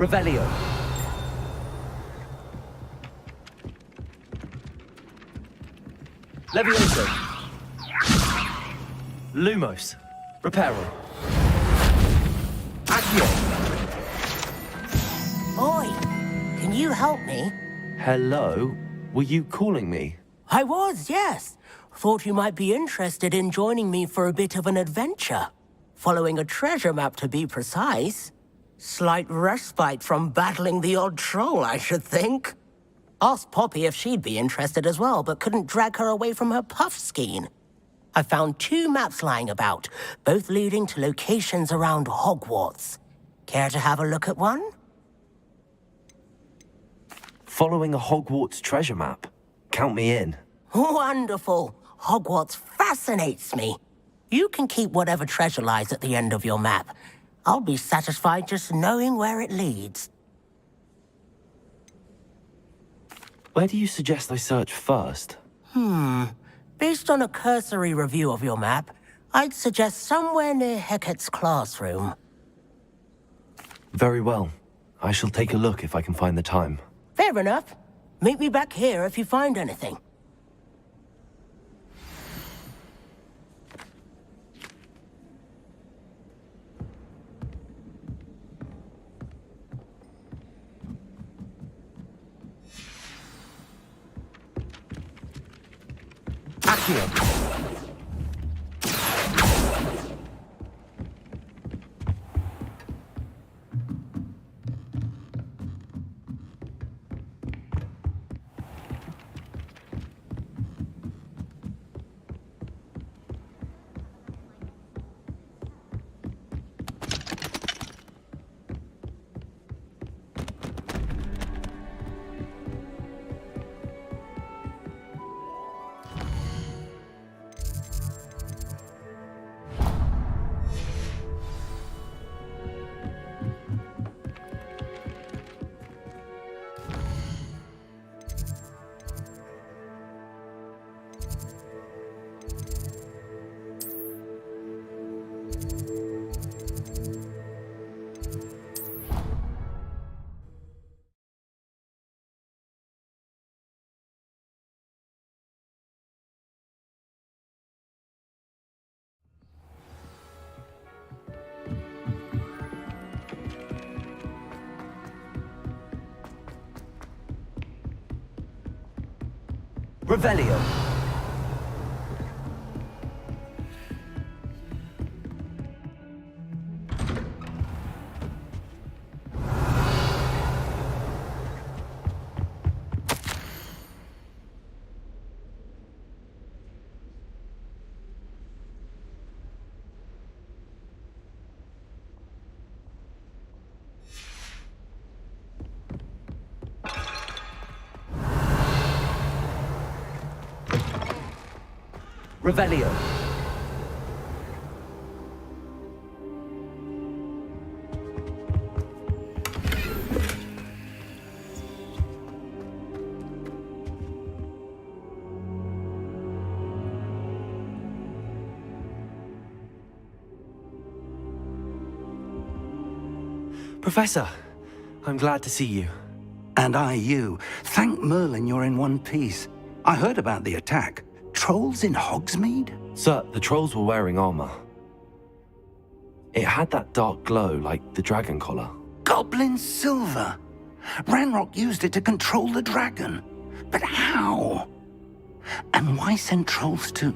Revelio. Levioso. Lumos. Reparo. Accio. Oi, can you help me? Hello? Were you calling me? I was, yes. Thought you might be interested in joining me for a bit of an adventure. Following a treasure map, to be precise. Slight respite from battling the odd troll, I should think. Asked Poppy if she'd be interested as well, but couldn't drag her away from her puff skein. I found 2 maps lying about, both leading to locations around Hogwarts. Care to have a look at one? Following a Hogwarts treasure map? Count me in. Wonderful. Hogwarts fascinates me. You can keep whatever treasure lies at the end of your map. I'll be satisfied just knowing where it leads. Where do you suggest I search first? Based on a cursory review of your map, I'd suggest somewhere near Hecat's classroom. Very well. I shall take a look if I can find the time. Fair enough. Meet me back here if you find anything. Accio. Revelio. Revelio. Professor, I'm glad to see you. And I you. Thank Merlin you're in one piece. I heard about the attack. Trolls in Hogsmeade? Sir, the trolls were wearing armor. It had that dark glow like the dragon collar. Goblin silver! Ranrock used it to control the dragon. But how? And why send trolls to...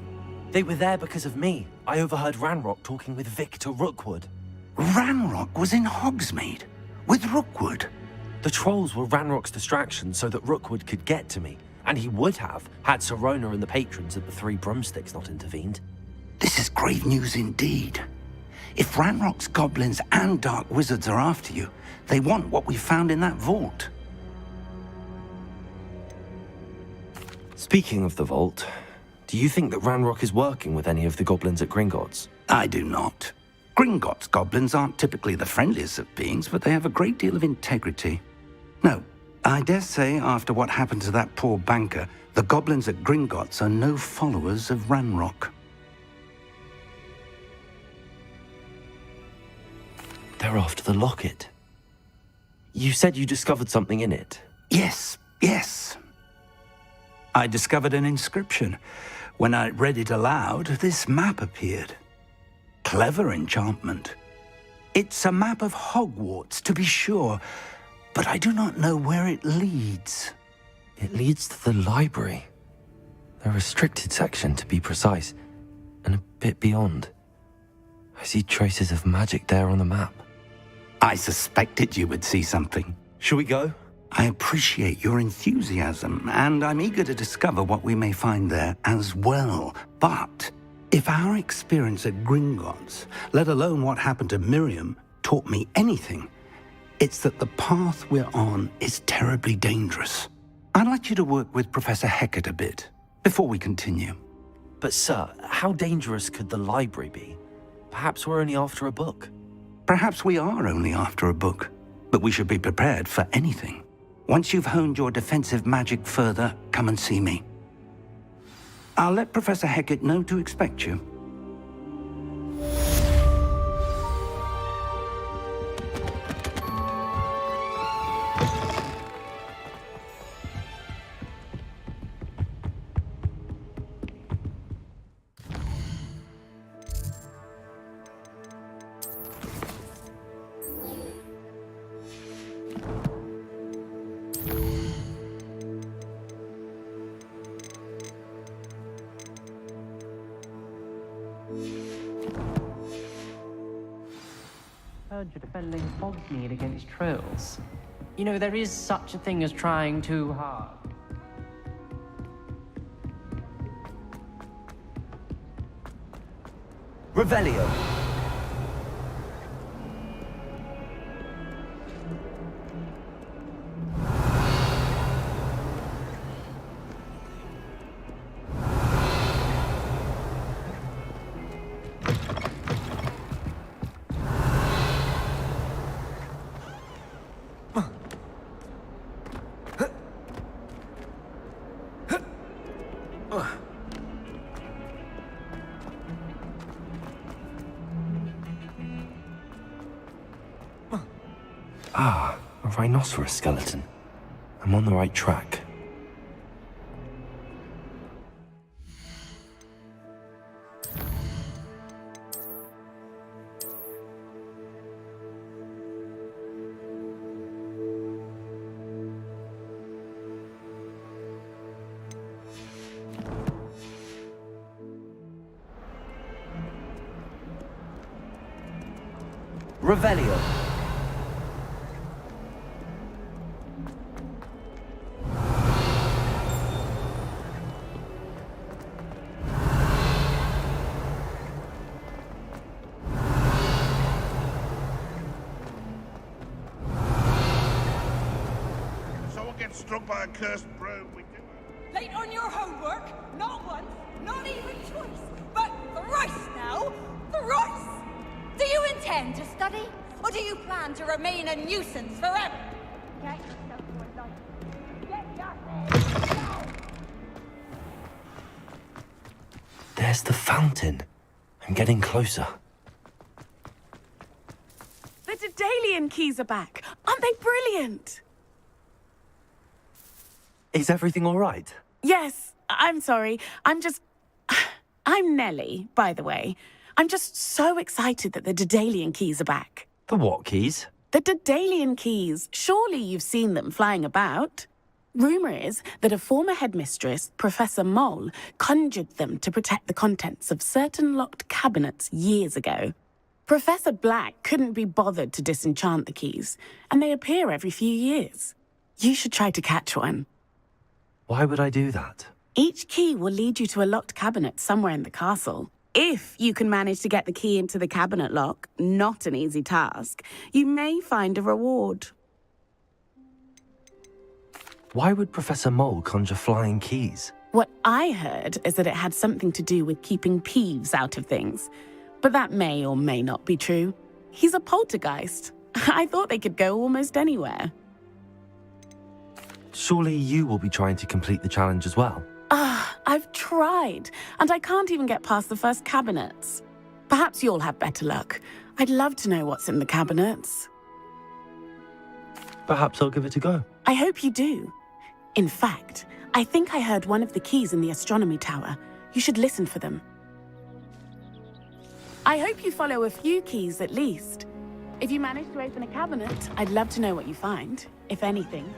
They were there because of me. I overheard Ranrock talking with Victor Rookwood. Ranrock was in Hogsmeade? With Rookwood? The trolls were Ranrock's distraction so that Rookwood could get to me. And he would have, had Sirona and the patrons at the Three Broomsticks not intervened. This is grave news indeed. If Ranrock's goblins and dark wizards are after you, they want what we found in that vault. Speaking of the vault, do you think that Ranrock is working with any of the goblins at Gringotts? I do not. Gringotts goblins aren't typically the friendliest of beings, but they have a great deal of integrity. No, I dare say after what happened to that poor banker, the goblins at Gringotts are no followers of Ranrock. They're after the locket. You said you discovered something in it. Yes. I discovered an inscription. When I read it aloud, this map appeared. Clever enchantment. It's a map of Hogwarts, to be sure, but I do not know where it leads. It leads to the library. The restricted section, to be precise, and a bit beyond. I see traces of magic there on the map. I suspected you would see something. Shall we go? I appreciate your enthusiasm, and I'm eager to discover what we may find there as well. But if our experience at Gringotts, let alone what happened to Miriam, taught me anything, it's that the path we're on is terribly dangerous. I'd like you to work with Professor Hecat a bit before we continue. But sir, how dangerous could the library be? Perhaps we're only after a book. Perhaps we are only after a book, but we should be prepared for anything. Once you've honed your defensive magic further, come and see me. I'll let Professor Hecat know to expect you. Heard you're defending Hogsmeade against trolls. You know, there is such a thing as trying too hard. Revelio. Ah, a rhinoceros skeleton. I'm on the right track. Revelio. Someone gets struck by a cursed broom, we do. Late on your homework? Not once, not even twice, but thrice now! Thrice! Do you intend to study, or do you plan to remain a nuisance forever? Get yourself to a life. Get yourself now! There's the fountain. I'm getting closer. The Daedalian keys are back. Aren't they brilliant? Is everything all right? Yes, I'm sorry. I'm Nellie, by the way. I'm just so excited that the Daedalian keys are back. The what keys? The Daedalian keys. Surely you've seen them flying about. Rumour is that a former headmistress, Professor Mole, conjured them to protect the contents of certain locked cabinets years ago. Professor Black couldn't be bothered to disenchant the keys, and they appear every few years. You should try to catch one. Why would I do that? Each key will lead you to a locked cabinet somewhere in the castle. If you can manage to get the key into the cabinet lock, not an easy task, you may find a reward. Why would Professor Mole conjure flying keys? What I heard is that it had something to do with keeping Peeves out of things. But that may or may not be true. He's a poltergeist. I thought they could go almost anywhere. Surely you will be trying to complete the challenge as well. I've tried, and I can't even get past the first cabinets. Perhaps you'll have better luck. I'd love to know what's in the cabinets. Perhaps I'll give it a go. I hope you do. In fact, I think I heard one of the keys in the astronomy tower. You should listen for them. I hope you follow a few keys at least. If you manage to open a cabinet, I'd love to know what you find, if anything.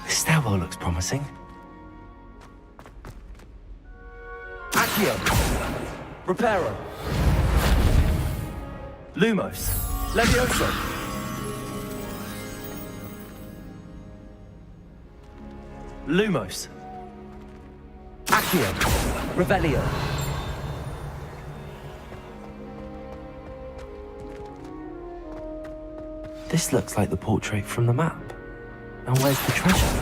This stairwell looks promising. Accio! Reparo! Lumos! Levioso! Lumos! Accio! Revelio! This looks like the portrait from the map. And where's the treasure?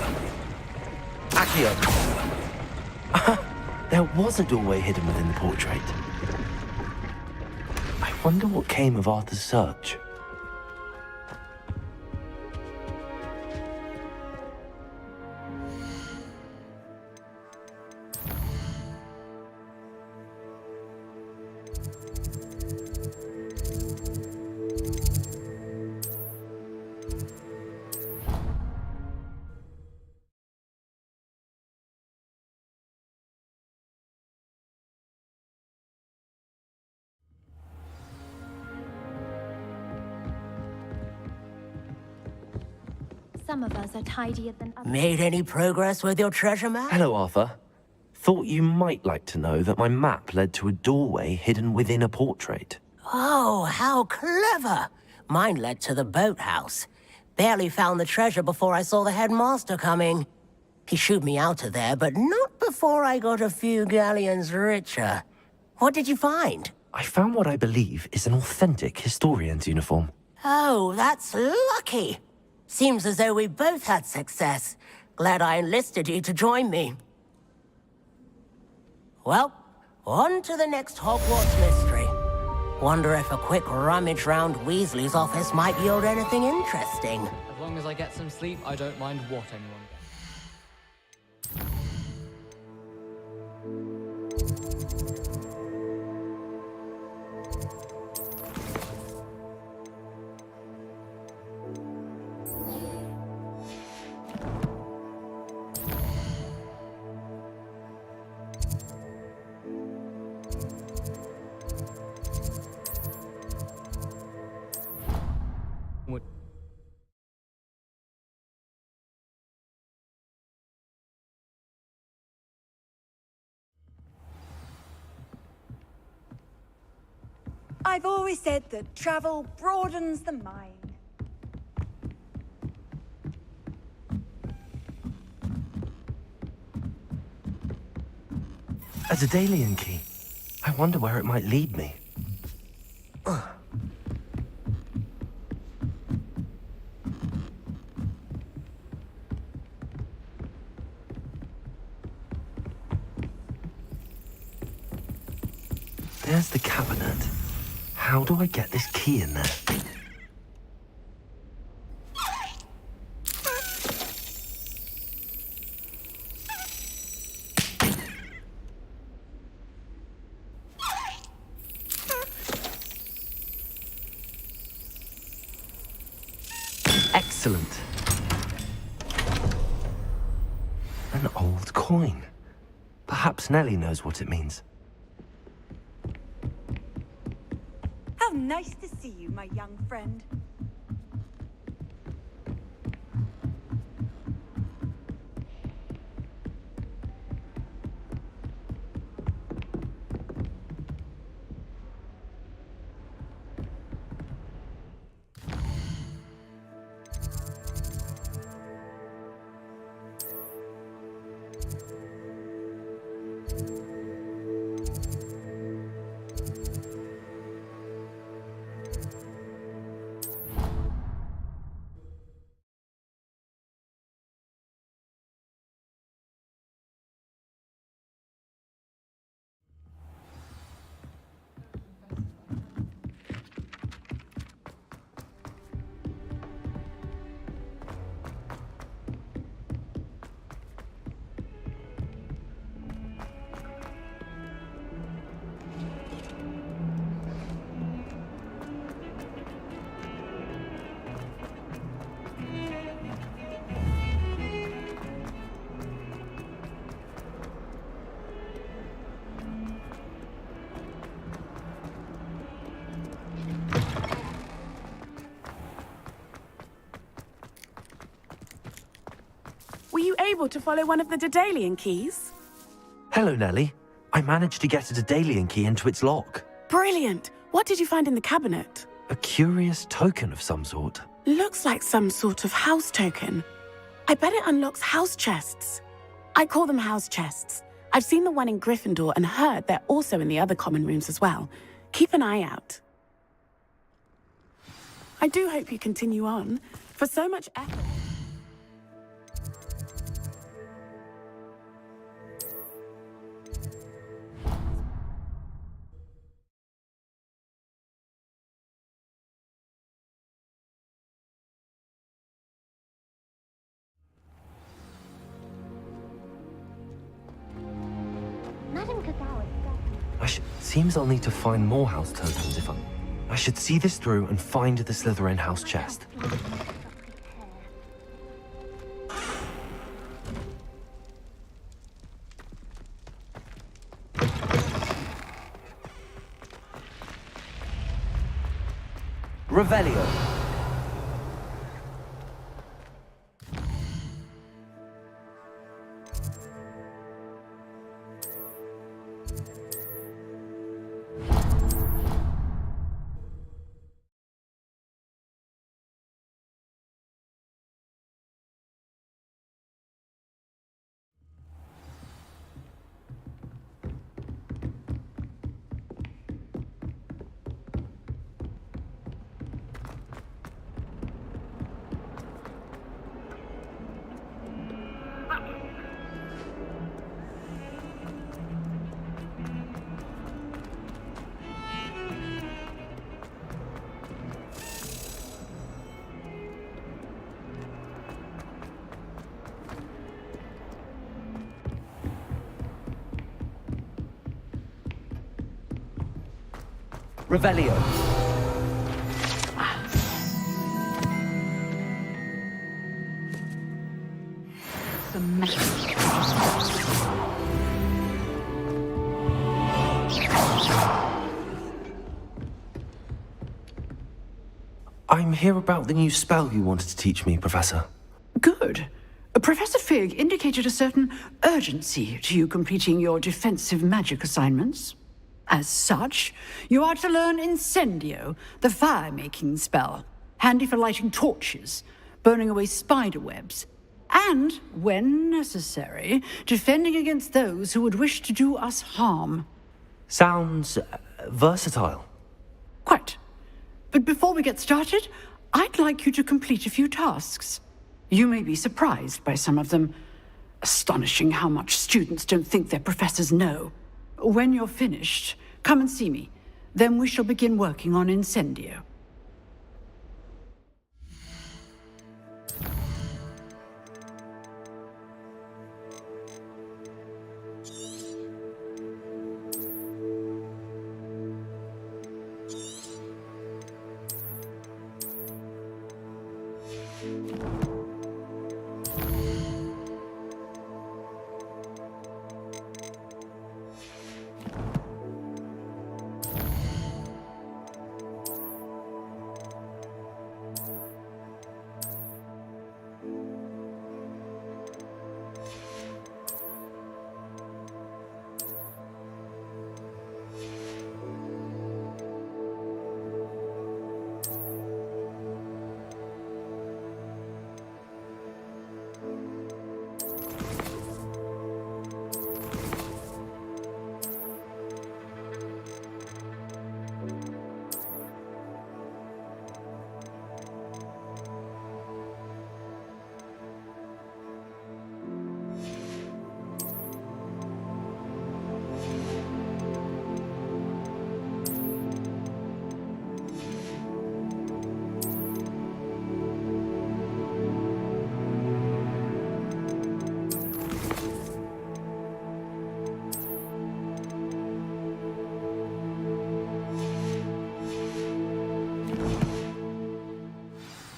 Accio! There was a doorway hidden within the portrait. I wonder what came of Arthur's search. Some of us are tidier than others. Made any progress with your treasure map? Hello, Arthur. Thought you might like to know that my map led to a doorway hidden within a portrait. Oh, how clever! Mine led to the boathouse. Barely found the treasure before I saw the headmaster coming. He shooed me out of there, but not before I got a few galleons richer. What did you find? I found what I believe is an authentic historian's uniform. Oh, that's lucky. Seems as though we both had success. Glad I enlisted you to join me. Well, on to the next Hogwarts mystery. Wonder if a quick rummage round Weasley's office might yield anything interesting. As long as I get some sleep, I don't mind what anyone gets. What? I've always said that travel broadens the mind. A Daedalian key. I wonder where it might lead me. There's the cabinet. How do I get this key in there? Excellent. An old coin. Perhaps Nellie knows what it means. How nice to see you, my young friend. able to follow one of the Daedalian keys? Hello, Nellie. I managed to get a Daedalian key into its lock. Brilliant. What did you find in the cabinet? A curious token of some sort. Looks like some sort of house token. I bet it unlocks house chests. I call them house chests. I've seen the one in Gryffindor and heard they're also in the other common rooms as well. Keep an eye out. I do hope you continue on. For so much effort. Seems I'll need to find more house tokens if I should see this through and find the Slytherin house chest. Revelio. Revelio. I'm here about the new spell you wanted to teach me, Professor. Good. Professor Fig indicated a certain urgency to you completing your defensive magic assignments. As such, you are to learn Incendio, the fire-making spell, handy for lighting torches, burning away spider webs, and, when necessary, defending against those who would wish to do us harm. Sounds versatile. Quite. But before we get started, I'd like you to complete a few tasks. You may be surprised by some of them. Astonishing how much students don't think their professors know. When you're finished, come and see me. Then we shall begin working on Incendio.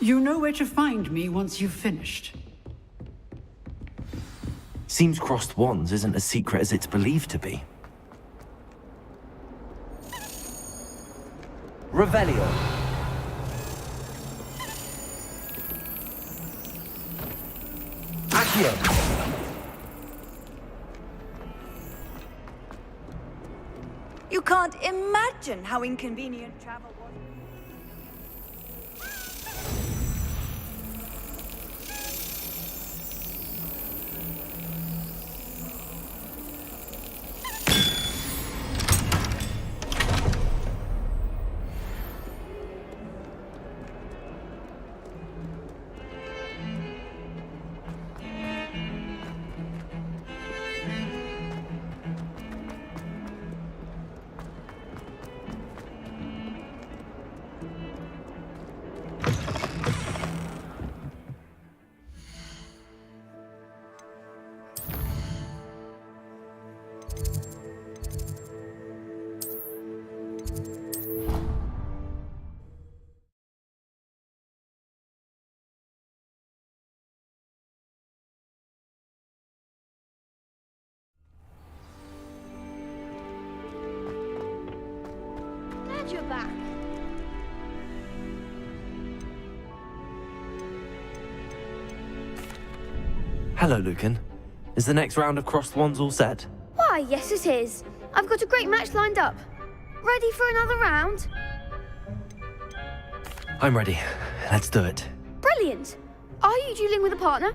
You know where to find me once you've finished. Seems crossed wands isn't as secret as it's believed to be. Revelio. Accio. can't imagine how inconvenient travel was. Glad you're back. Hello, Lucan. Is the next round of Crossed Wands all set? Why, yes it is. I've got a great match lined up. Ready for another round? I'm ready. Let's do it. Brilliant. Are you dueling with a partner?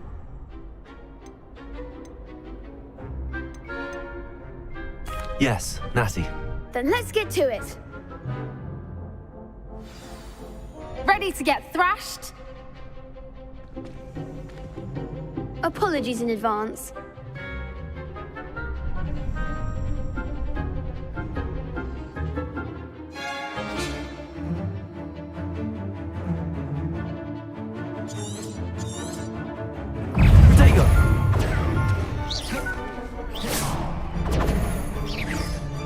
Yes, Natty. Then let's get to it. Ready to get thrashed? Apologies in advance. Protego!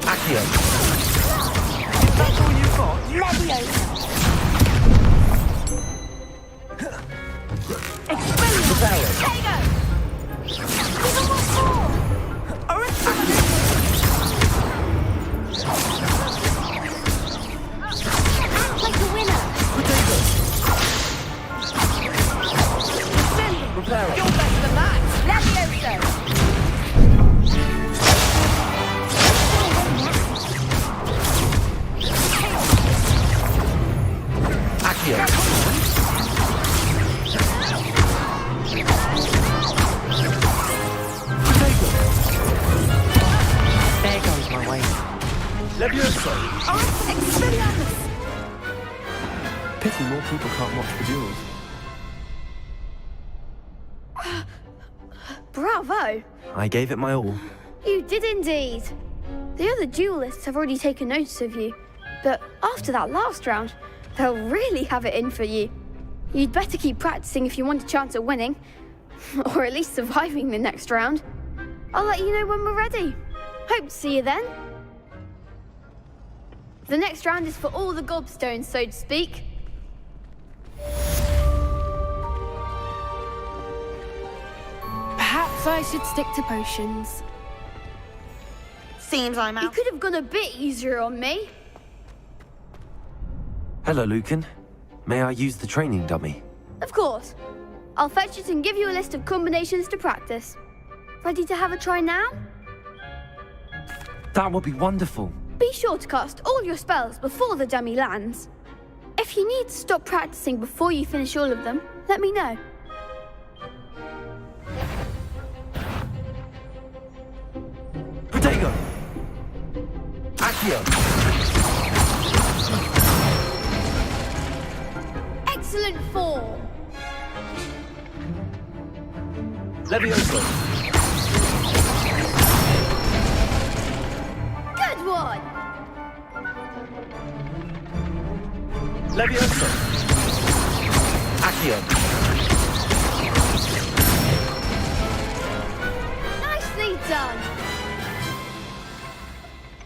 Accio! That's all you've got? Leviosa! Protego! Even what's more? Act like a winner! Reparo. You're better than that! Leviosa! Accio! There goes my way. Leviosa. Expelliarmus! Pity more people can't watch the duels. Bravo! I gave it my all. You did indeed. The other duelists have already taken notice of you, but after that last round, they'll really have it in for you. You'd better keep practicing if you want a chance at winning, or at least surviving the next round. I'll let you know when we're ready. Hope to see you then. The next round is for all the gobstones, so to speak. Perhaps I should stick to potions. Seems I'm You out. could have gone a bit easier on me. Hello, Lucan. May I use the training dummy? Of course. I'll fetch it and give you a list of combinations to practice. Ready to have a try now? That would be wonderful. Be sure to cast all your spells before the dummy lands. If you need to stop practicing before you finish all of them, let me know. Protego! Accio! Excellent form! Leviosa. Good one! Leviosa. Accio! Nicely done!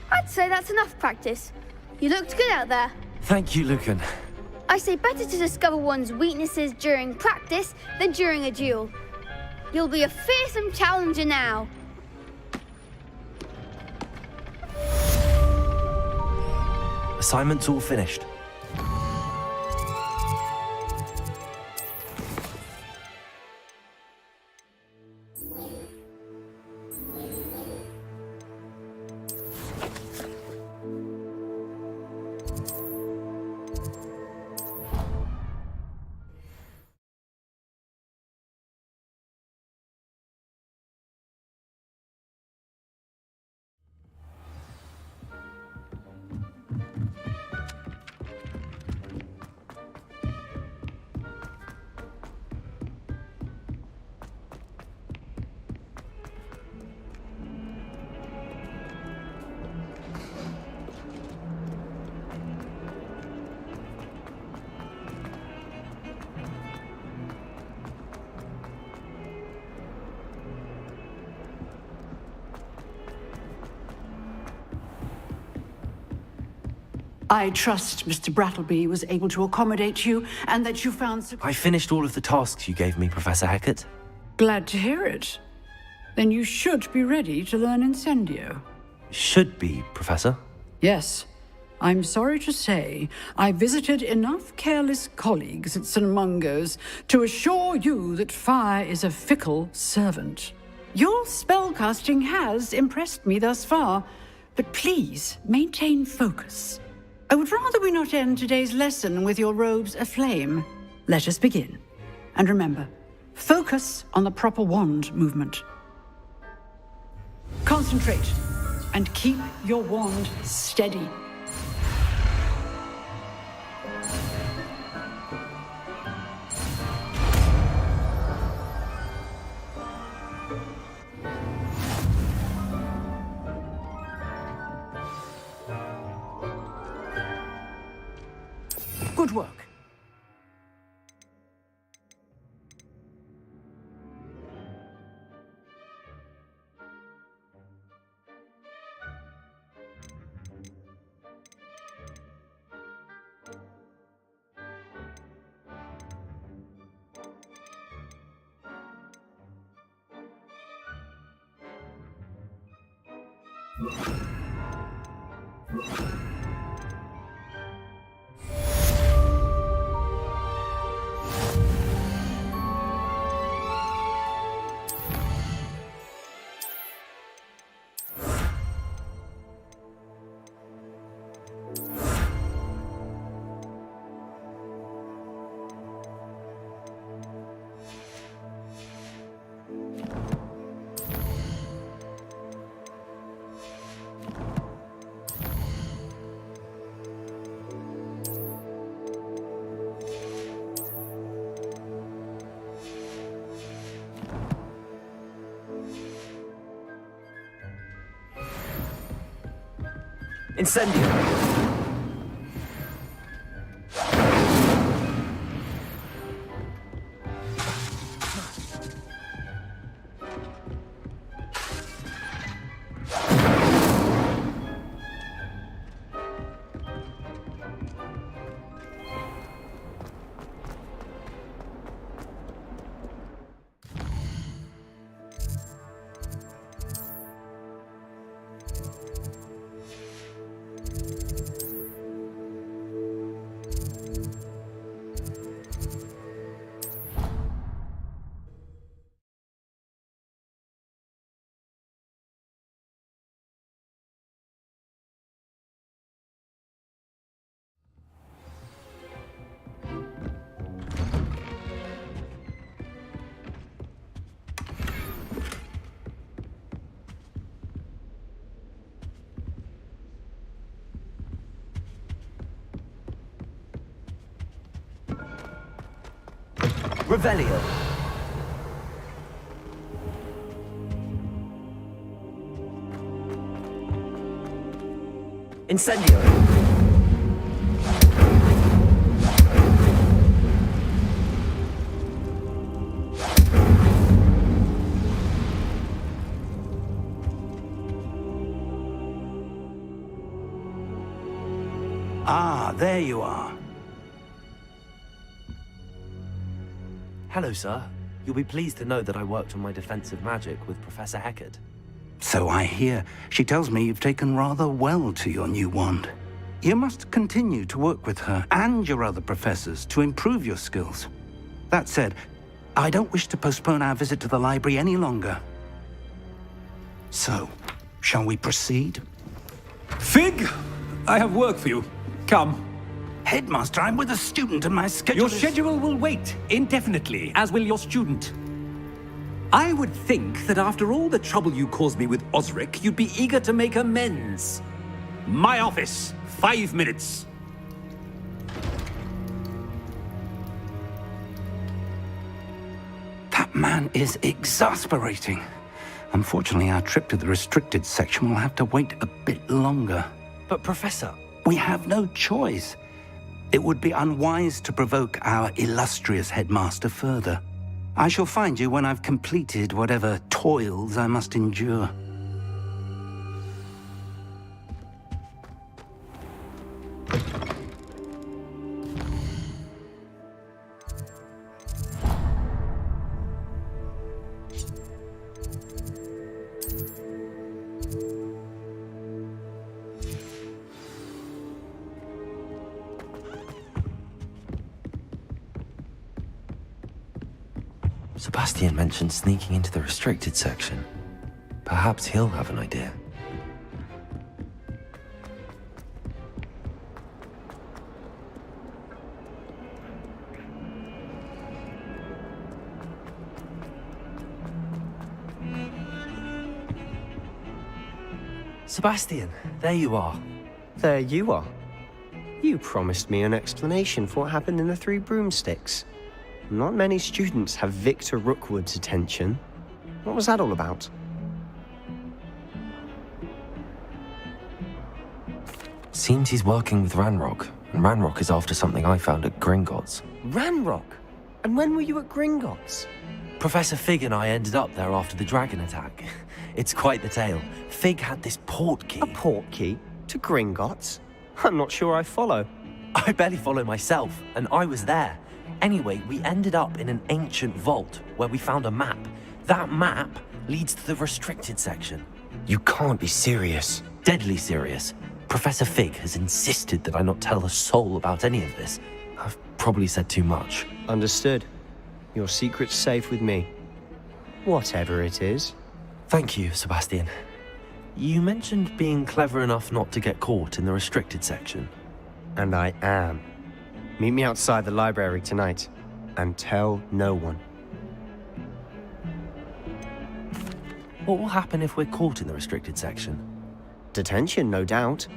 I'd say that's enough practice. You looked good out there. Thank you, Lucan. I say better to discover one's weaknesses during practice than during a duel. You'll be a fearsome challenger now. Assignment's all finished. I trust Mr. Brattleby was able to accommodate you and that you found... I finished all of the tasks you gave me, Professor Hecat. Glad to hear it. Then you should be ready to learn Incendio. Should be, Professor. Yes. I'm sorry to say, I visited enough careless colleagues at St. Mungo's to assure you that fire is a fickle servant. Your spellcasting has impressed me thus far, but please maintain focus. I would rather we not end today's lesson with your robes aflame. Let us begin. And remember, focus on the proper wand movement. Concentrate, and keep your wand steady. Good work. Incendio. Revelio. Incendio. Ah, there you are. Hello, sir. You'll be pleased to know that I worked on my defensive magic with Professor Hecat. So I hear. She tells me you've taken rather well to your new wand. You must continue to work with her and your other professors to improve your skills. That said, I don't wish to postpone our visit to the library any longer. So, shall we proceed? Fig, I have work for you. Come. Headmaster, I'm with a student and my schedule Your schedule will wait indefinitely, as will your student. I would think that after all the trouble you caused me with Osric, you'd be eager to make amends. My office, 5 minutes. That man is exasperating. Unfortunately, our trip to the restricted section will have to wait a bit longer. But, Professor... We have no choice. It would be unwise to provoke our illustrious headmaster further. I shall find you when I've completed whatever toils I must endure. Sebastian mentioned sneaking into the restricted section. Perhaps he'll have an idea. Sebastian, There you are. there you are. You promised me an explanation for what happened in the Three Broomsticks. Not many students have Victor Rookwood's attention. What was that all about? Seems he's working with Ranrock, and Ranrock is after something I found at Gringotts. Ranrock? And when were you at Gringotts? Professor Fig and I ended up there after the dragon attack. It's quite the tale. Fig had this port key. A port key? To Gringotts? I'm not sure I follow. I barely follow myself, and I was there. Anyway, we ended up in an ancient vault where we found a map. That map leads to the restricted section. You can't be serious. Deadly serious. Professor Fig has insisted that I not tell a soul about any of this. I've probably said too much. Understood. Your secret's safe with me. Whatever it is. Thank you, Sebastian. You mentioned being clever enough not to get caught in the restricted section. And I am. Meet me outside the library tonight. And tell no one. What will happen if we're caught in the restricted section? Detention, no doubt.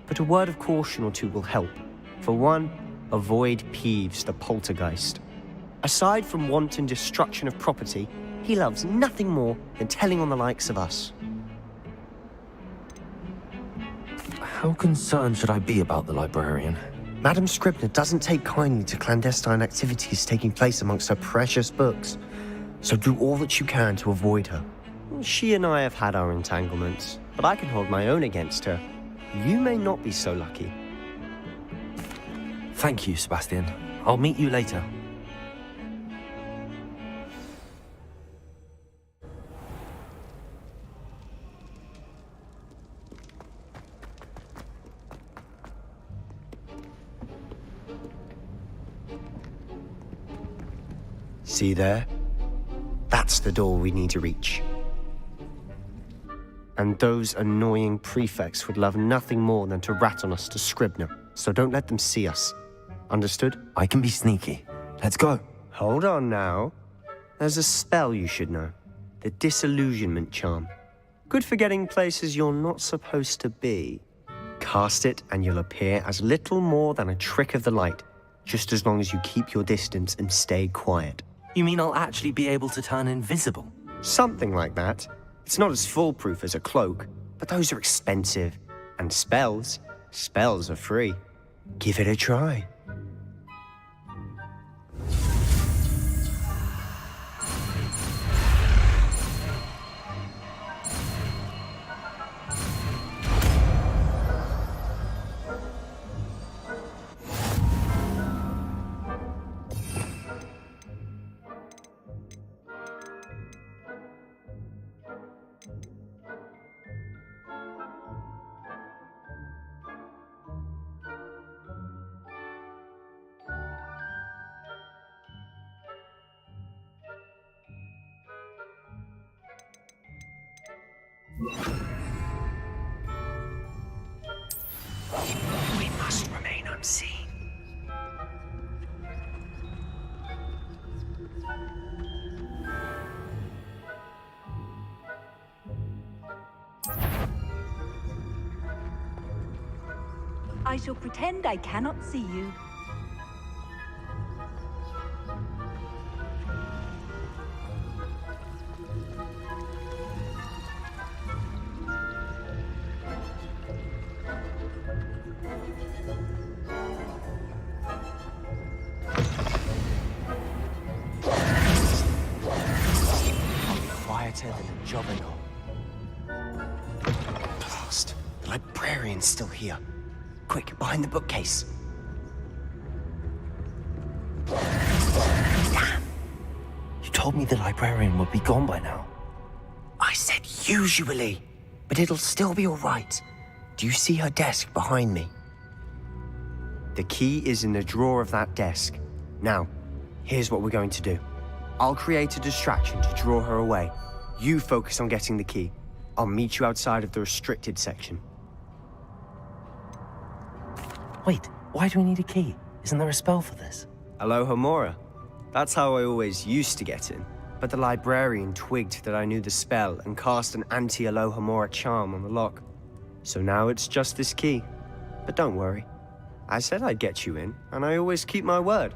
But a word of caution or two will help. For one, avoid Peeves, the poltergeist. Aside from wanton destruction of property, he loves nothing more than telling on the likes of us. How concerned should I be about the librarian? Madame Scribner doesn't take kindly to clandestine activities taking place amongst her precious books, so do all that you can to avoid her. She and I have had our entanglements, but I can hold my own against her. You may not be so lucky. Thank you, Sebastian. I'll meet you later. See there? That's the door we need to reach. And those annoying prefects would love nothing more than to rat on us to Scribner, so don't let them see us. Understood? I can be sneaky. Let's go. Hold on now. There's a spell you should know. The Disillusionment Charm. Good for getting places you're not supposed to be. Cast it and you'll appear as little more than a trick of the light, just as long as you keep your distance and stay quiet. You mean I'll actually be able to turn invisible? Something like that. It's not as foolproof as a cloak, but those are expensive. And spells are free. Give it a try. We must remain unseen. I shall pretend I cannot see you. Quieter than a jobberknoll. Blast! The librarian's still here. Quick, behind the bookcase. Damn! You told me the librarian would be gone by now. I said usually, but it'll still be all right. Do you see her desk behind me? The key is in the drawer of that desk. Now, here's what we're going to do. I'll create a distraction to draw her away. You focus on getting the key. I'll meet you outside of the restricted section. Wait, why do we need a key? Isn't there a spell for this? Alohomora. That's how I always used to get in. But the librarian twigged that I knew the spell and cast an anti-Alohomora charm on the lock. So now it's just this key. But don't worry. I said I'd get you in, and I always keep my word.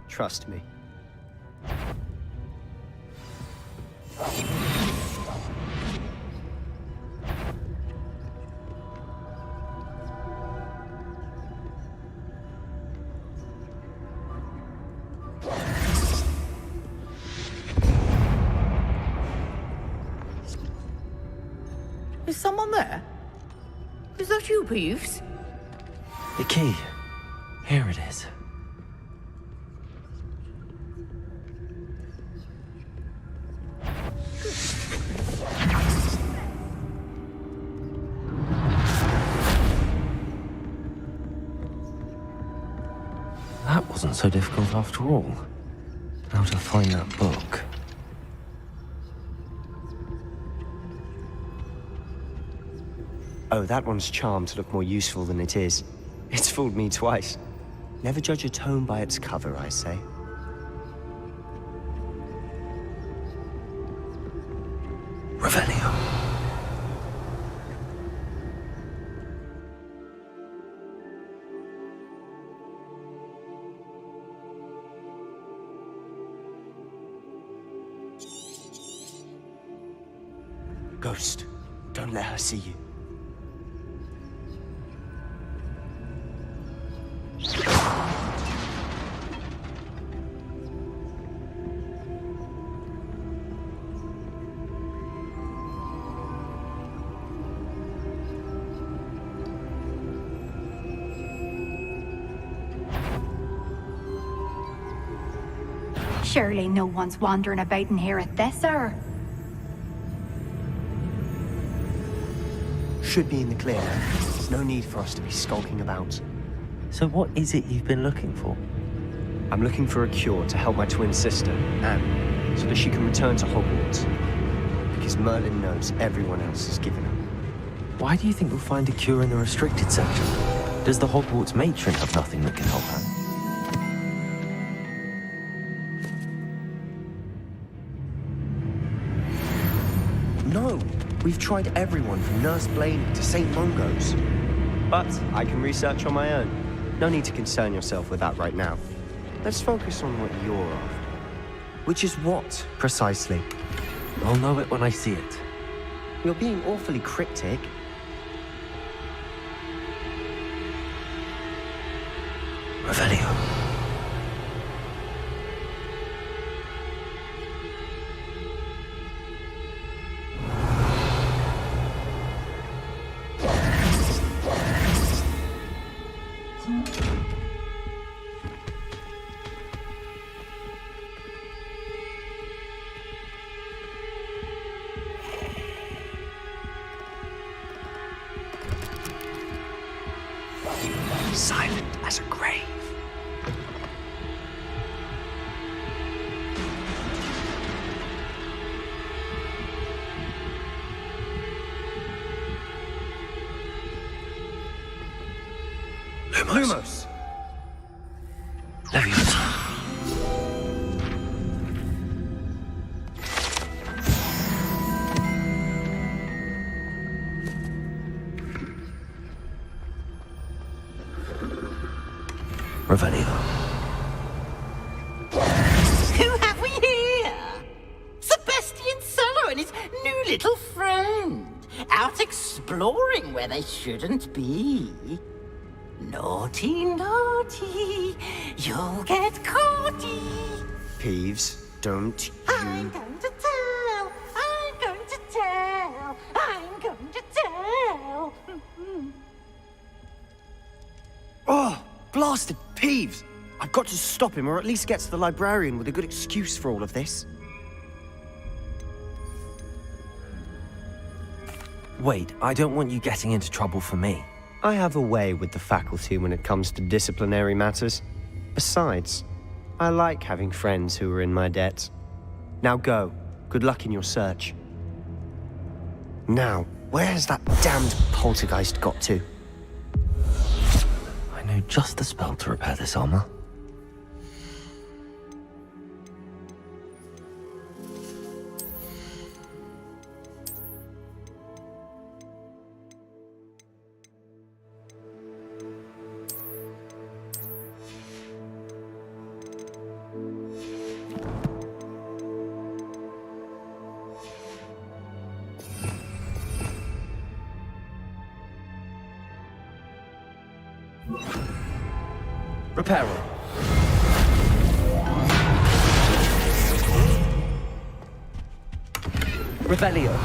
Trust me. Is someone there? Is that you, Peeves? The key. Here it is. That wasn't so difficult after all. How to find that book. Oh, that one's charmed to look more useful than it is. It's fooled me twice. Never judge a tome by its cover, I say. Revelio. Ghost, don't let her see you. Surely no one's wandering about in here at this hour. Should be in the clear. There's no need for us to be skulking about. So what is it you've been looking for? I'm looking for a cure to help my twin sister, Anne, so that she can return to Hogwarts. Because Merlin knows everyone else has given up. Why do you think we'll find a cure in the restricted section? Does the Hogwarts matron have nothing that can help Anne? No! We've tried everyone from Nurse Blaney to St. Mungo's. But I can research on my own. No need to concern yourself with that right now. Let's focus on what you're after. Which is what, precisely? I'll know it when I see it. You're being awfully cryptic. Revelio. Silent as a grave. Lumos. Revelio. Who have we here? Sebastian Sallow and his new little friend. Out exploring where they shouldn't be. Naughty, naughty. You'll get caughty. Peeves, don't you... I'm going to tell. I'm going to tell. I'm going to tell. Oh, blasted Peeves! I've got to stop him, or at least get to the librarian with a good excuse for all of this. Wait, I don't want you getting into trouble for me. I have a way with the faculty when it comes to disciplinary matters. Besides, I like having friends who are in my debt. Now go. Good luck in your search. Now, where has that damned poltergeist got to? I know just the spell to repair this armor. Reparo. Revelio.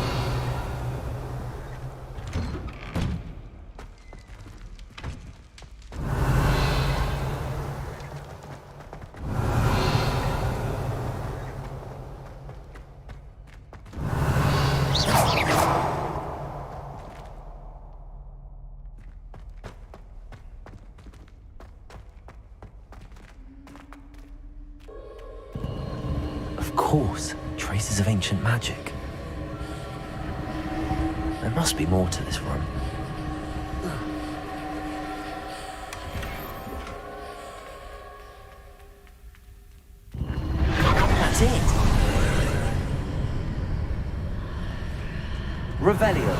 Of course, traces of ancient magic. There must be more to this room. That's it. Revelio.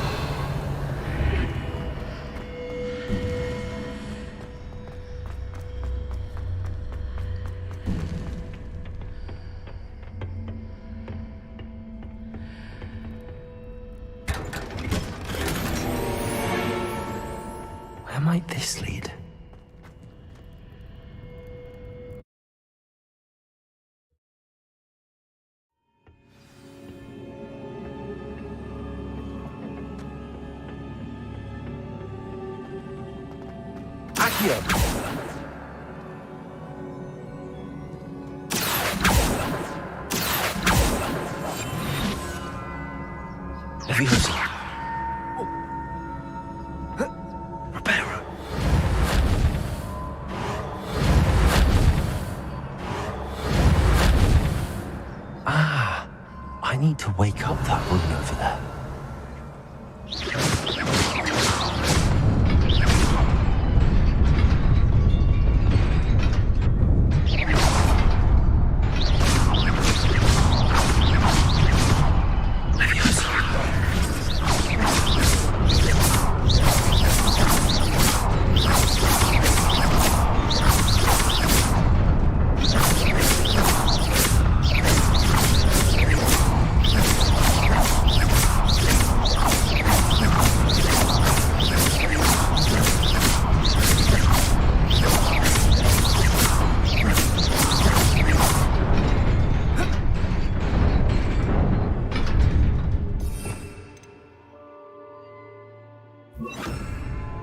Where might this lead? Accio. Leviosa. Reparo. Ah, I need to wake up that rune over there.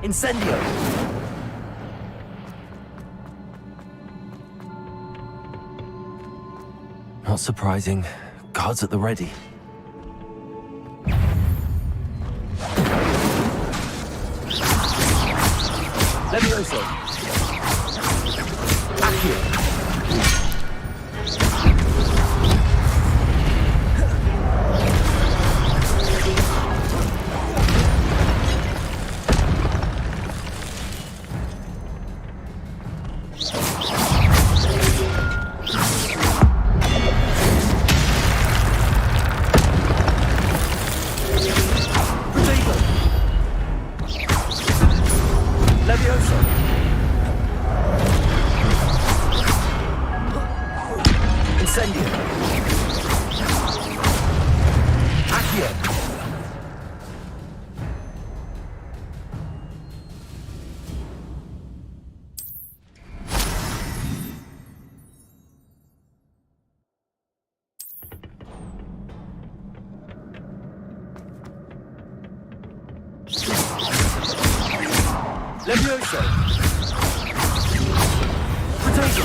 Incendio. Not surprising. Guards at the ready. Levioso. Accio. Levioso. Incendio. Accio. Levioso. Potato.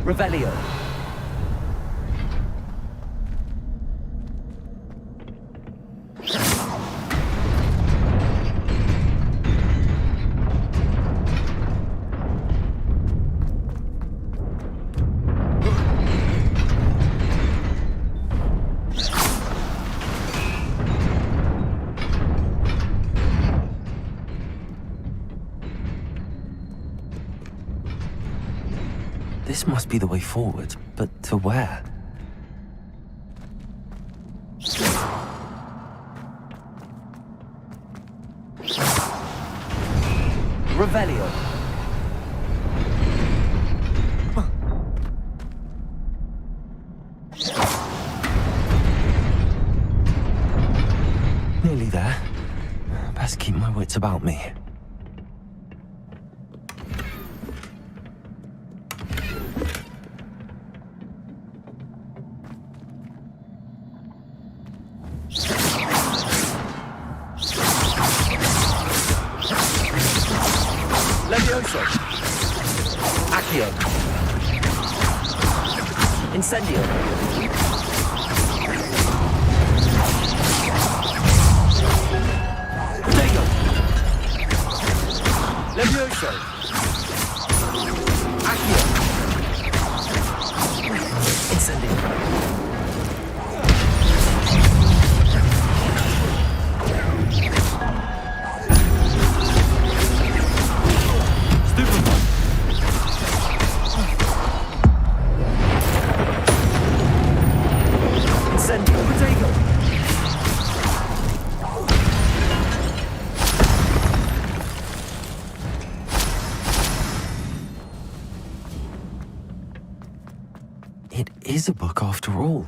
Revelio. This must be the way forward, but to where? Revelio. Nearly there. Best keep my wits about me. Levioso. Accio. Incendio. Protego. Levioso. Accio. Incendio. It is a book after all.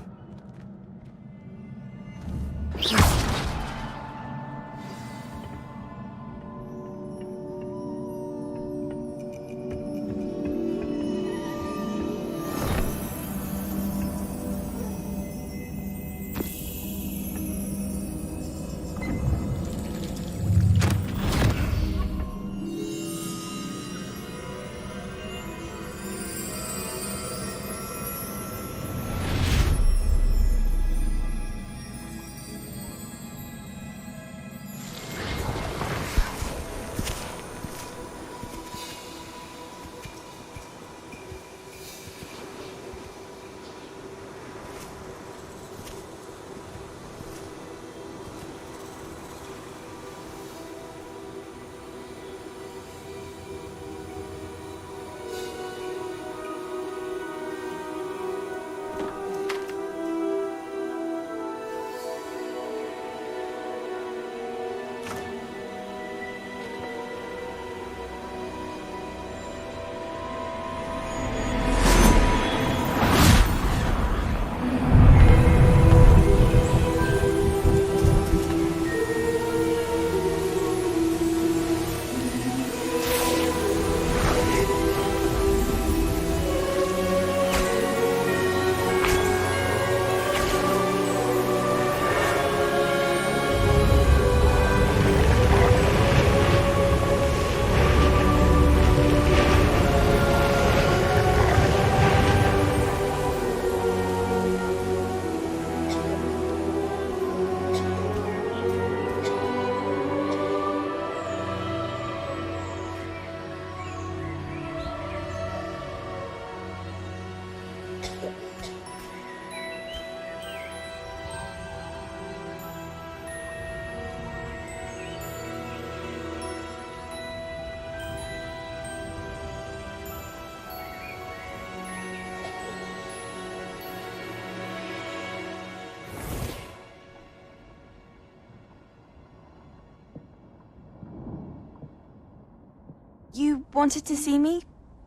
You wanted to see me?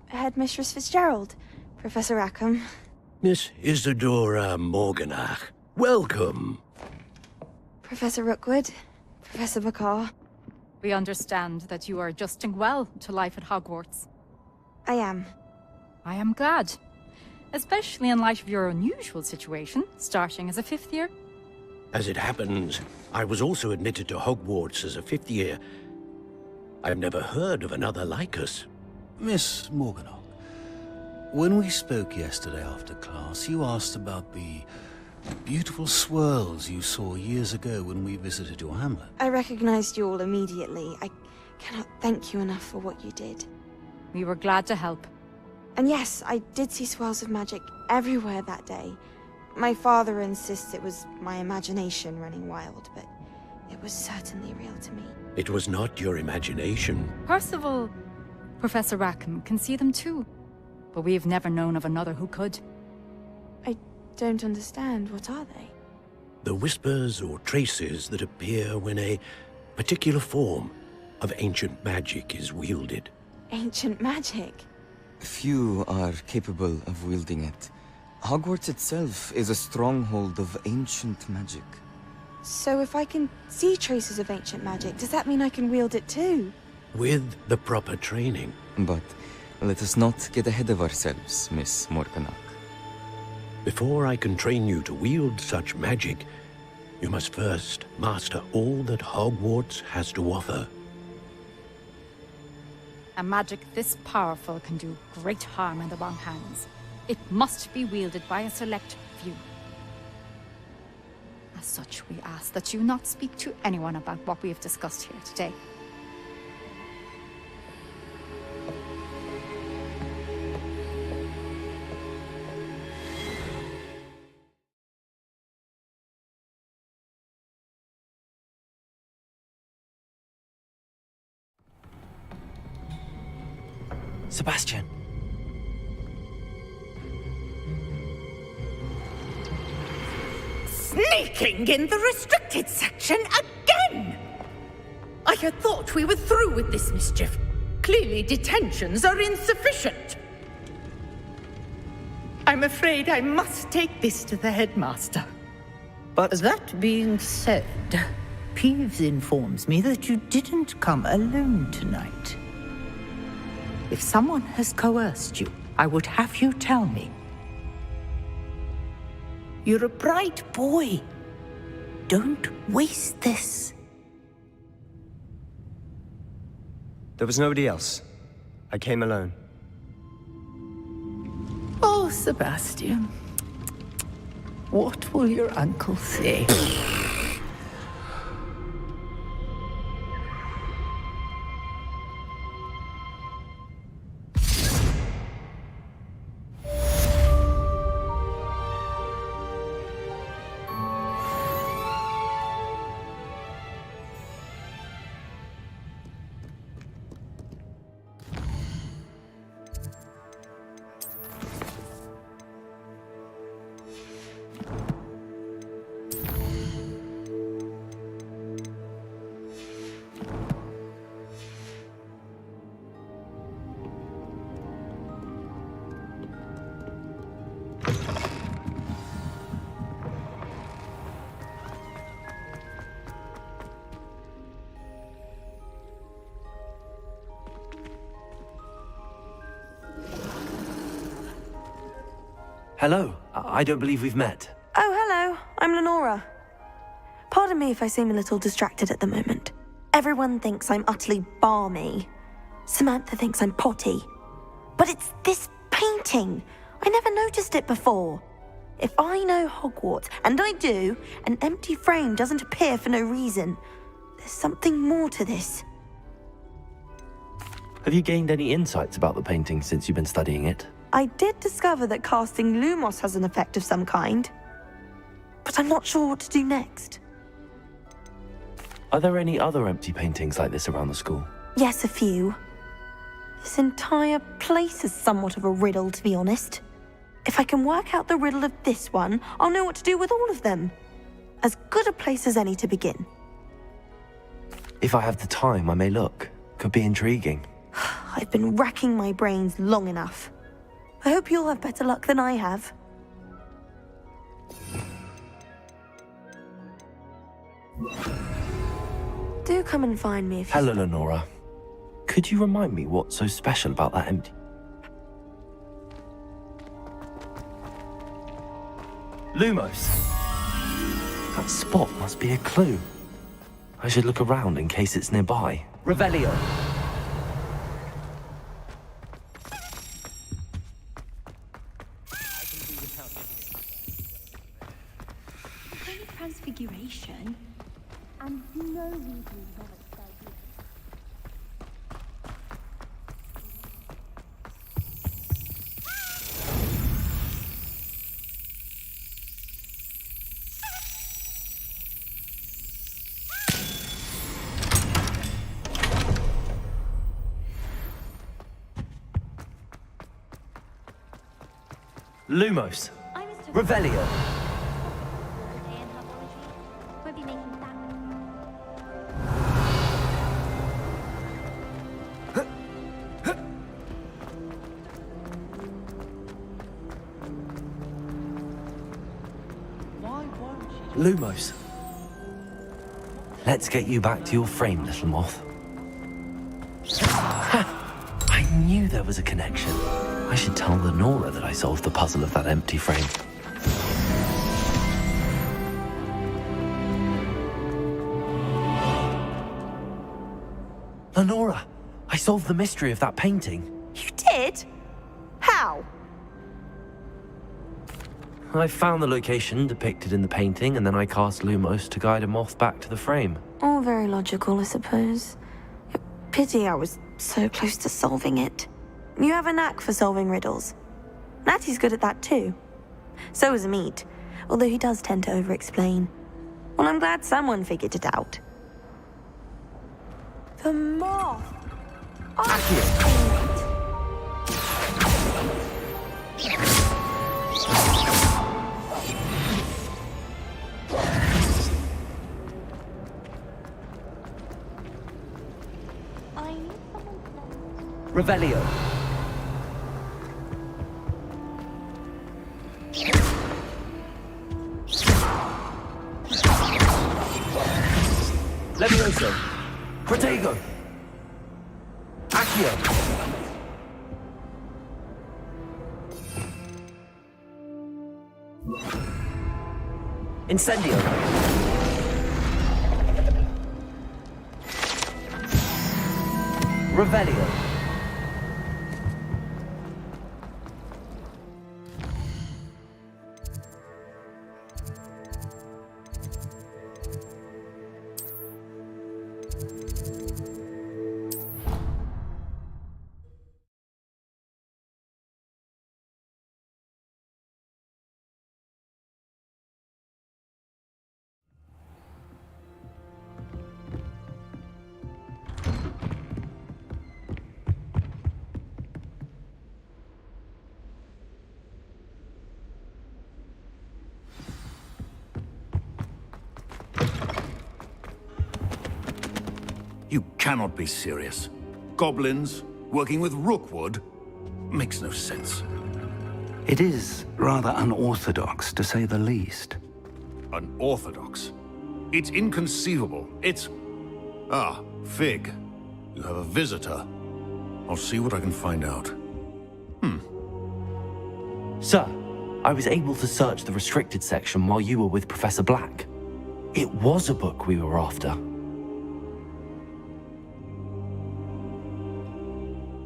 Headmistress Fitzgerald, Professor Rackham. Miss Isadora Morganach, welcome. Professor Rookwood, Professor McCaw. We understand that you are adjusting well to life at Hogwarts. I am. I am glad. Especially in light of your unusual situation, starting as a fifth year. As it happens, I was also admitted to Hogwarts as a fifth year. I've never heard of another like us. Miss Morganach, When we spoke yesterday after class, you asked about the beautiful swirls you saw years ago when we visited your hamlet. I recognized you all immediately. I cannot thank you enough for what you did. We were glad to help. And yes, I did see swirls of magic everywhere that day. My father insists it was my imagination running wild, but it was certainly real to me. It was not your imagination. Percival, Professor Rackham can see them too. But we've never known of another who could. I don't understand. What are they? The whispers or traces that appear when a particular form of ancient magic is wielded. Ancient magic? Few are capable of wielding it. Hogwarts itself is a stronghold of ancient magic. So if I can see traces of ancient magic, does that mean I can wield it too? With the proper training. But let us not get ahead of ourselves, Miss Morganach. Before I can train you to wield such magic, you must first master all that Hogwarts has to offer. A magic this powerful can do great harm in the wrong hands. It must be wielded by a select few. As such, we ask that you not speak to anyone about what we have discussed here today. Sebastian. Sneaking in the restricted section again! I had thought we were through with this mischief. Clearly detentions are insufficient. I'm afraid I must take this to the headmaster. But that being said, Peeves informs me that you didn't come alone tonight. If someone has coerced you, I would have you tell me. You're a bright boy. Don't waste this. There was nobody else. I came alone. Oh, Sebastian. What will your uncle say? Hello. I don't believe we've met. Oh, hello. I'm Lenora. Pardon me if I seem a little distracted at the moment. Everyone thinks I'm utterly balmy. Samantha thinks I'm potty. But it's this painting. I never noticed it before. If I know Hogwarts, and I do, an empty frame doesn't appear for no reason. There's something more to this. Have you gained any insights about the painting since you've been studying it? I did discover that casting Lumos has an effect of some kind. But I'm not sure what to do next. Are there any other empty paintings like this around the school? Yes, a few. This entire place is somewhat of a riddle, to be honest. If I can work out the riddle of this one, I'll know what to do with all of them. As good a place as any to begin. If I have the time, I may look. Could be intriguing. I've been racking my brains long enough. I hope you'll have better luck than I have. Do come and find me if you... Hello, Lenora. Could you remind me what's so special about that empty... Lumos! That spot must be a clue. I should look around in case it's nearby. Revelio. and no reason to have it spelled here. Lumos. Revelio. We'll be making that. Lumos. Let's get you back to your frame, little moth. I knew there was a connection. I should tell Lenora that I solved the puzzle of that empty frame. Lenora, I solved the mystery of that painting. You did? How? I found the location depicted in the painting, and then I cast Lumos to guide a moth back to the frame. All very logical, I suppose. Pity I was so close to solving it. You have a knack for solving riddles. Natty's good at that too. So is Amit, although he does tend to over-explain. Well, I'm glad someone figured it out. The moth! Revelio. Levioso. Protego. Accio. Incendio. Revelio. You cannot be serious. Goblins working with Rookwood makes no sense. It is rather unorthodox, to say the least. Unorthodox? It's inconceivable. It's... Ah, Fig. You have a visitor. I'll see what I can find out. Sir, I was able to search the restricted section while you were with Professor Black. It was a book we were after.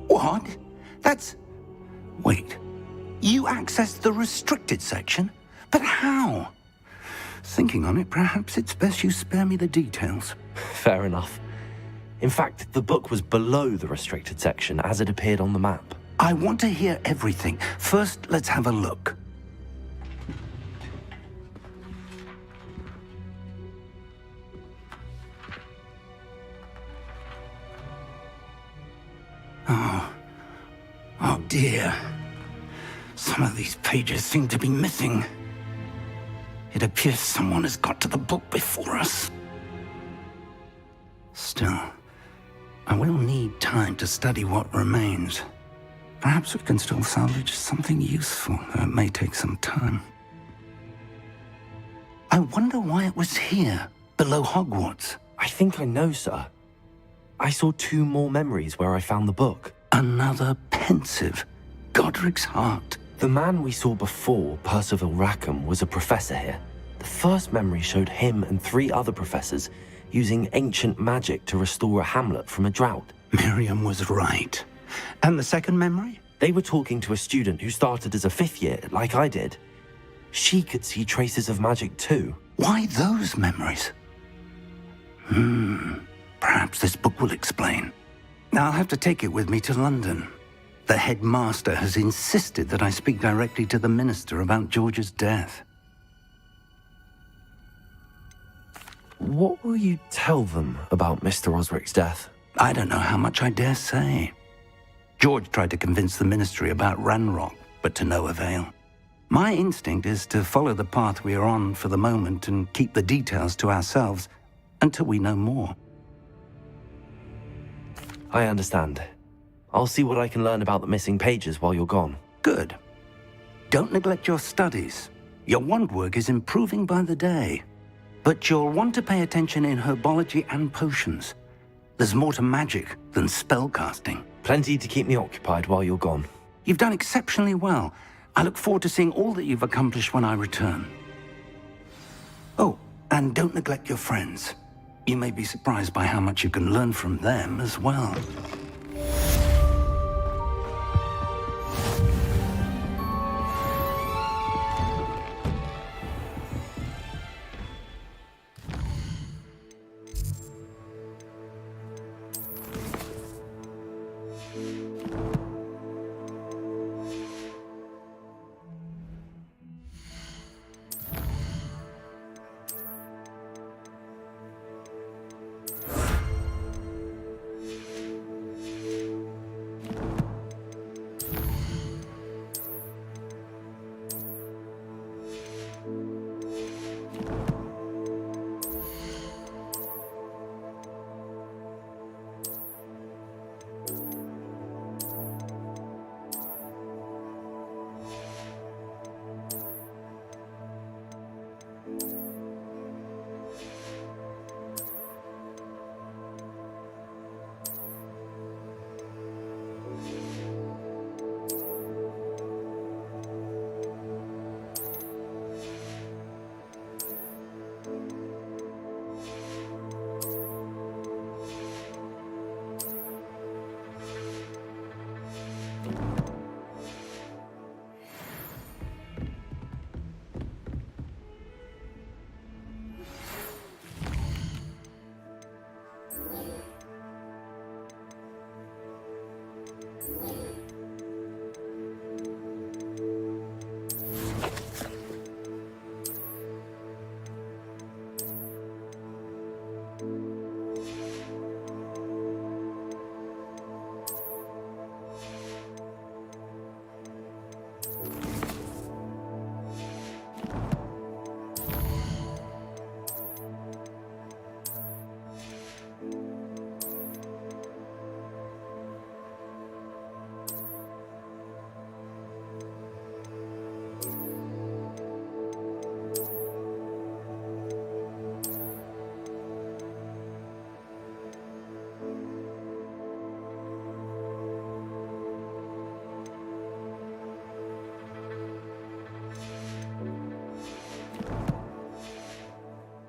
What? That's... Wait. You accessed the restricted section? But how? Thinking on it, perhaps it's best you spare me the details. Fair enough. In fact, the book was below the restricted section as it appeared on the map. I want to hear everything. First, let's have a look. Oh dear. Some of these pages seem to be missing. It appears someone has got to the book before us. Still, I will need time to study what remains. Perhaps we can still salvage something useful, though it may take some time. I wonder why it was here, below Hogwarts. I think I know, sir. I saw 2 more memories where I found the book. Another pensive. Godric's heart. The man we saw before, Percival Rackham, was a professor here. The first memory showed him and 3 other professors using ancient magic to restore a hamlet from a drought. Miriam was right. And the second memory? They were talking to a student who started as a 5th year, like I did. She could see traces of magic too. Why those memories? Perhaps this book will explain. I'll have to take it with me to London. The headmaster has insisted that I speak directly to the minister about George's death. What will you tell them about Mr. Osric's death? I don't know how much I dare say. George tried to convince the ministry about Ranrock, but to no avail. My instinct is to follow the path we are on for the moment and keep the details to ourselves until we know more. I understand. I'll see what I can learn about the missing pages while you're gone. Good. Don't neglect your studies. Your wand work is improving by the day. But you'll want to pay attention in herbology and potions. There's more to magic than spellcasting. Plenty to keep me occupied while you're gone. You've done exceptionally well. I look forward to seeing all that you've accomplished when I return. Oh, and don't neglect your friends. You may be surprised by how much you can learn from them as well.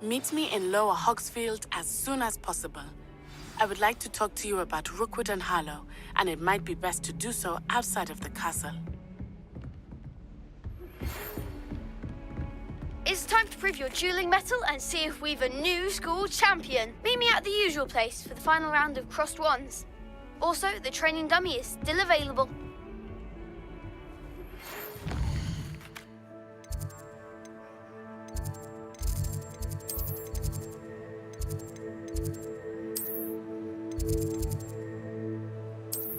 Meet me in Lower Hogsfield as soon as possible. I would like to talk to you about Rookwood and Harlow, and it might be best to do so outside of the castle. It's time to prove your dueling mettle and see if we've a new school champion. Meet me at the usual place for the final round of crossed wands. Also, the training dummy is still available.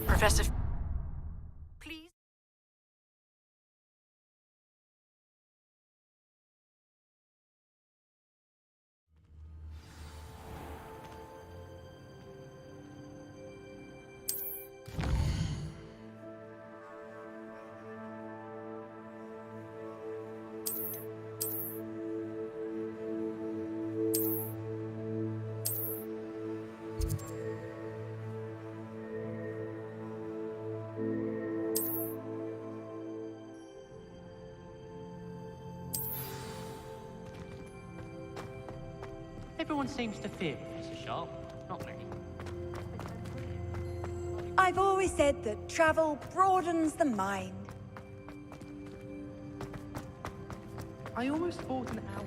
Professor, please. Everyone seems to fear Professor Sharp, not me. I've always said that travel broadens the mind. I almost bought an owl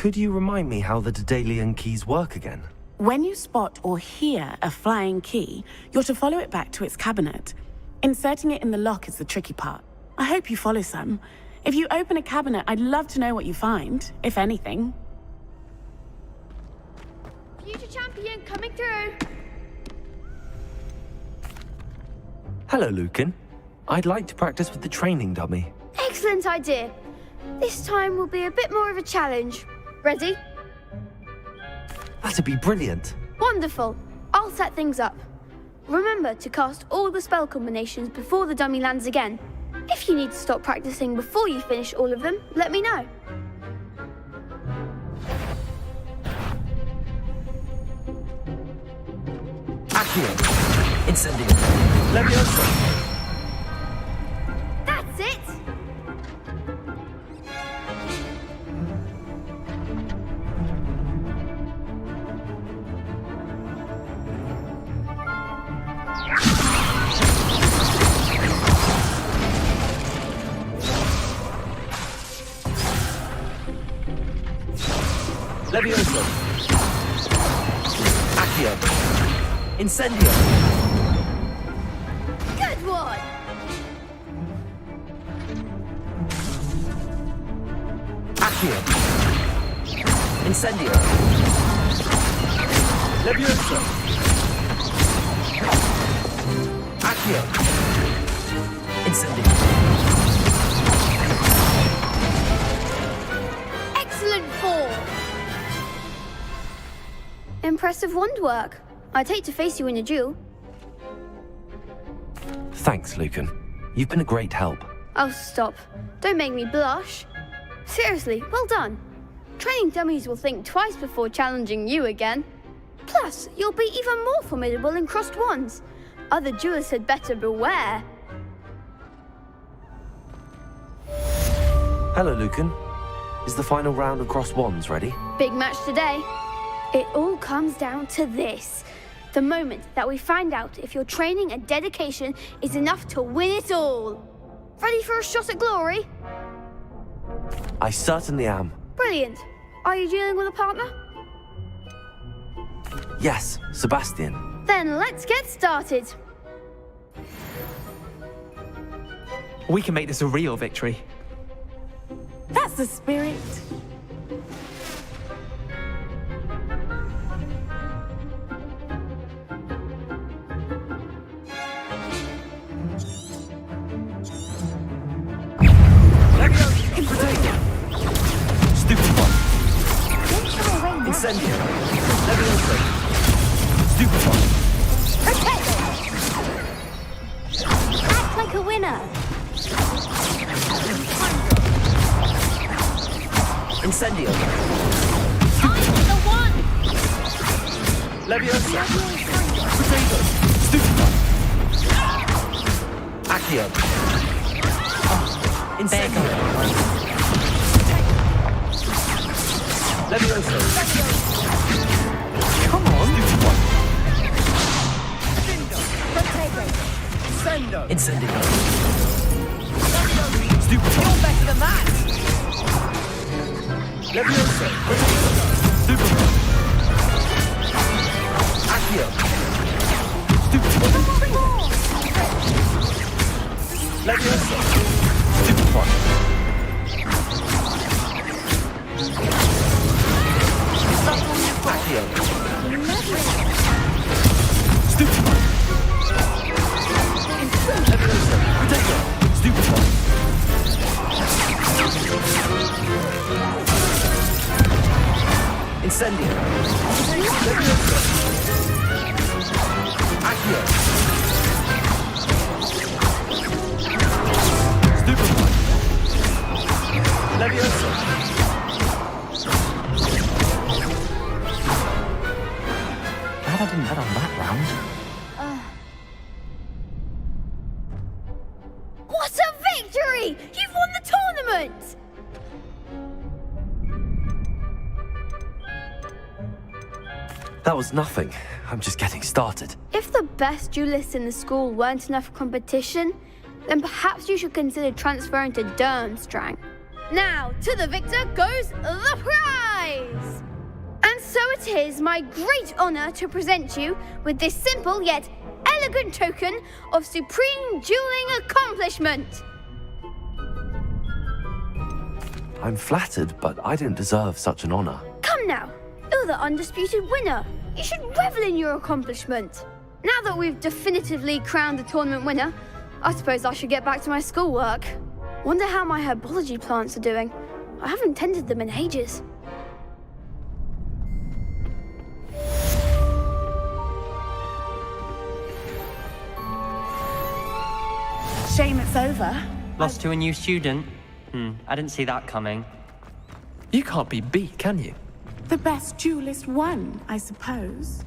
Could you remind me how the Daedalian keys work again? When you spot or hear a flying key, you're to follow it back to its cabinet. Inserting it in the lock is the tricky part. I hope you follow some. If you open a cabinet, I'd love to know what you find, if anything. Future champion coming through. Hello, Lucan. I'd like to practice with the training dummy. Excellent idea. This time will be a bit more of a challenge. Ready? That'd be brilliant. Wonderful. I'll set things up. Remember to cast all the spell combinations before the dummy lands again. If you need to stop practicing before you finish all of them, let me know. Accio. Incendio. Levioso. That's it! Levioso. Accio. Incendio. Good one! Accio. Incendio. Levioso. Accio. Incendio. Excellent form! Impressive wand work. I'd hate to face you in a duel. Thanks, Lucan. You've been a great help. Oh, stop. Don't make me blush. Seriously, well done. Training dummies will think twice before challenging you again. Plus, you'll be even more formidable in crossed wands. Other duelists had better beware. Hello, Lucan. Is the final round of crossed wands ready? Big match today. It all comes down to this. The moment that we find out if your training and dedication is enough to win it all. Ready for a shot at glory? I certainly am. Brilliant. Are you dealing with a partner? Yes, Sebastian. Then let's get started. We can make this a real victory. That's the spirit. Stupid one. Incendio. Levioso. Stupid one. Act like a winner. Incendio. I'm the one. Levioso. Potato. Stupid one. Accio. Incendio. Levioso. Come on. Stupid one. Sendo. Incendio. Stupid one. You're better than that. Levioso. Stupid one. Accio. Stupid one. Levioso. Stupid one. Accio. Stupid one. Levioso. Potato. Stupid one. Incendio. Levioso. Accio. Stupid one. Levioso. Glad I didn't bet on that round. What a victory! You've won the tournament! That was nothing. I'm just getting started. If the best duelists in the school weren't enough competition, then perhaps you should consider transferring to Durmstrang. Now, to the victor goes the prize! And so it is my great honor to present you with this simple yet elegant token of supreme dueling accomplishment. I'm flattered, but I don't deserve such an honor. Come now, you're the undisputed winner. You should revel in your accomplishment. Now that we've definitively crowned the tournament winner, I suppose I should get back to my schoolwork. Wonder how my herbology plants are doing. I haven't tended them in ages. Shame it's over. Lost to a new student? I didn't see that coming. You can't be beat, can you? The best duelist won, I suppose.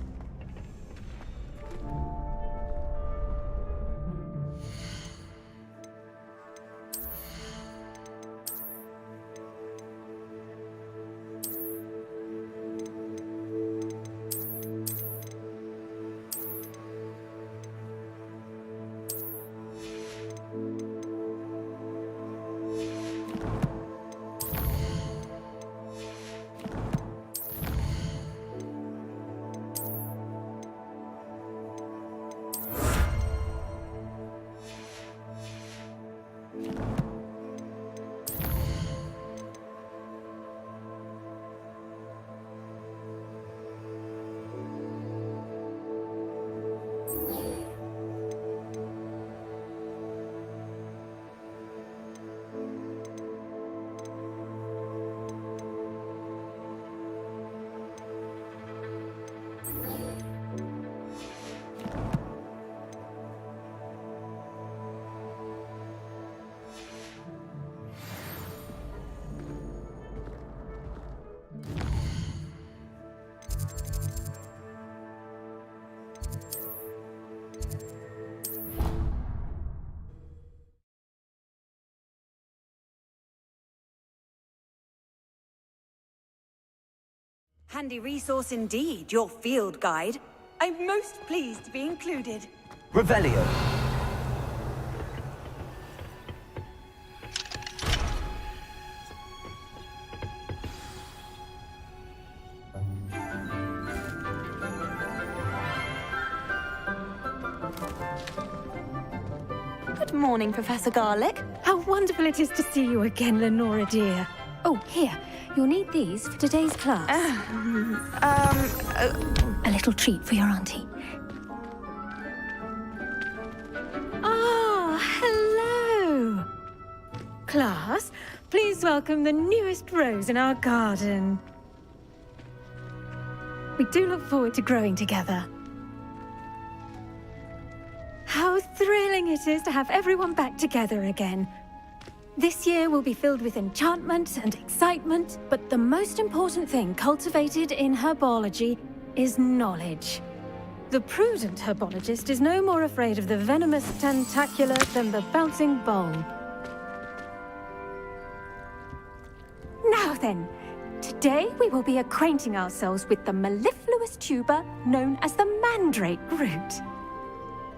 Handy resource indeed, your field guide. I'm most pleased to be included. Revelio. Good morning, Professor Garlic. How wonderful it is to see you again, Lenora dear. Oh, here. You'll need these for today's class. A little treat for your auntie. Ah, hello. Class, please welcome the newest rose in our garden. We do look forward to growing together. How thrilling it is to have everyone back together again. This year will be filled with enchantment and excitement, but the most important thing cultivated in herbology is knowledge. The prudent herbologist is no more afraid of the venomous tentacula than the bouncing bowl. Now then, today we will be acquainting ourselves with the mellifluous tuber known as the mandrake root.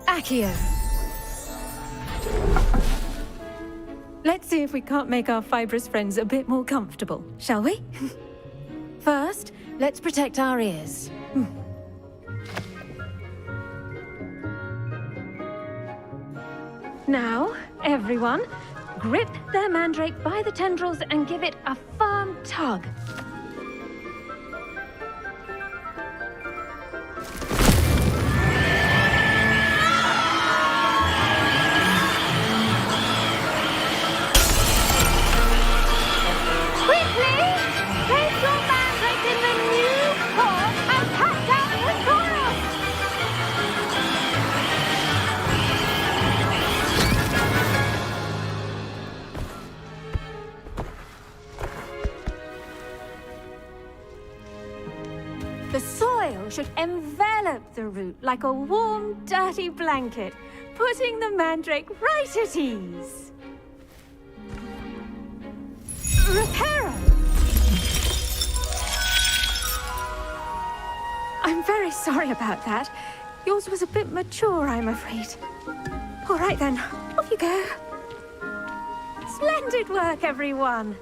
Accio. Let's see if we can't make our fibrous friends a bit more comfortable, shall we? First, let's protect our ears. Now, everyone, grip their mandrake by the tendrils and give it a firm tug. The soil should envelop the root like a warm, dirty blanket, putting the mandrake right at ease. Reparo! I'm very sorry about that. Yours was a bit mature, I'm afraid. All right then, off you go. Splendid work, everyone.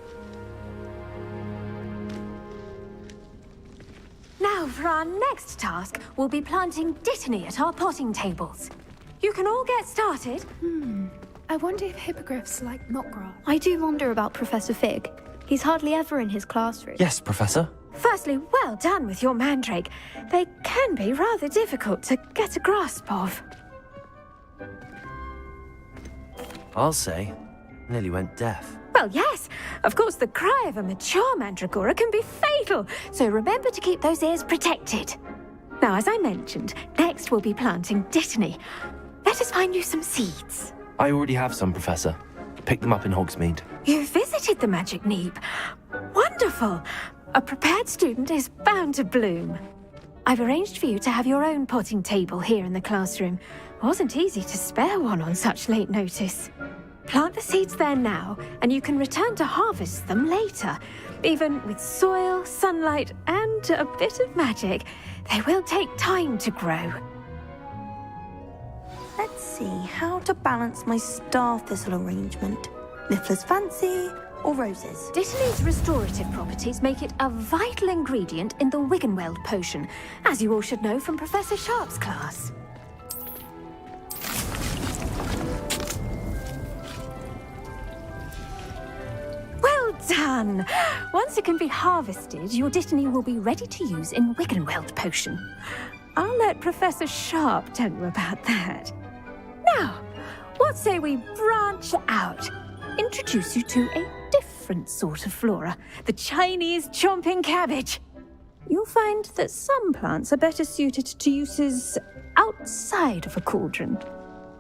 Now, for our next task, we'll be planting Dittany at our potting tables. You can all get started. I wonder if hippogriffs like knotgrass. I do wonder about Professor Fig. He's hardly ever in his classroom. Yes, Professor. Firstly, well done with your mandrake. They can be rather difficult to get a grasp of. I'll say, nearly went deaf. Well, yes. Of course, the cry of a mature mandragora can be fatal, so remember to keep those ears protected. Now, as I mentioned, next we'll be planting Dittany. Let us find you some seeds. I already have some, Professor. Picked them up in Hogsmeade. You visited the Magic Neep. Wonderful. A prepared student is bound to bloom. I've arranged for you to have your own potting table here in the classroom. Wasn't easy to spare one on such late notice. Plant the seeds there now, and you can return to harvest them later. Even with soil, sunlight, and a bit of magic, they will take time to grow. Let's see how to balance my star thistle arrangement. Niffler's fancy or roses? Dittany's restorative properties make it a vital ingredient in the Wiggenweld potion, as you all should know from Professor Sharp's class. Well done! Once it can be harvested, your Dittany will be ready to use in Wiggenweld potion. I'll let Professor Sharp tell you about that. Now, what say we branch out? Introduce you to a different sort of flora, the Chinese chomping cabbage. You'll find that some plants are better suited to uses outside of a cauldron.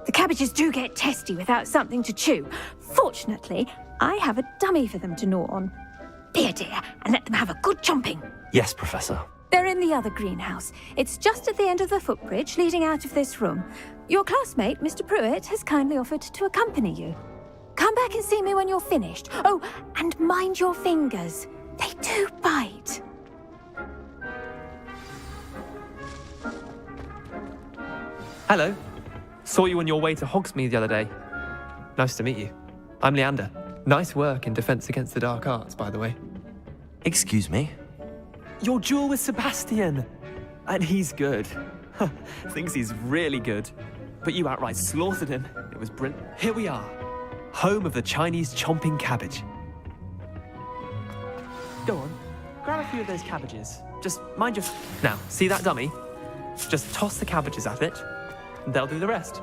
The cabbages do get testy without something to chew. Fortunately, I have a dummy for them to gnaw on. Be a dear and let them have a good chomping. Yes, Professor. They're in the other greenhouse. It's just at the end of the footbridge leading out of this room. Your classmate, Mr. Pruitt, has kindly offered to accompany you. Come back and see me when you're finished. Oh, and mind your fingers. They do bite. Hello. Saw you on your way to Hogsmeade the other day. Nice to meet you. I'm Leander. Nice work in Defense Against the Dark Arts, by the way. Excuse me? Your duel with Sebastian! And he's good. Thinks he's really good. But you outright slaughtered him. It was brilliant. Here we are. Home of the Chinese chomping cabbage. Go on. Grab a few of those cabbages. Just mind your... Now, see that dummy? Just toss the cabbages at it, and they'll do the rest.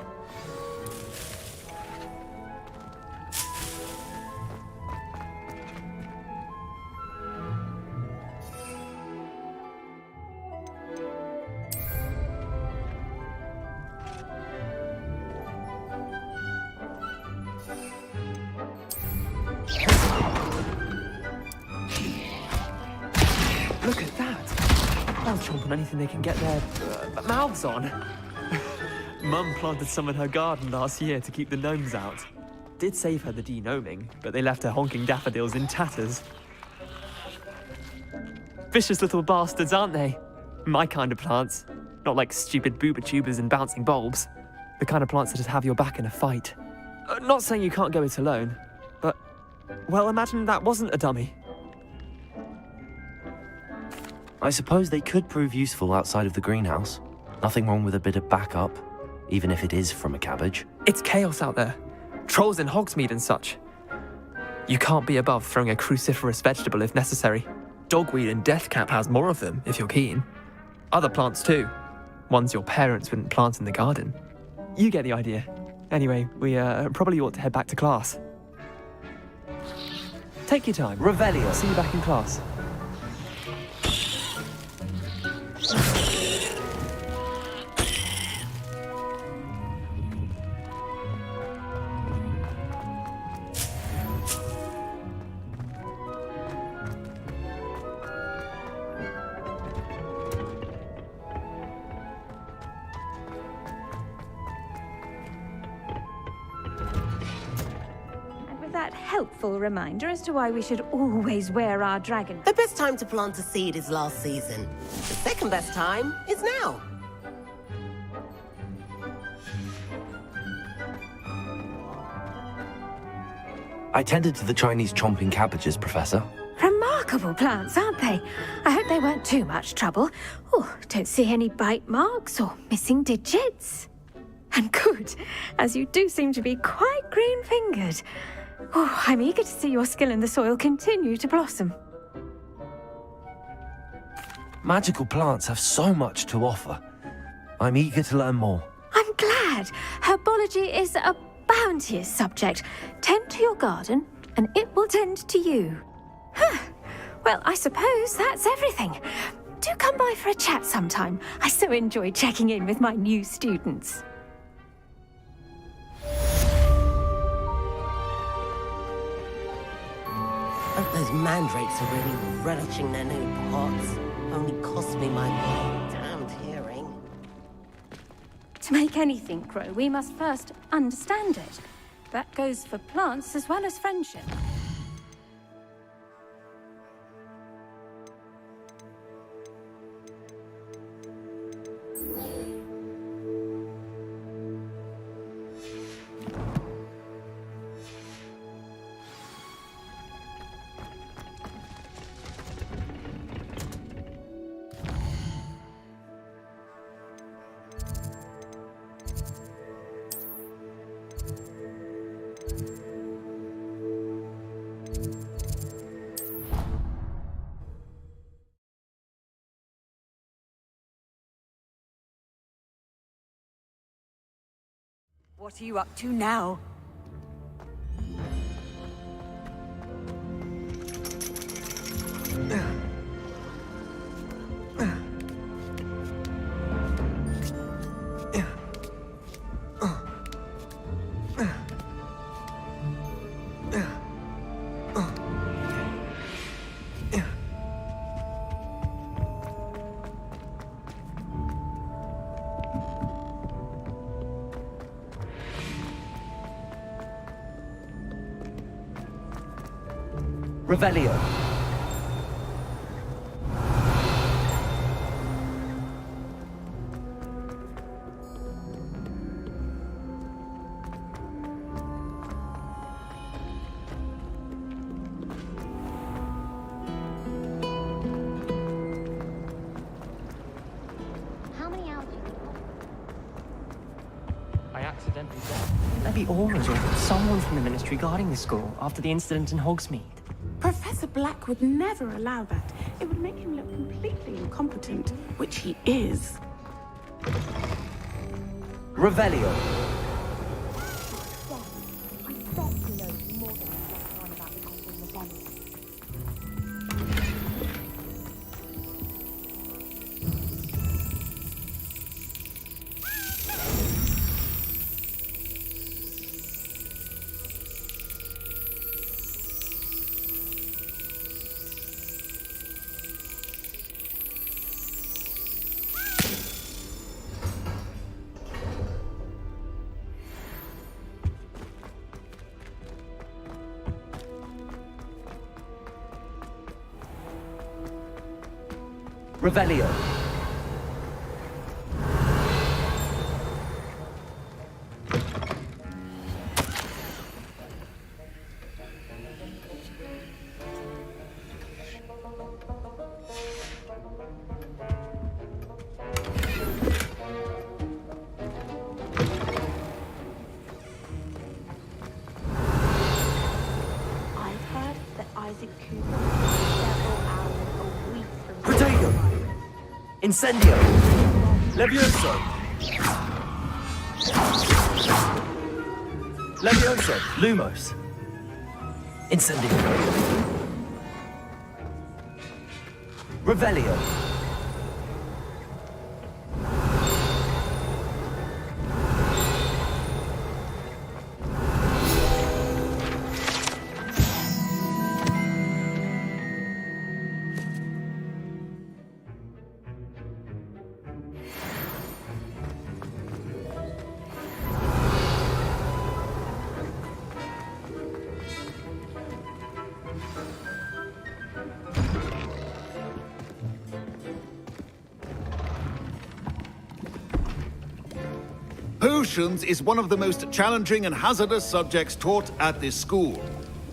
Look at that! They'll chomp on anything they can get their mouths on. Mum planted some in her garden last year to keep the gnomes out. Did save her the de-gnoming, but they left her honking daffodils in tatters. Vicious little bastards, aren't they? My kind of plants. Not like stupid booba tubers and bouncing bulbs. The kind of plants that just have your back in a fight. Not saying you can't go it alone, but... Well, imagine that wasn't a dummy. I suppose they could prove useful outside of the greenhouse. Nothing wrong with a bit of backup, even if it is from a cabbage. It's chaos out there. Trolls in Hogsmeade and such. You can't be above throwing a cruciferous vegetable if necessary. Dogweed and deathcap has more of them, if you're keen. Other plants too. Ones your parents wouldn't plant in the garden. You get the idea. Anyway, we probably ought to head back to class. Take your time. Revelio. I'll see you back in class. Helpful reminder as to why we should always wear our dragon. The best time to plant a seed is last season. The second best time is now. I tended to the Chinese chomping cabbages, Professor. remarkable plants, aren't they? I hope they weren't too much trouble. Oh, don't see any bite marks or missing digits. And good, as you do seem to be quite green-fingered. Oh, I'm eager to see your skill in the soil continue to blossom. Magical plants have so much to offer. I'm eager to learn more. I'm glad. Herbology is a bounteous subject. Tend to your garden, and it will tend to you. Huh. Well, I suppose that's everything. Do come by for a chat sometime. I so enjoy checking in with my new students. Hope those mandrakes are really relishing their new pots. Only cost me my damned hearing. To make anything grow, we must first understand it. That goes for plants as well as friendship. What are you up to now? Revelio. How many hours? I accidentally dead. Maybe Aura's or someone from the Ministry guarding the school after the incident in Hogsmeade. Professor Black would never allow that. It would make him look completely incompetent, which he is. Revelio. Revelio. I've heard that Isaac Cooper several hours a week from Protego. Incendio. Levioso. Levioso. Lumos. Incendio. Revelio. Potions is one of the most challenging and hazardous subjects taught at this school.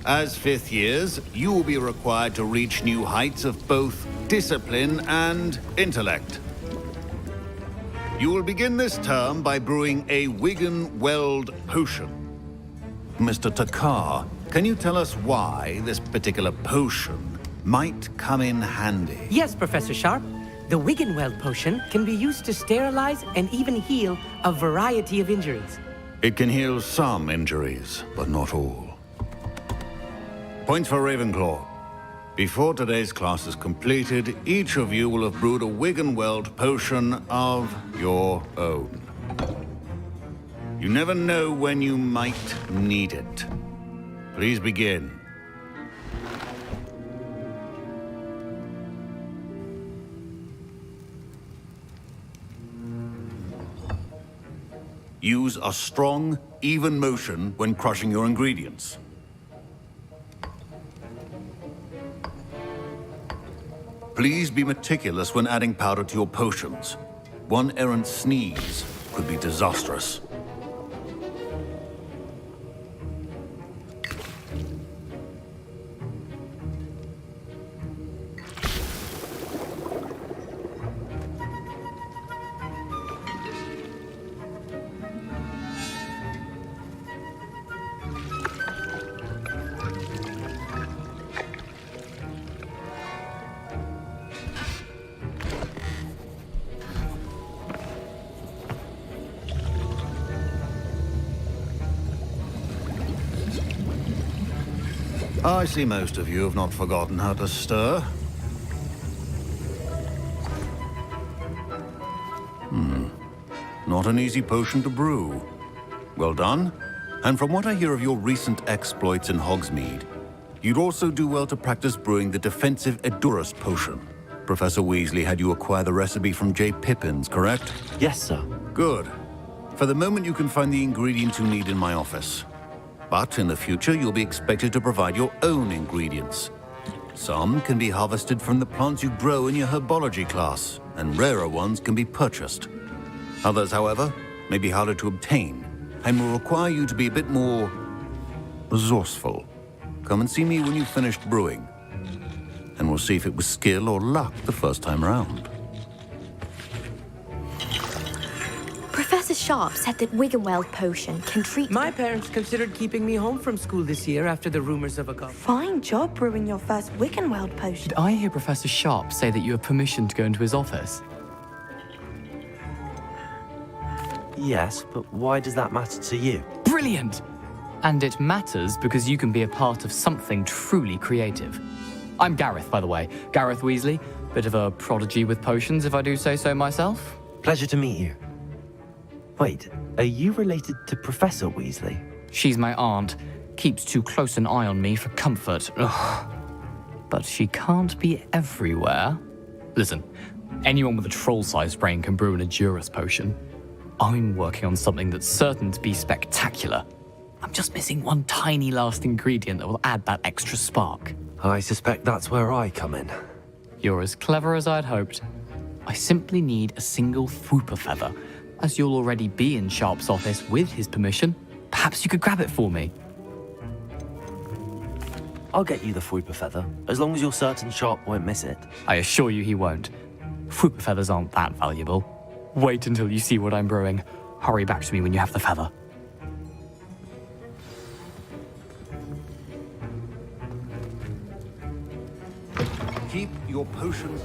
As fifth years, you will be required to reach new heights of both discipline and intellect. You will begin this term by brewing a Wigan-Weld potion. Mr. Takar, can you tell us why this particular potion might come in handy? Yes, Professor Sharp. The Wigan-Weld potion can be used to sterilize and even heal a variety of injuries. It can heal some injuries, but not all. Points for Ravenclaw. Before today's class is completed, each of you will have brewed a Wigan-Weld potion of your own. You never know when you might need it. Please begin. Use a strong, even motion when crushing your ingredients. Please be meticulous when adding powder to your potions. One errant sneeze could be disastrous. I see most of you have not forgotten how to stir. Not an easy potion to brew. Well done. And from what I hear of your recent exploits in Hogsmeade, you'd also do well to practice brewing the defensive Edurus potion. Professor Weasley had you acquire the recipe from J. Pippins, correct? Yes, sir. Good. For the moment, you can find the ingredients you need in my office. But in the future, you'll be expected to provide your own ingredients. Some can be harvested from the plants you grow in your herbology class, and rarer ones can be purchased. Others, however, may be harder to obtain, and will require you to be a bit more resourceful. Come and see me when you've finished brewing, and we'll see if it was skill or luck the first time around. Professor Sharp said that Wigan-Weld potion can treat... My parents considered keeping me home from school this year after the rumors of a goblin. Fine job brewing your first Wigan-Weld potion. Did I hear Professor Sharp say that you have permission to go into his office? Yes, but why does that matter to you? Brilliant! And it matters because you can be a part of something truly creative. I'm Gareth, by the way. Gareth Weasley. Bit of a prodigy with potions, if I do say so myself. Pleasure to meet you. Wait, are you related to Professor Weasley? She's my aunt. Keeps too close an eye on me for comfort. Ugh. But she can't be everywhere. Listen, anyone with a troll-sized brain can brew an Edurus potion. I'm working on something that's certain to be spectacular. I'm just missing one tiny last ingredient that will add that extra spark. I suspect that's where I come in. You're as clever as I'd hoped. I simply need a single Fwooper feather. As you'll already be in Sharp's office with his permission, perhaps you could grab it for me. I'll get you the Fwooper feather, as long as you're certain Sharp won't miss it. I assure you he won't. Fwooper feathers aren't that valuable. Wait until you see what I'm brewing. Hurry back to me when you have the feather. Keep your potions...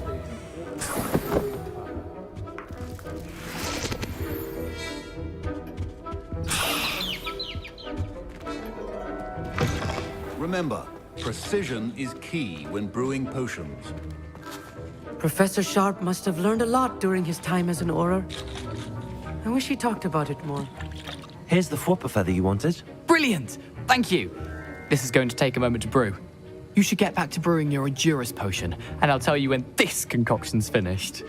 Remember, precision is key when brewing potions. Professor Sharp must have learned a lot during his time as an Auror. I wish he talked about it more. Here's the Fwooper feather you wanted. Brilliant! Thank you! This is going to take a moment to brew. You should get back to brewing your Edurus potion, and I'll tell you when this concoction's finished.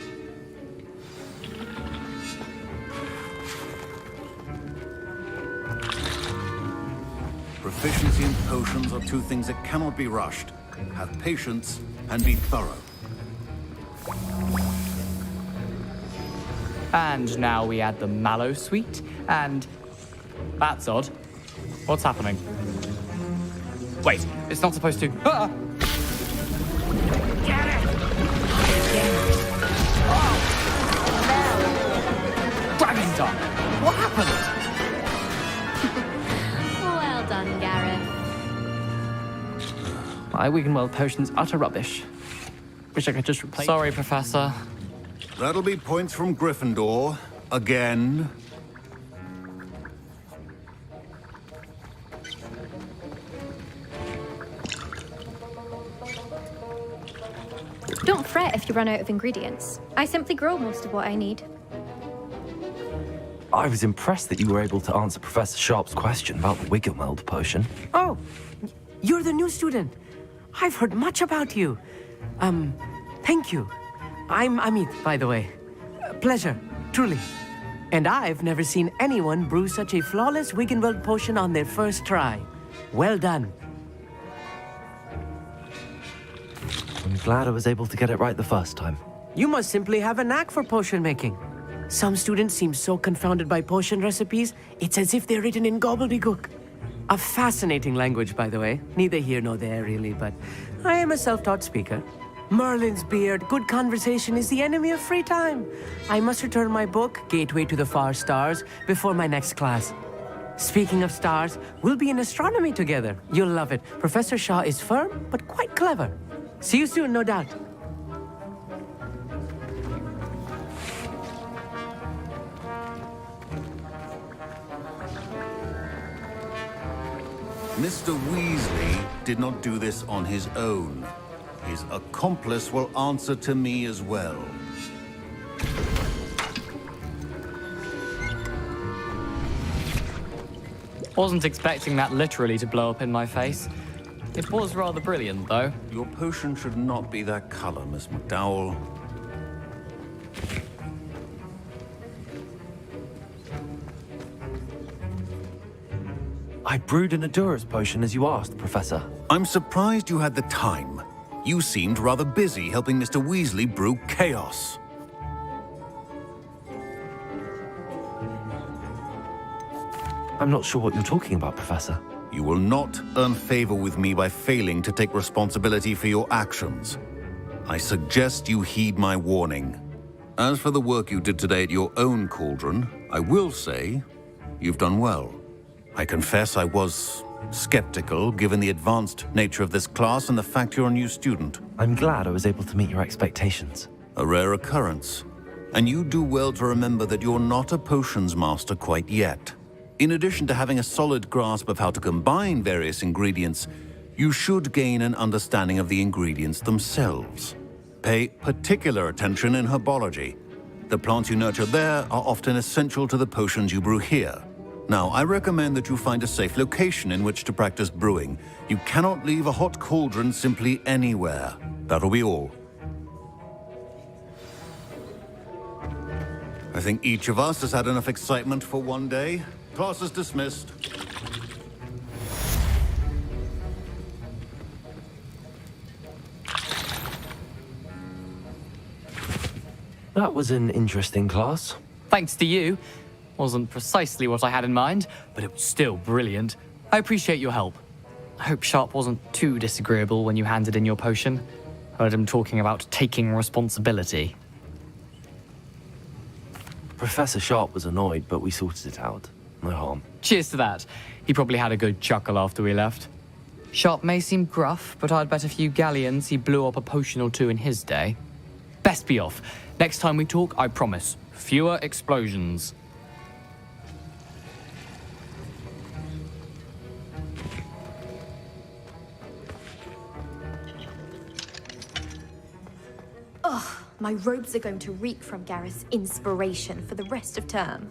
Proficiency in potions are two things that cannot be rushed. Have patience and be thorough. And now we add the mallow sweet, and... That's odd. What's happening? Wait, it's not supposed to. Ah! Dragon Dog! What happened? Well done, Gareth. My Wiggenweld potion's utter rubbish. Wish I could just replace. Sorry, Professor. That'll be points from Gryffindor. Again. Don't fret if you run out of ingredients. I simply grow most of what I need. I was impressed that you were able to answer Professor Sharp's question about the Wiggenweld potion. Oh, you're the new student. I've heard much about you. Thank you. I'm Amit, by the way. Pleasure, truly. And I've never seen anyone brew such a flawless Wiggenweld potion on their first try. Well done. I'm glad I was able to get it right the first time. You must simply have a knack for potion making. Some students seem so confounded by potion recipes, it's as if they're written in gobbledygook. A fascinating language, by the way. Neither here nor there, really, but I am a self-taught speaker. Merlin's beard, good conversation is the enemy of free time. I must return my book, Gateway to the Far Stars, before my next class. Speaking of stars, we'll be in astronomy together. You'll love it. Professor Shaw is firm, but quite clever. See you soon, no doubt. Mr. Weasley did not do this on his own. His accomplice will answer to me as well. Wasn't expecting that literally to blow up in my face. It was rather brilliant, though. Your potion should not be that color, Miss McDowell. I brewed an Adura's potion as you asked, Professor. I'm surprised you had the time. You seemed rather busy helping Mr. Weasley brew chaos. I'm not sure what you're talking about, Professor. You will not earn favor with me by failing to take responsibility for your actions. I suggest you heed my warning. As for the work you did today at your own cauldron, I will say you've done well. I confess I was skeptical, given the advanced nature of this class and the fact you're a new student. I'm glad I was able to meet your expectations. A rare occurrence. And you do well to remember that you're not a potions master quite yet. In addition to having a solid grasp of how to combine various ingredients, you should gain an understanding of the ingredients themselves. Pay particular attention in herbology. The plants you nurture there are often essential to the potions you brew here. Now, I recommend that you find a safe location in which to practice brewing. You cannot leave a hot cauldron simply anywhere. That'll be all. I think each of us has had enough excitement for one day. Class is dismissed. That was an interesting class. Thanks to you. Wasn't precisely what I had in mind, but it was still brilliant. I appreciate your help. I hope Sharp wasn't too disagreeable when you handed in your potion. Heard him talking about taking responsibility. Professor Sharp was annoyed, but we sorted it out. No harm. Cheers to that. He probably had a good chuckle after we left. Sharp may seem gruff, but I'd bet a few galleons he blew up a potion or two in his day. Best be off. Next time we talk, I promise, fewer explosions. Ugh, my robes are going to reek from Gareth's inspiration for the rest of term.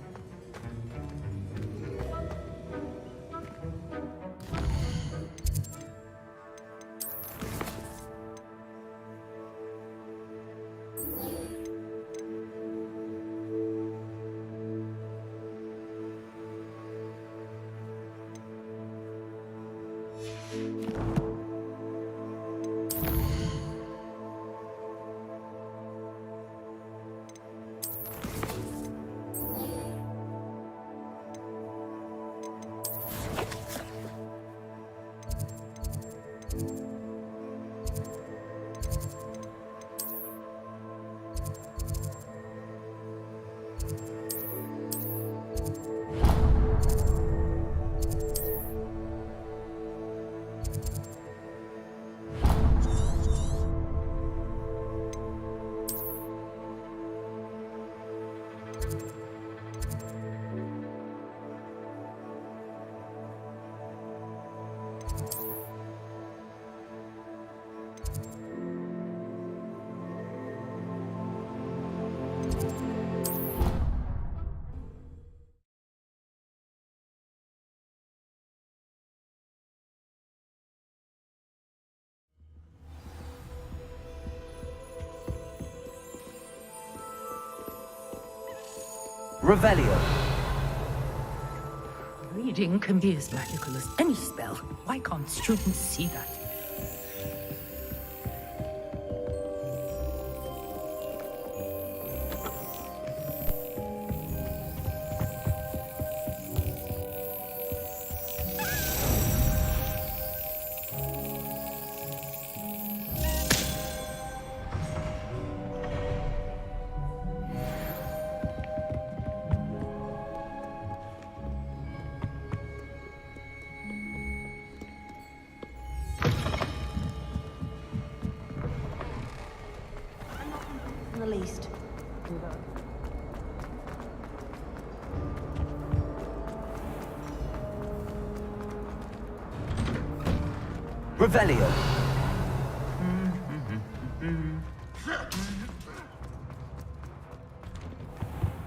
Revelio. Reading can be as magical as any spell. Why can't students see that? In the least. Revelio.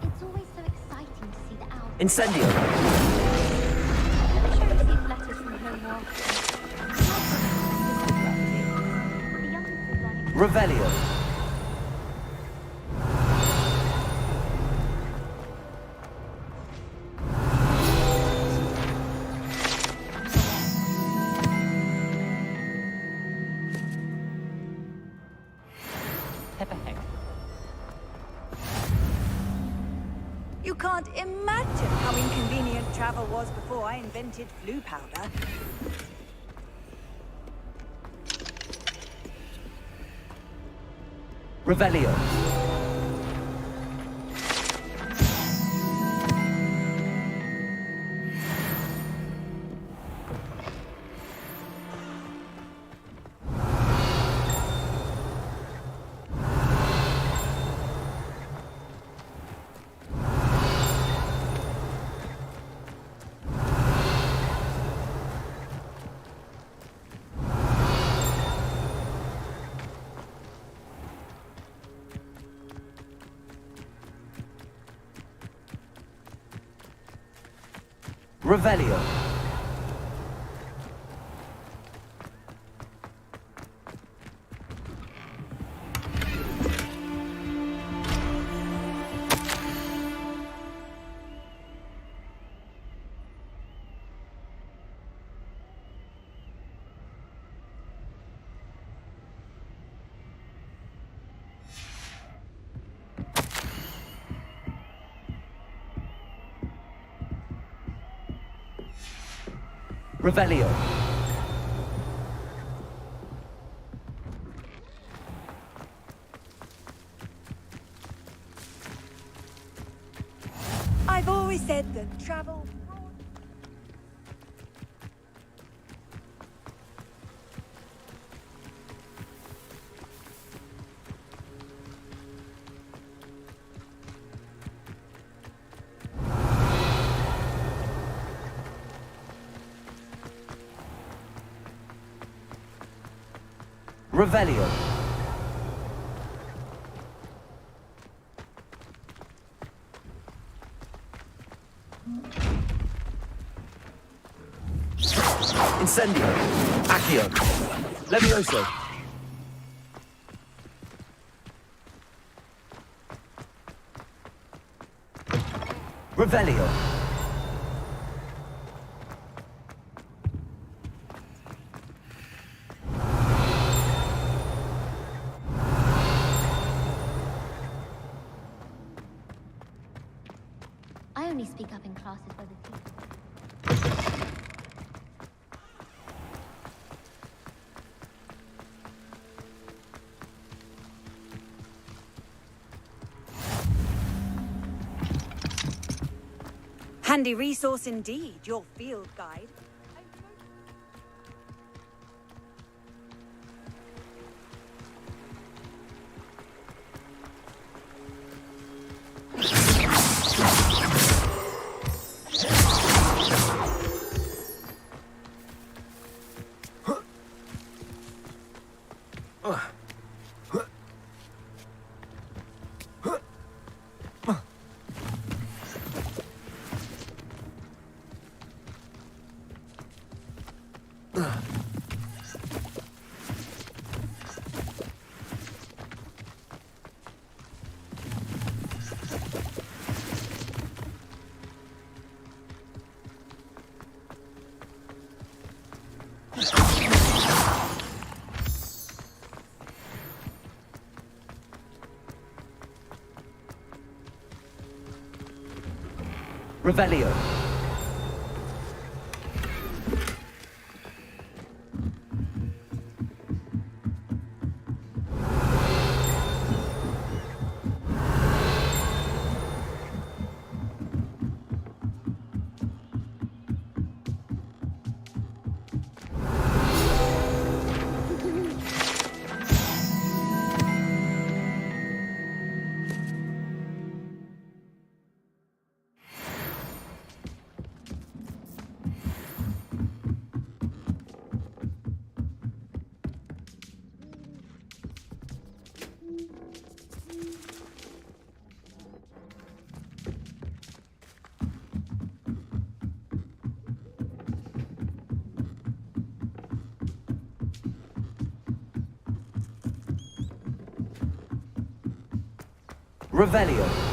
It's always so exciting to see the owl. Incendio. I'm sure you received letters from home more. Revelio. You can't imagine how inconvenient travel was before I invented blue powder. Revelio. Revelio. Revelio. I've always said that travel... Revelio. Incendio. Accio. Levioso. Revelio. I only speak up in classes where the teacher... Handy resource indeed, your field guide. Revelio. Revelio.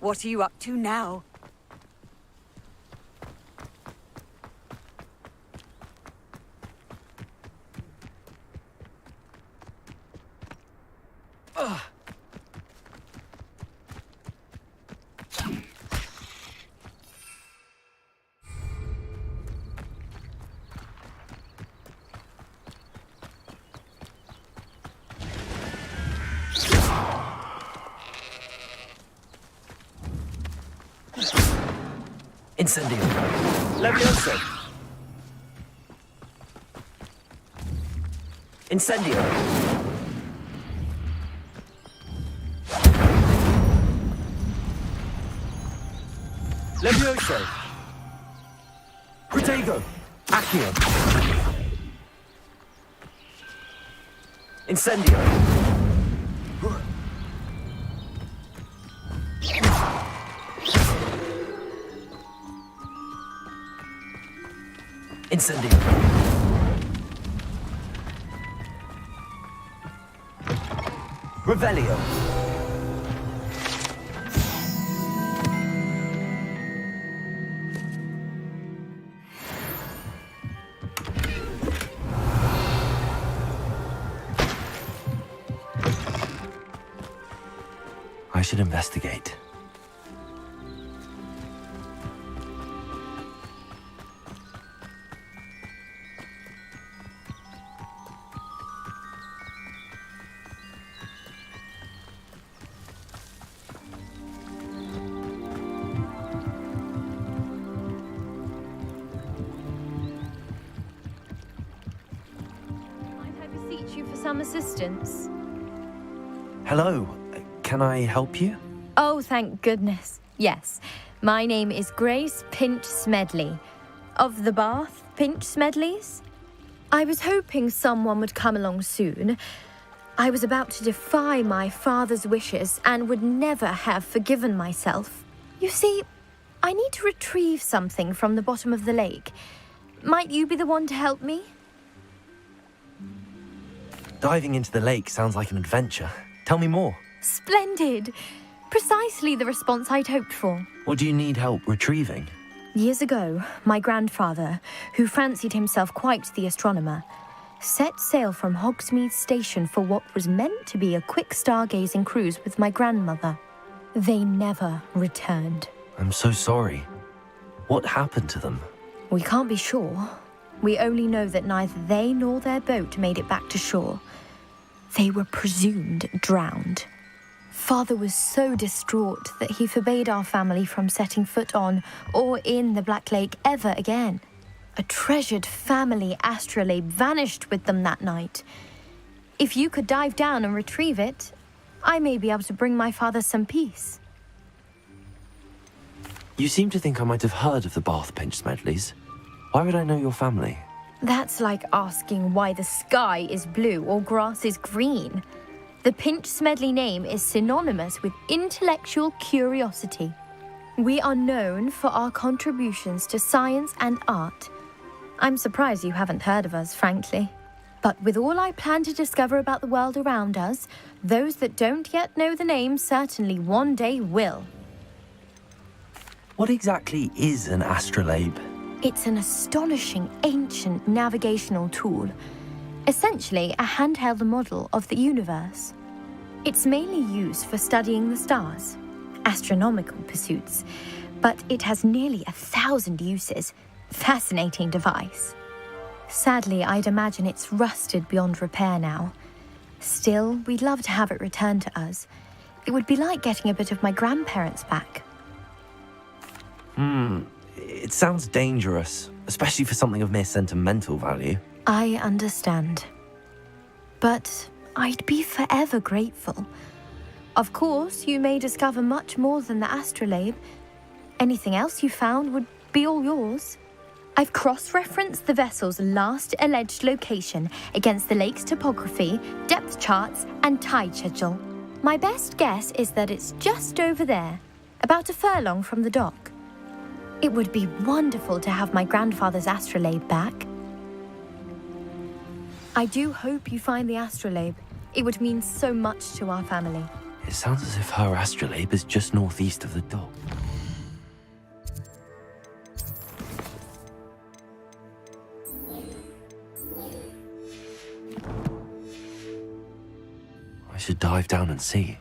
What are you up to now? Incendio. Levioso. Incendio. Levioso. Protego. Accio. Incendio. Incendio. Revelio. I should investigate. Some assistance. Hello. Can I help you? Oh, thank goodness. Yes. My name is Grace Pinch Smedley. Of the Bath Pinch Smedleys? I was hoping someone would come along soon. I was about to defy my father's wishes and would never have forgiven myself. You see, I need to retrieve something from the bottom of the lake. Might you be the one to help me? Diving into the lake sounds like an adventure. Tell me more. Splendid! Precisely the response I'd hoped for. What do you need help retrieving? Years ago, my grandfather, who fancied himself quite the astronomer, set sail from Hogsmeade Station for what was meant to be a quick stargazing cruise with my grandmother. They never returned. I'm so sorry. What happened to them? We can't be sure. We only know that neither they nor their boat made it back to shore. They were presumed drowned. Father was so distraught that he forbade our family from setting foot on or in the Black Lake ever again. A treasured family astrolabe vanished with them that night. If you could dive down and retrieve it, I may be able to bring my father some peace. You seem to think I might have heard of the Bath Pinch Smedleys. Why would I know your family? That's like asking why the sky is blue or grass is green. The Pinch Smedley name is synonymous with intellectual curiosity. We are known for our contributions to science and art. I'm surprised you haven't heard of us, frankly. But with all I plan to discover about the world around us, those that don't yet know the name certainly one day will. What exactly is an astrolabe? It's an astonishing ancient navigational tool, essentially a handheld model of the universe. It's mainly used for studying the stars, astronomical pursuits, but it has nearly 1,000 uses. Fascinating device. Sadly, I'd imagine it's rusted beyond repair now. Still, we'd love to have it returned to us. It would be like getting a bit of my grandparents back. It sounds dangerous, especially for something of mere sentimental value. I understand. But I'd be forever grateful. Of course, you may discover much more than the astrolabe. Anything else you found would be all yours. I've cross-referenced the vessel's last alleged location against the lake's topography, depth charts, and tide schedule. My best guess is that it's just over there, about a furlong from the dock. It would be wonderful to have my grandfather's astrolabe back. I do hope you find the astrolabe. It would mean so much to our family. It sounds as if her astrolabe is just northeast of the dock. I should dive down and see.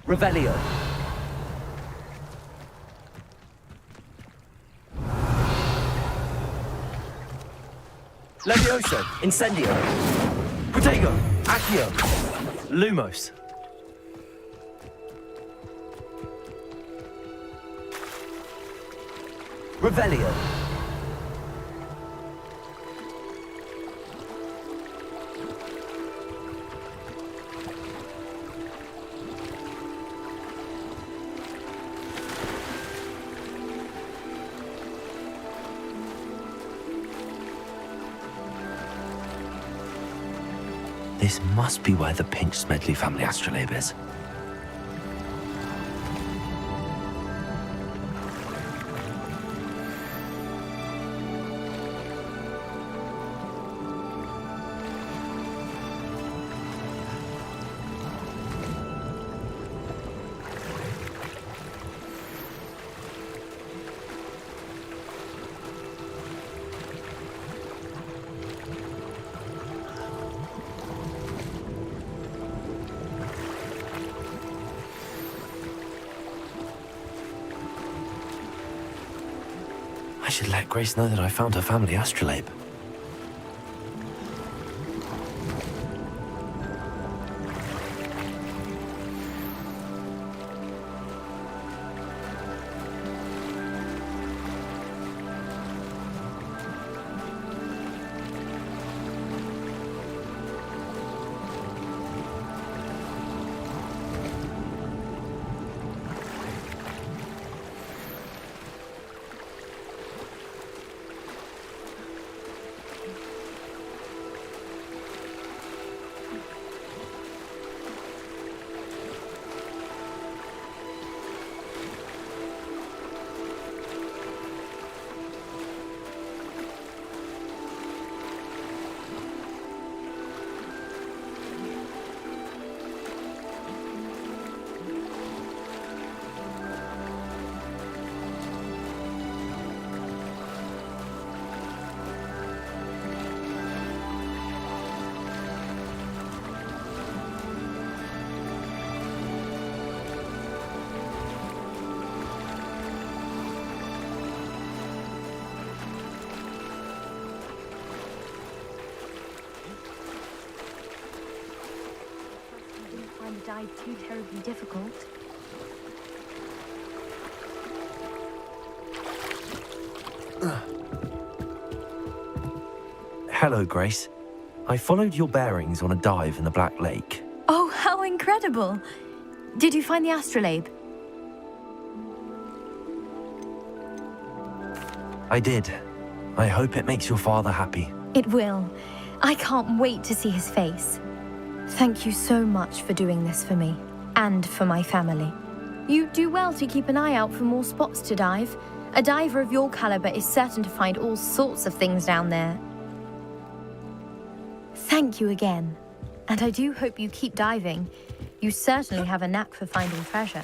Revelio. Levioso, Incendio, Protego, Accio, Lumos. Revelio. This must be where the Pinch Smedley family astrolabe is. I should let Grace know that I found her family astrolabe. died too terribly difficult. Hello, Grace. I followed your bearings on a dive in the Black Lake. Oh, how incredible! Did you find the astrolabe? I did. I hope it makes your father happy. It will. I can't wait to see his face. Thank you so much for doing this for me, and for my family. You do well to keep an eye out for more spots to dive. A diver of your caliber is certain to find all sorts of things down there. Thank you again. And I do hope you keep diving. You certainly have a knack for finding treasure.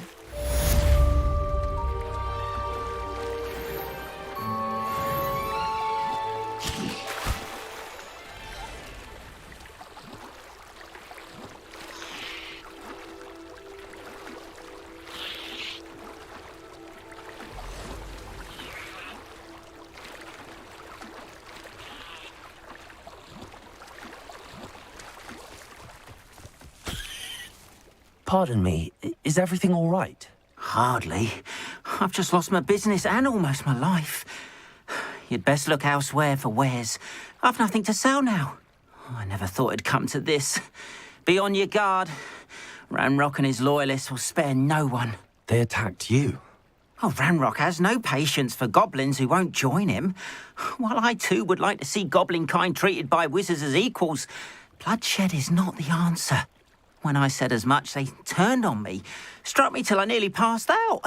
Pardon me, is everything all right? Hardly. I've just lost my business and almost my life. You'd best look elsewhere for wares. I've nothing to sell now. I never thought it'd come to this. Be on your guard. Ranrock and his loyalists will spare no one. They attacked you? Oh, Ranrock has no patience for goblins who won't join him. While I too would like to see goblin kind treated by wizards as equals, bloodshed is not the answer. When I said as much, they turned on me, struck me till I nearly passed out.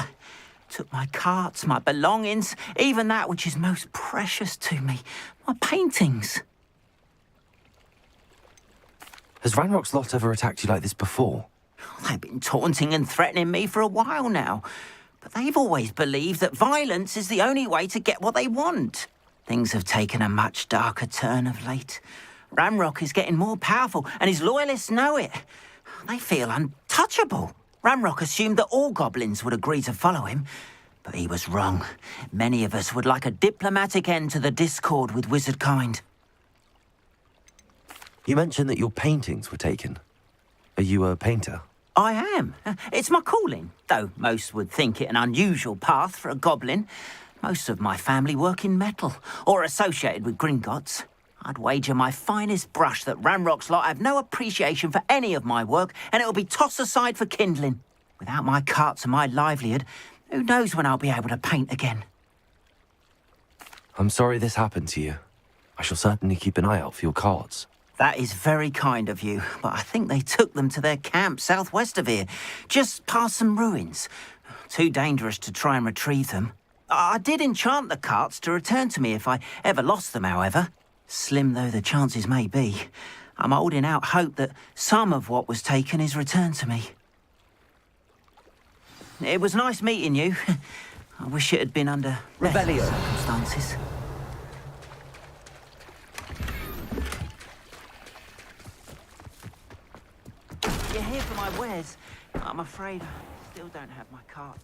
Took my carts, my belongings, even that which is most precious to me, my paintings. Has Ranrock's lot ever attacked you like this before? They've been taunting and threatening me for a while now, but they've always believed that violence is the only way to get what they want. Things have taken a much darker turn of late. Ranrock is getting more powerful, and his loyalists know it. They feel untouchable. Ranrock assumed that all goblins would agree to follow him, but he was wrong. Many of us would like a diplomatic end to the discord with wizard kind. You mentioned that your paintings were taken. Are you a painter? I am. It's my calling, though most would think it an unusual path for a goblin. Most of my family work in metal, or associated with Gringotts. I'd wager my finest brush that Ranrock's lot have no appreciation for any of my work, and it'll be tossed aside for kindling. Without my carts and my livelihood, who knows when I'll be able to paint again? I'm sorry this happened to you. I shall certainly keep an eye out for your carts. That is very kind of you, but I think they took them to their camp southwest of here, just past some ruins. Too dangerous to try and retrieve them. I did enchant the carts to return to me if I ever lost them, however. Slim though the chances may be, I'm holding out hope that some of what was taken is returned to me. It was nice meeting you. I wish it had been under better circumstances. You're here for my wares. I'm afraid I still don't have my carts.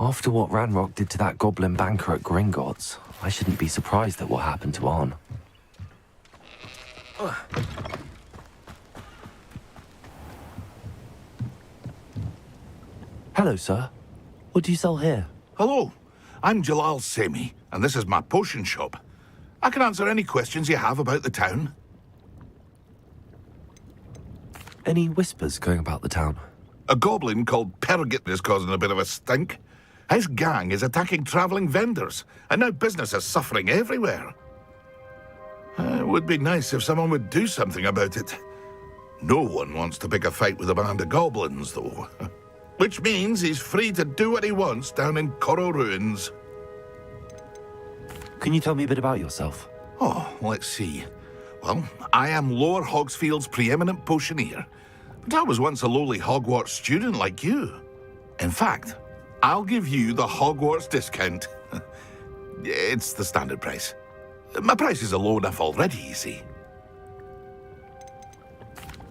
After what Ranrock did to that goblin banker at Gringotts, I shouldn't be surprised at what happened to Arn. Hello, sir. What do you sell here? Hello, I'm Jalal Semi, and this is my potion shop. I can answer any questions you have about the town. Any whispers going about the town? A goblin called Pergit is causing a bit of a stink. His gang is attacking travelling vendors, and now business is suffering everywhere. It would be nice if someone would do something about it. No one wants to pick a fight with a band of goblins, though. Which means he's free to do what he wants down in Coral Ruins. Can you tell me a bit about yourself? Oh, let's see. Well, I am Lower Hogsfield's preeminent potioneer, but I was once a lowly Hogwarts student like you. In fact, I'll give you the Hogwarts discount. It's the standard price. My prices are low enough already, you see.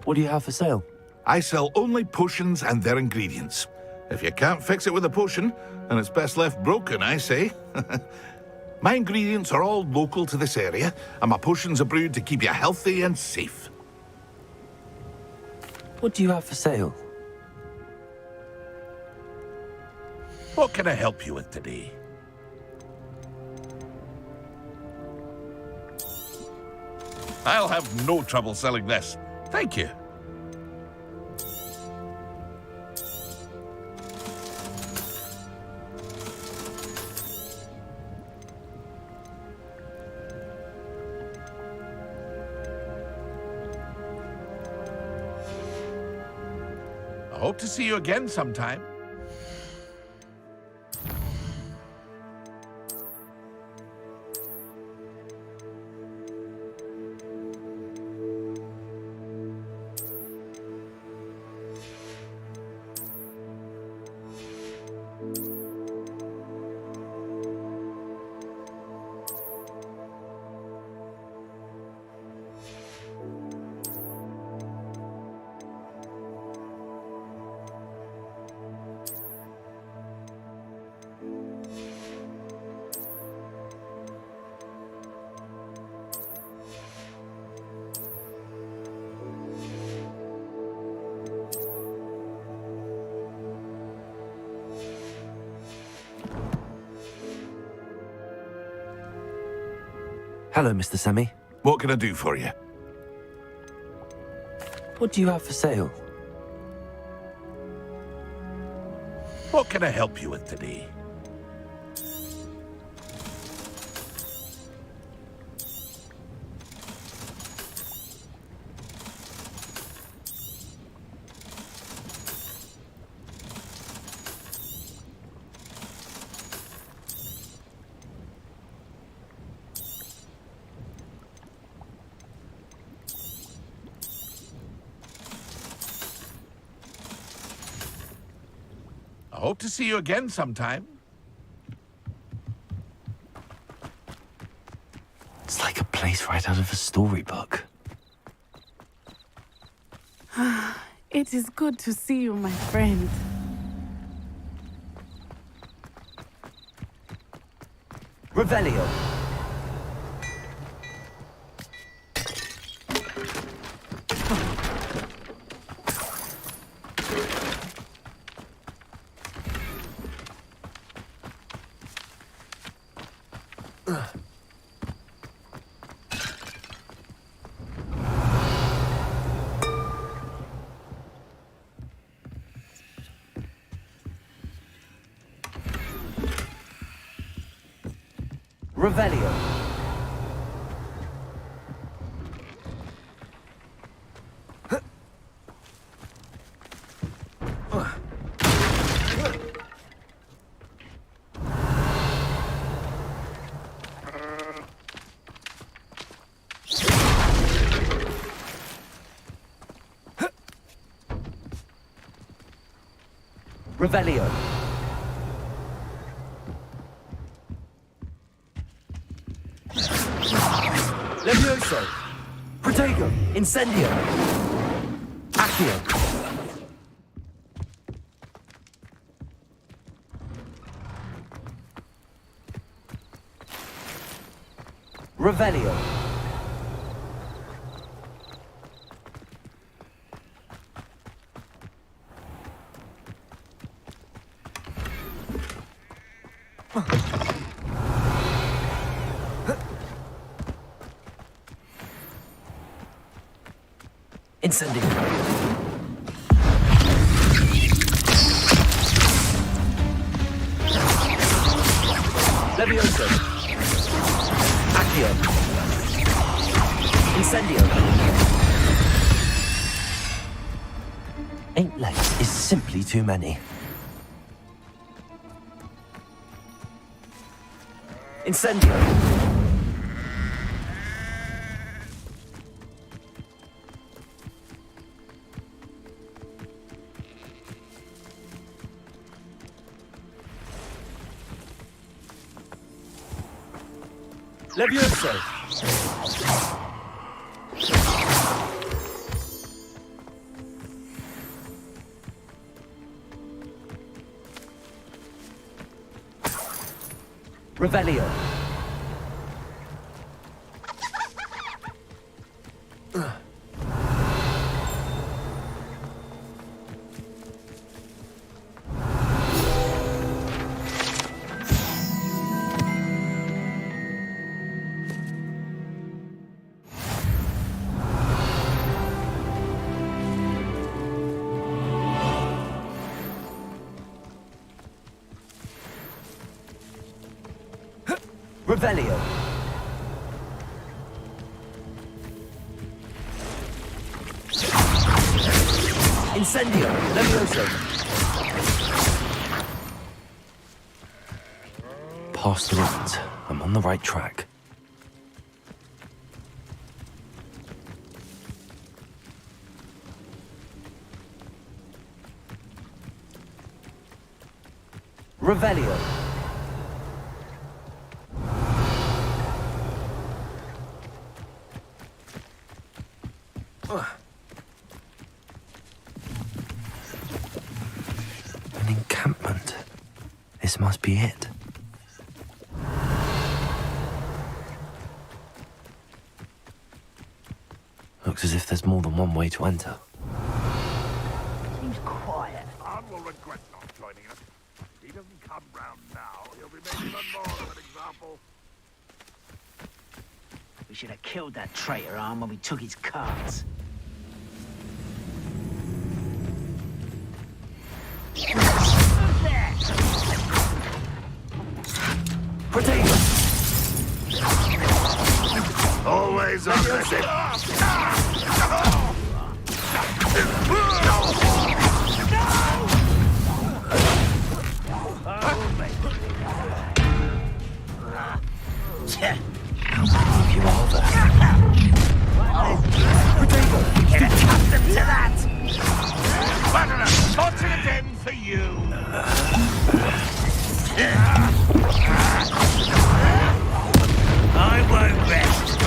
What do you have for sale? I sell only potions and their ingredients. If you can't fix it with a potion, then it's best left broken, I say. My ingredients are all local to this area, and my potions are brewed to keep you healthy and safe. What do you have for sale? What can I help you with today? I'll have no trouble selling this. Thank you. I hope to see you again sometime. Hello, Mr. Semi. What can I do for you? What do you have for sale? What can I help you with today? I hope to see you again sometime. It's like a place right out of a storybook. It is good to see you, my friend. Revelio. Revelio. Revelio. Levioso. Protego. Incendio. Accio. Revelio. Incendio. Levioso. Accio. Incendio. 8 legs is simply too many. Incendio. Levioso. Revelio. Revelio. Incendio. Levioso. Past the ruins. I'm on the right track. Revelio. An encampment. This must be it. Looks as if there's more than one way to enter. Seems quiet. Arn will regret not joining us. If he doesn't come round now, he'll be making even more of an example. We should have killed that traitor, Arn, when we took his cards. Always on the ship. You over. Get accustomed to that! What an unfortunate end for you! I won't rest.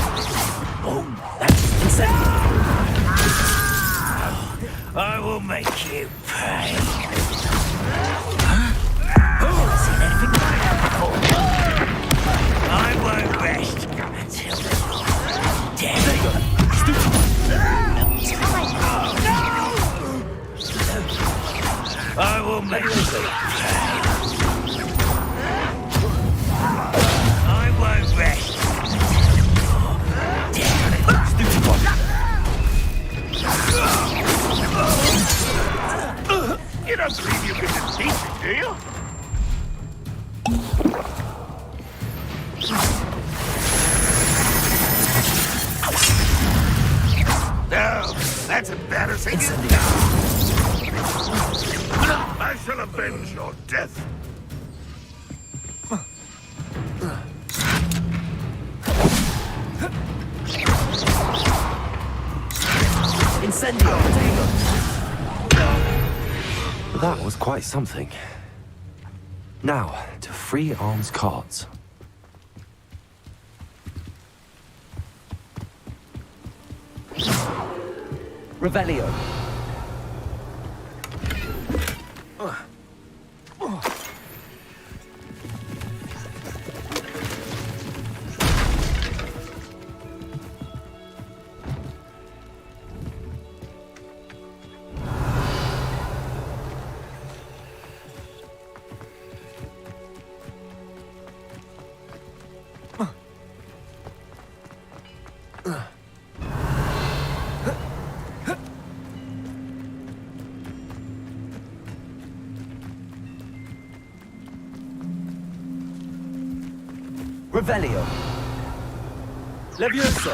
Oh, that's incendiary. I will make you pay. Seen anything like that before? I won't rest until you're dead. I will make you pay. I won't rest until you're dead. You don't believe you can defeat me, do you? No, that's embarrassing. I shall avenge your death. Incendio. That was quite something. Now, to free Arn's cards. Revelio. Revelio. Levioso.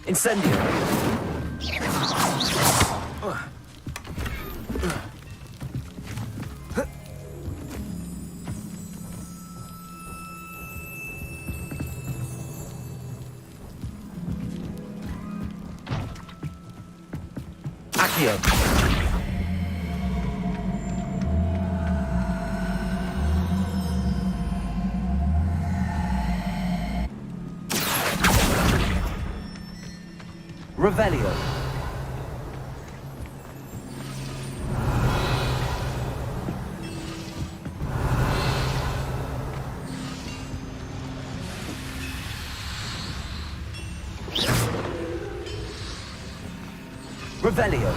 Incendio. Accio. Revelio. Revelio.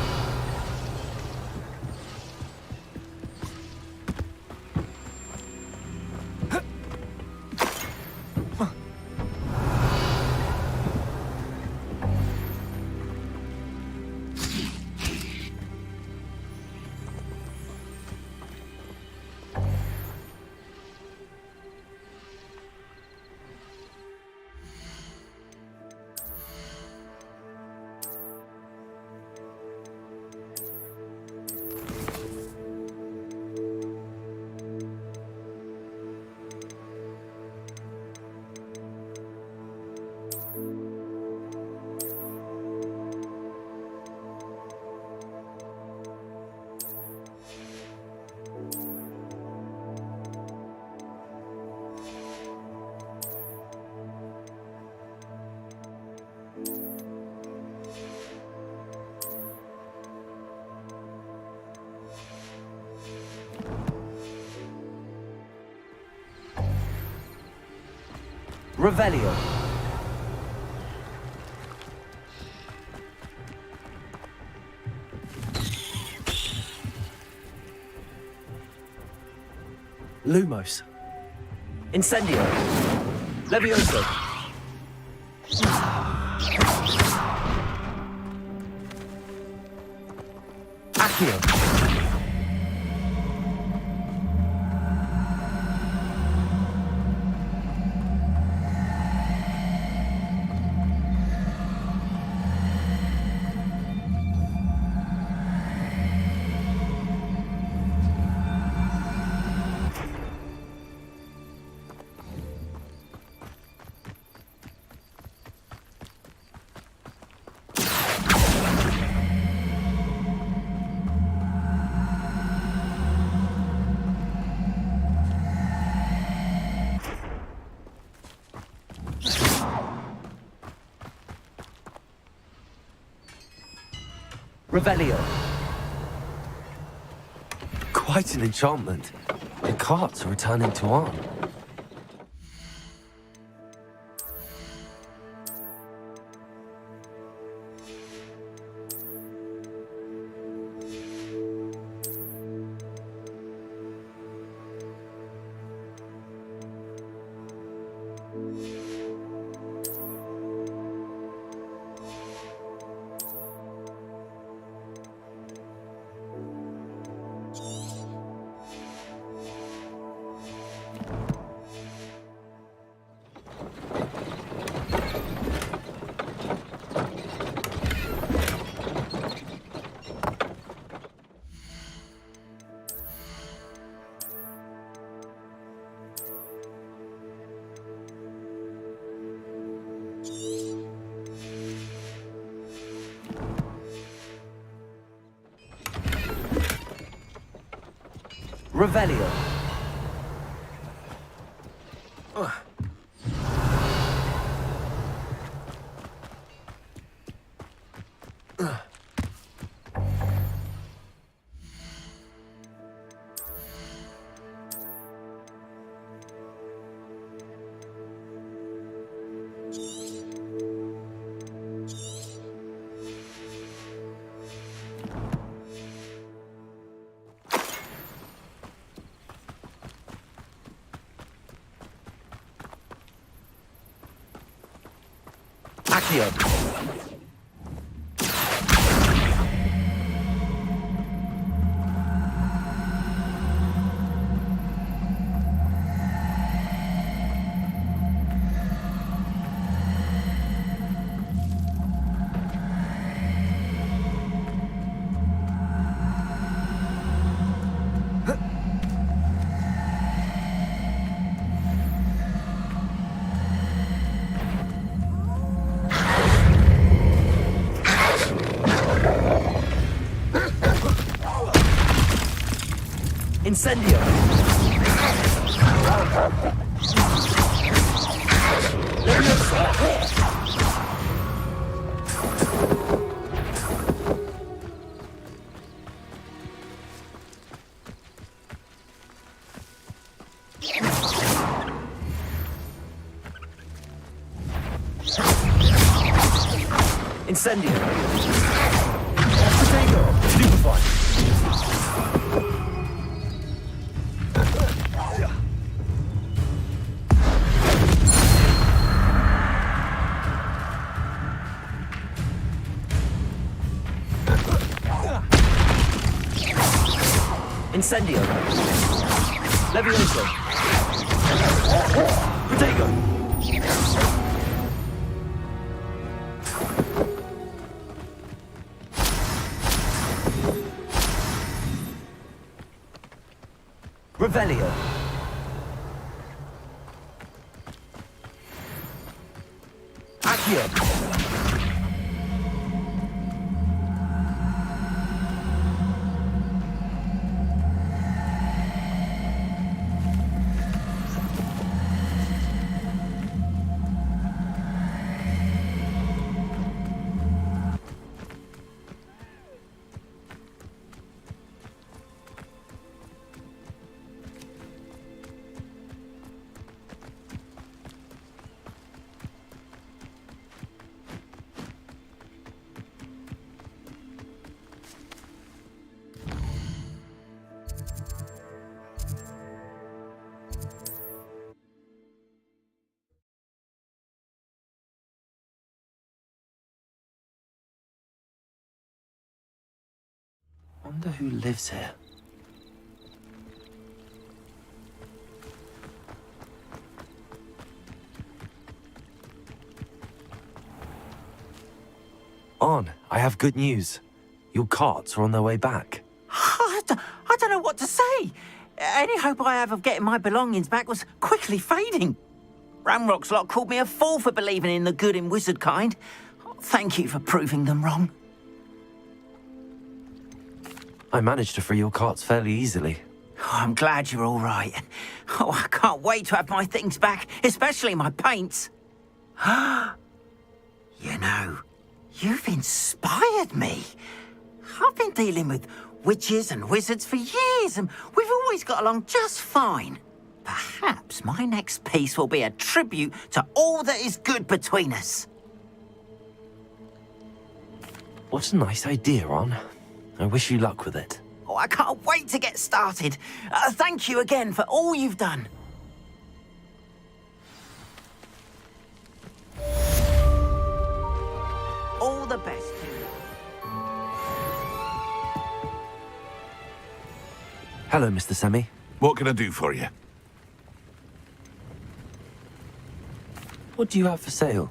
Revelio. Lumos. Incendio. Levioso. Accio. Revelio. Quite an enchantment. The carts are returning to Arn. Revelio. Accio. Incendio. Incendio. Potato. Stupefy. Incendio. Levioso. Protego. Revelio. Accio. Wonder who lives here. On, I have good news. Your carts are on their way back. I don't know what to say. Any hope I have of getting my belongings back was quickly fading. Ramrock's lot called me a fool for believing in the good in wizard kind. Thank you for proving them wrong. I managed to free your carts fairly easily. Oh, I'm glad you're all right. Oh, I can't wait to have my things back, especially my paints. You know, you've inspired me. I've been dealing with witches and wizards for years, and we've always got along just fine. Perhaps my next piece will be a tribute to all that is good between us. What a nice idea, Ron. I wish you luck with it. Oh, I can't wait to get started. Thank you again for all you've done. All the best to you. Hello, Mr. Semi. What can I do for you? What do you have for sale?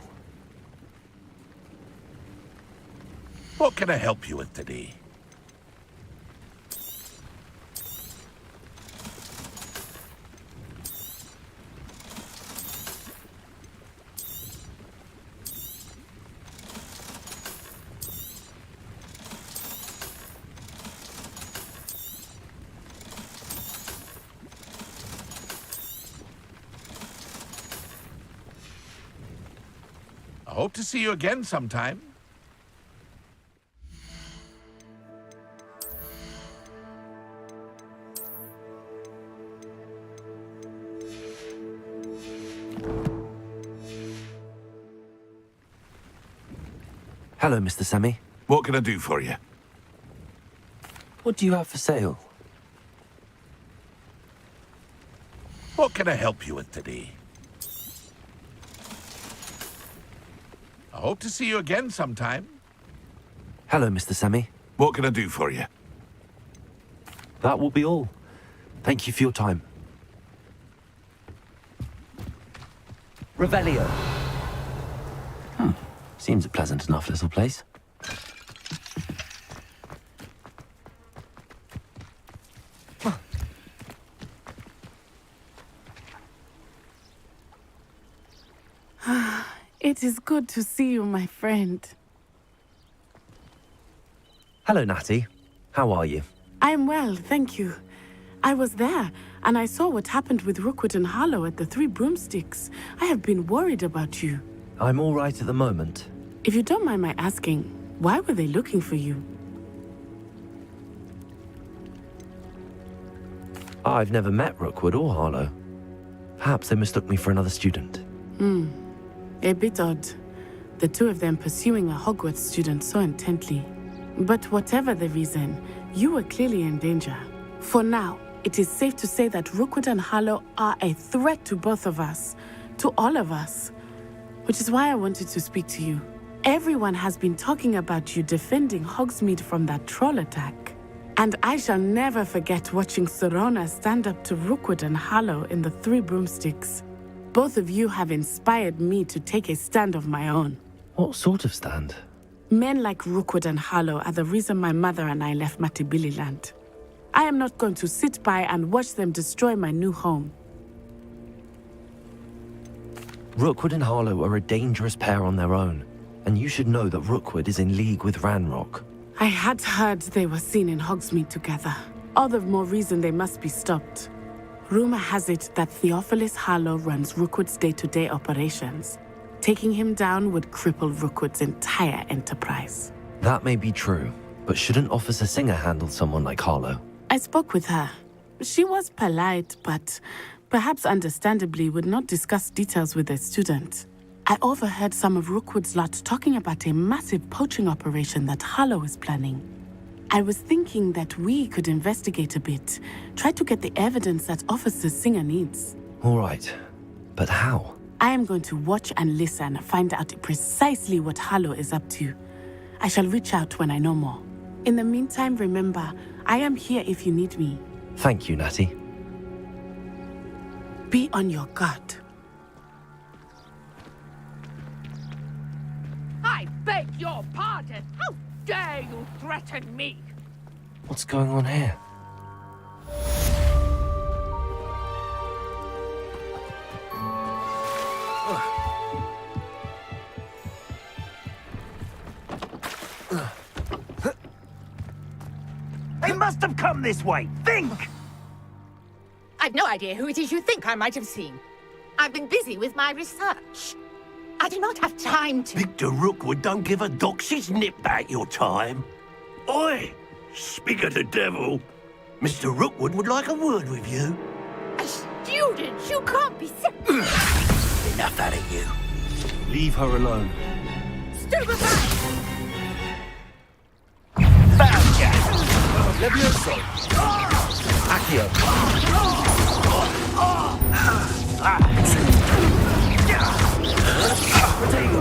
What can I help you with today? I hope to see you again sometime. Hello, Mr. Semi. What can I do for you? What do you have for sale? What can I help you with today? I hope to see you again sometime. Hello, Mr. Semi. What can I do for you? That will be all. Thank you for your time. Revelio. Seems a pleasant enough little place. It is good to see you, my friend. Hello, Natty. How are you? I'm well, thank you. I was there, and I saw what happened with Rookwood and Harlow at the Three Broomsticks. I have been worried about you. I'm all right at the moment. If you don't mind my asking, why were they looking for you? I've never met Rookwood or Harlow. Perhaps they mistook me for another student. A bit odd. The two of them pursuing a Hogwarts student so intently. But whatever the reason, you were clearly in danger. For now, it is safe to say that Rookwood and Harlow are a threat to both of us. To all of us. Which is why I wanted to speak to you. Everyone has been talking about you defending Hogsmeade from that troll attack. And I shall never forget watching Serona stand up to Rookwood and Harlow in the Three Broomsticks. Both of you have inspired me to take a stand of my own. What sort of stand? Men like Rookwood and Harlow are the reason my mother and I left Matabeleland. I am not going to sit by and watch them destroy my new home. Rookwood and Harlow are a dangerous pair on their own, and you should know that Rookwood is in league with Ranrock. I had heard they were seen in Hogsmeade together. All the more reason they must be stopped. Rumor has it that Theophilus Harlow runs Rookwood's day-to-day operations. Taking him down would cripple Rookwood's entire enterprise. That may be true, but shouldn't Officer Singer handle someone like Harlow? I spoke with her. She was polite, but perhaps understandably would not discuss details with a student. I overheard some of Rookwood's lot talking about a massive poaching operation that Harlow is planning. I was thinking that we could investigate a bit, try to get the evidence that Officer Singer needs. All right, but how? I am going to watch and listen, find out precisely what Harlow is up to. I shall reach out when I know more. In the meantime, remember, I am here if you need me. Thank you, Natty. Be on your guard. I beg your pardon. How dare you threaten me? What's going on here? They must have come this way. Think! I've no idea who it is you think I might have seen. I've been busy with my research. I do not have time to... Victor Rookwood don't give a doxy's nip back your time. Oi! Speak of the devil. Mr. Rookwood would like a word with you. A student? You can't be sick. Enough out of you. Leave her alone. Stupefy! Found ya! Levioso! Accio! Protego!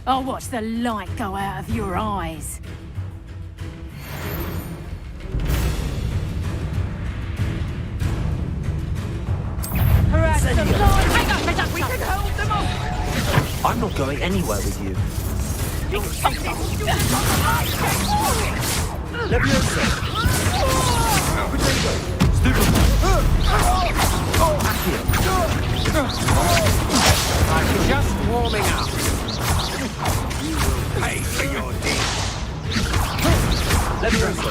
I'll watch the light go out of your eyes. We can hold them off! I'm not going anywhere with you. Levioso! Protego! Stupefy! I'm just warming up. Pay for your deed. Levioso!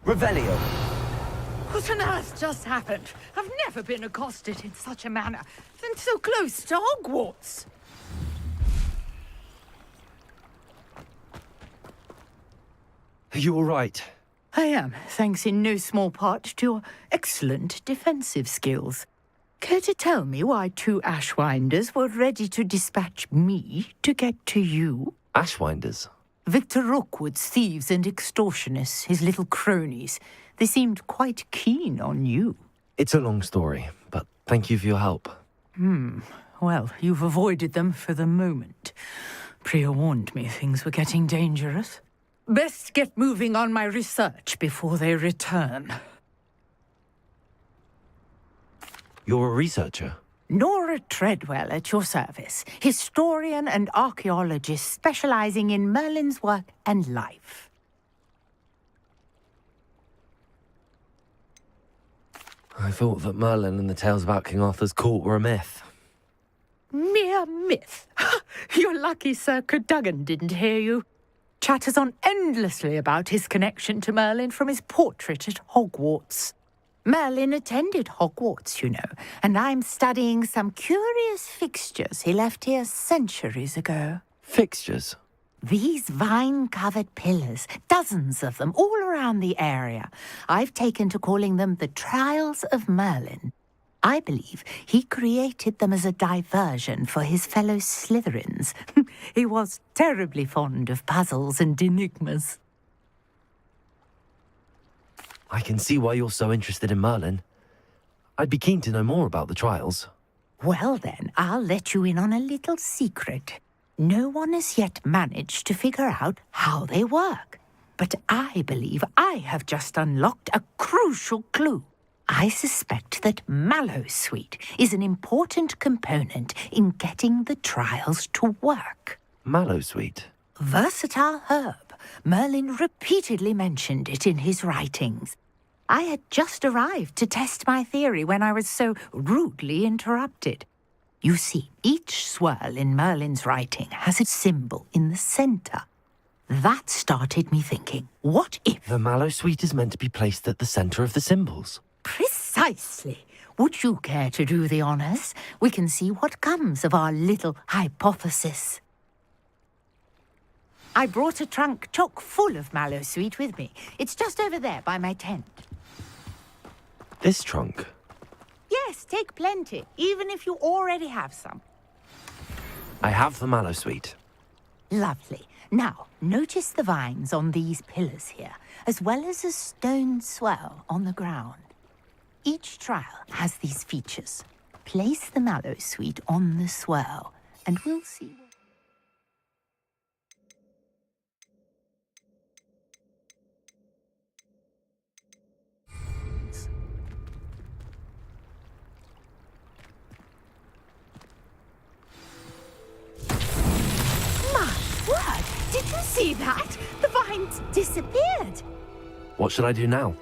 Revelio. What on earth just happened? I've never been accosted in such a manner, and so close to Hogwarts. Are you all right? I am, thanks in no small part to your excellent defensive skills. Care to tell me why two Ashwinders were ready to dispatch me to get to you? Ashwinders? Victor Rookwood's thieves and extortionists, his little cronies. They seemed quite keen on you. It's a long story, but thank you for your help. Well, you've avoided them for the moment. Priya warned me things were getting dangerous. Best get moving on my research before they return. You're a researcher? Nora Treadwell at your service, historian and archaeologist specializing in Merlin's work and life. I thought that Merlin and the tales about King Arthur's court were a myth. Mere myth. You're lucky Sir Cadogan didn't hear you. Chatters on endlessly about his connection to Merlin from his portrait at Hogwarts. Merlin attended Hogwarts, you know, and I'm studying some curious fixtures he left here centuries ago. Fixtures? These vine-covered pillars, dozens of them, all around the area. I've taken to calling them the Trials of Merlin. I believe he created them as a diversion for his fellow Slytherins. He was terribly fond of puzzles and enigmas. I can see why you're so interested in Merlin. I'd be keen to know more about the trials. Well then, I'll let you in on a little secret. No one has yet managed to figure out how they work. But I believe I have just unlocked a crucial clue. I suspect that Mallowsweet is an important component in getting the trials to work. Mallowsweet? Versatile herb. Merlin repeatedly mentioned it in his writings. I had just arrived to test my theory when I was so rudely interrupted. You see, each swirl in Merlin's writing has a symbol in the center. That started me thinking, what if... The Mallowsweet is meant to be placed at the center of the symbols. Precisely. Would you care to do the honors? We can see what comes of our little hypothesis. I brought a trunk chock full of Mallowsweet with me. It's just over there by my tent. This trunk? Yes, take plenty, even if you already have some. I have the mallow sweet. Lovely. Now, notice the vines on these pillars here, as well as a stone swell on the ground. Each trial has these features. Place the mallow sweet on the swell, and we'll see. Word! Did you see that? The vines disappeared. What should I do now?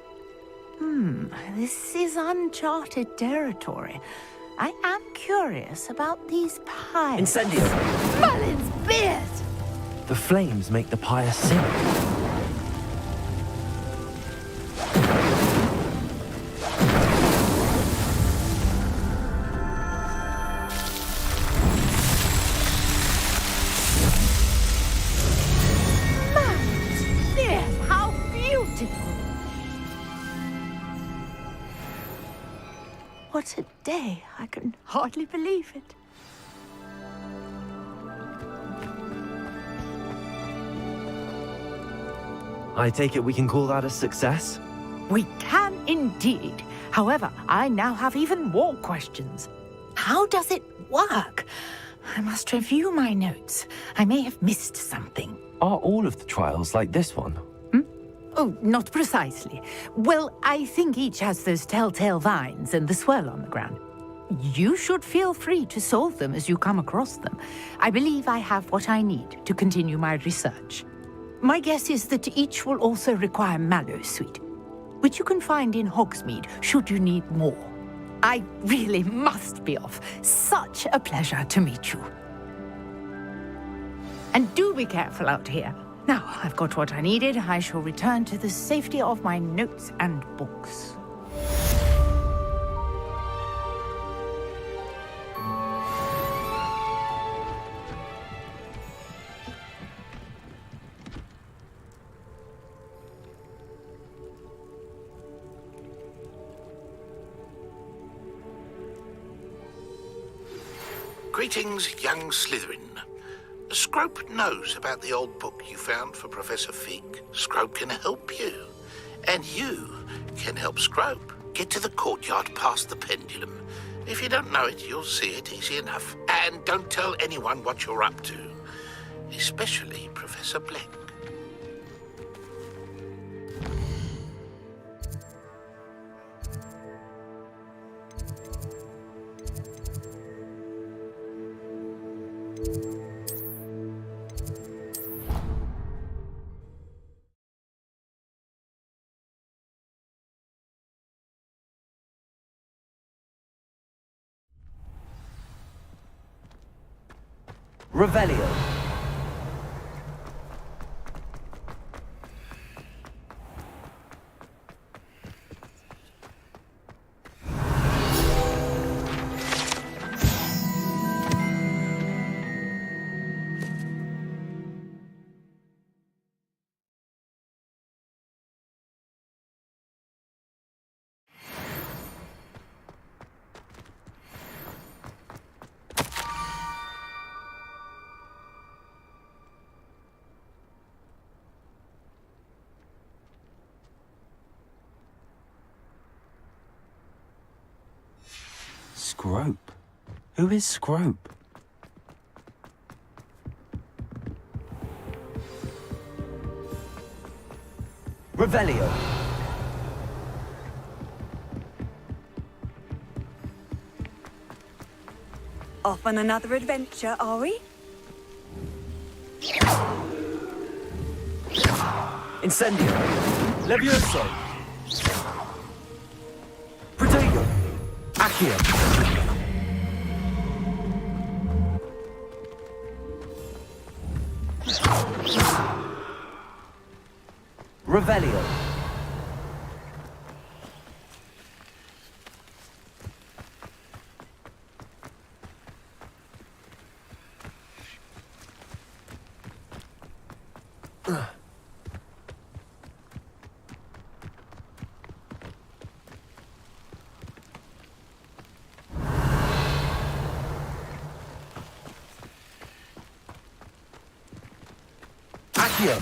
This is uncharted territory. I am curious about these pies. Incendio! Merlin's beard! The flames make the pyre sing. Merlin's beard! How beautiful! What a day. I can hardly believe it. I take it we can call that a success? We can indeed. However, I now have even more questions. How does it work? I must review my notes. I may have missed something. Are all of the trials like this one? Oh, not precisely. Well, I think each has those telltale vines and the swirl on the ground. You should feel free to solve them as you come across them. I believe I have what I need to continue my research. My guess is that each will also require mallow sweet, which you can find in Hogsmeade should you need more. I really must be off. Such a pleasure to meet you. And do be careful out here. Now, I've got what I needed. I shall return to the safety of my notes and books. Greetings, young Slytherin. Scrope knows about the old book you found for Professor Fig. Scrope can help you. And you can help Scrope. Get to the courtyard past the pendulum. If you don't know it, you'll see it easy enough. And don't tell anyone what you're up to. Especially Professor Blank. Revelio. Scrope? Who is Scrope? Revelio. Off on another adventure, are we? Incendio. Levioso. Protego. Accio. Revelio. Accio!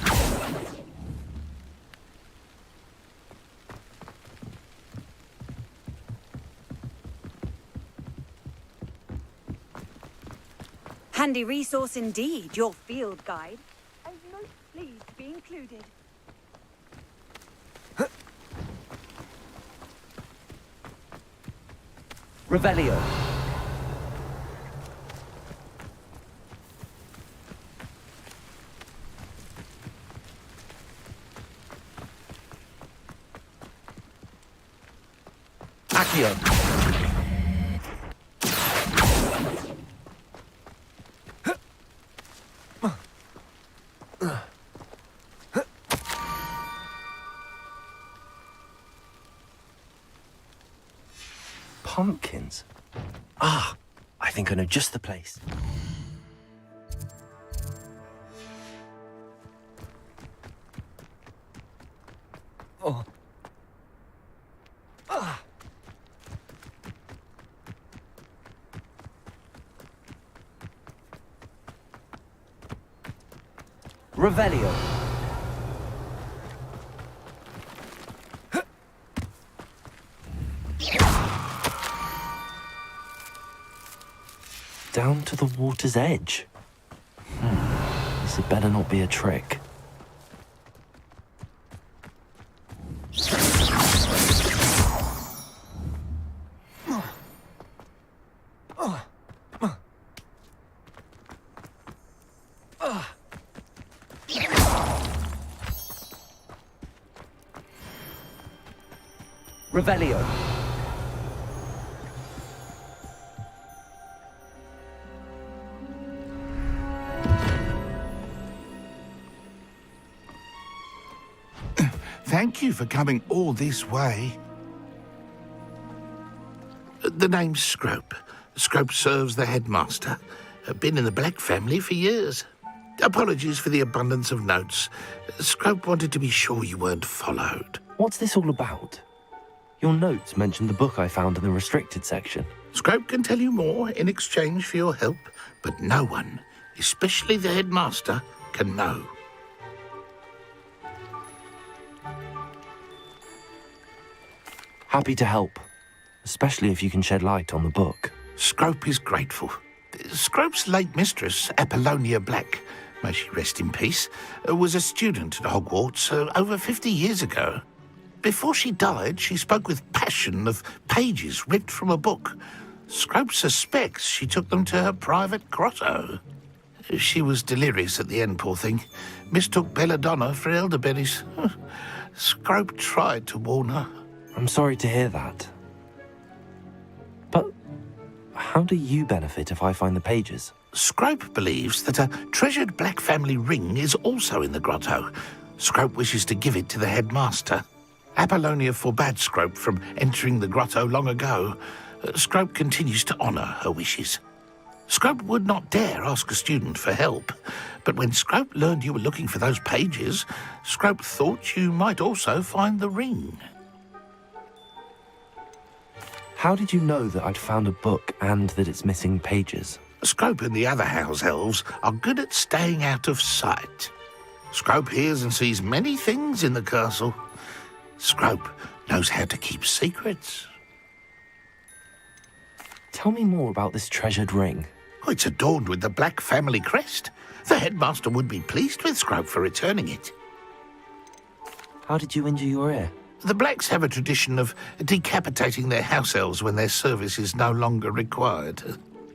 Handy resource indeed, your field guide. I'm most pleased to be included. Revelio. Accio. Pumpkins. Ah, I think I know just the place. Oh. Ah. Revelio. Down to the water's edge. This had better not be a trick. Revelio. Thank you for coming all this way. The name's Scrope. Scrope serves the headmaster. Been in the Black family for years. Apologies for the abundance of notes. Scrope wanted to be sure you weren't followed. What's this all about? Your notes mentioned the book I found in the restricted section. Scrope can tell you more in exchange for your help, but no one, especially the headmaster, can know. Happy to help, especially if you can shed light on the book. Scrope is grateful. Scrope's late mistress, Apollonia Black, may she rest in peace, was a student at Hogwarts over 50 years ago. Before she died, she spoke with passion of pages ripped from a book. Scrope suspects she took them to her private grotto. She was delirious at the end, poor thing. Mistook belladonna for elderberries. Scrope tried to warn her. I'm sorry to hear that. But how do you benefit if I find the pages? Scrope believes that a treasured Black family ring is also in the grotto. Scrope wishes to give it to the headmaster. Apollonia forbade Scrope from entering the grotto long ago. Scrope continues to honour her wishes. Scrope would not dare ask a student for help, but when Scrope learned you were looking for those pages, Scrope thought you might also find the ring. How did you know that I'd found a book and that it's missing pages? Scrope and the other house elves are good at staying out of sight. Scrope hears and sees many things in the castle. Scrope knows how to keep secrets. Tell me more about this treasured ring. Oh, it's adorned with the Black family crest. The headmaster would be pleased with Scrope for returning it. How did you injure your ear? The Blacks have a tradition of decapitating their house elves when their service is no longer required.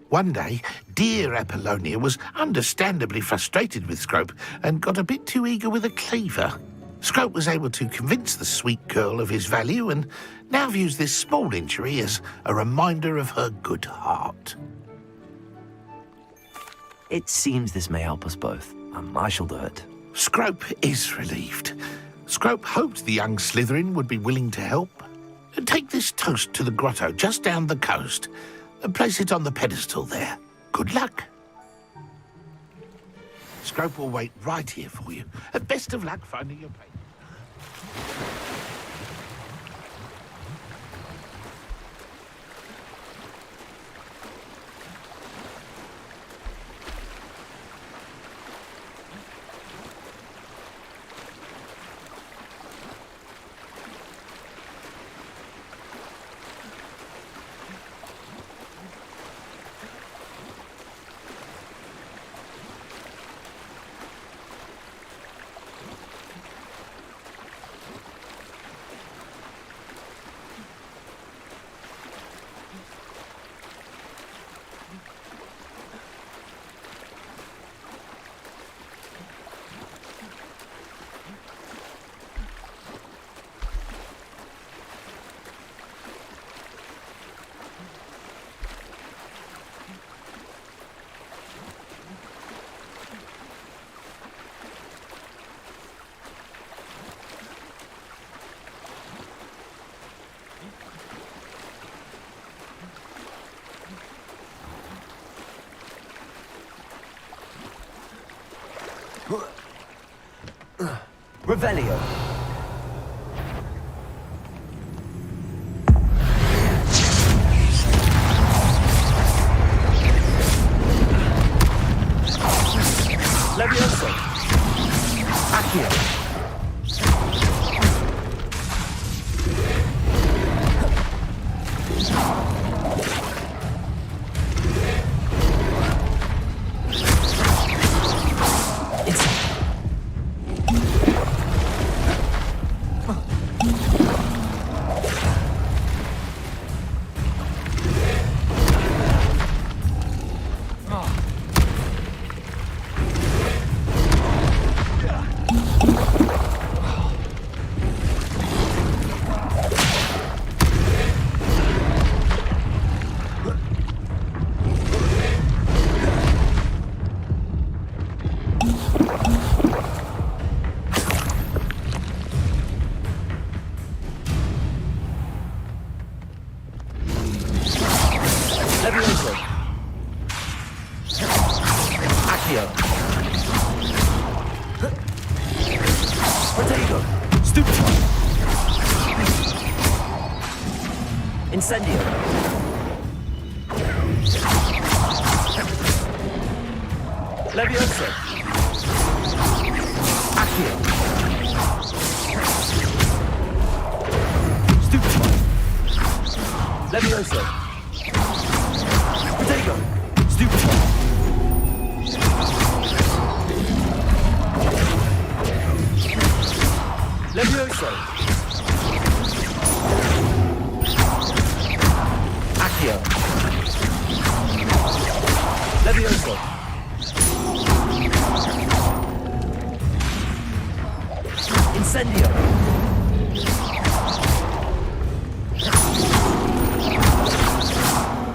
One day, dear Apollonia was understandably frustrated with Scrope and got a bit too eager with a cleaver. Scrope was able to convince the sweet girl of his value and now views this small injury as a reminder of her good heart. It seems this may help us both. I shall do it. Scrope is relieved. Scrope hoped the young Slytherin would be willing to help. Take this toast to the grotto just down the coast and place it on the pedestal there. Good luck. Scrope will wait right here for you. Best of luck finding your place. Revelio. Levioso. Accio. Incendio. Levioso. Accio. Stupefy. Levioso. Protego. Stupefy. Levioso. Accio. Levioso. Incendio.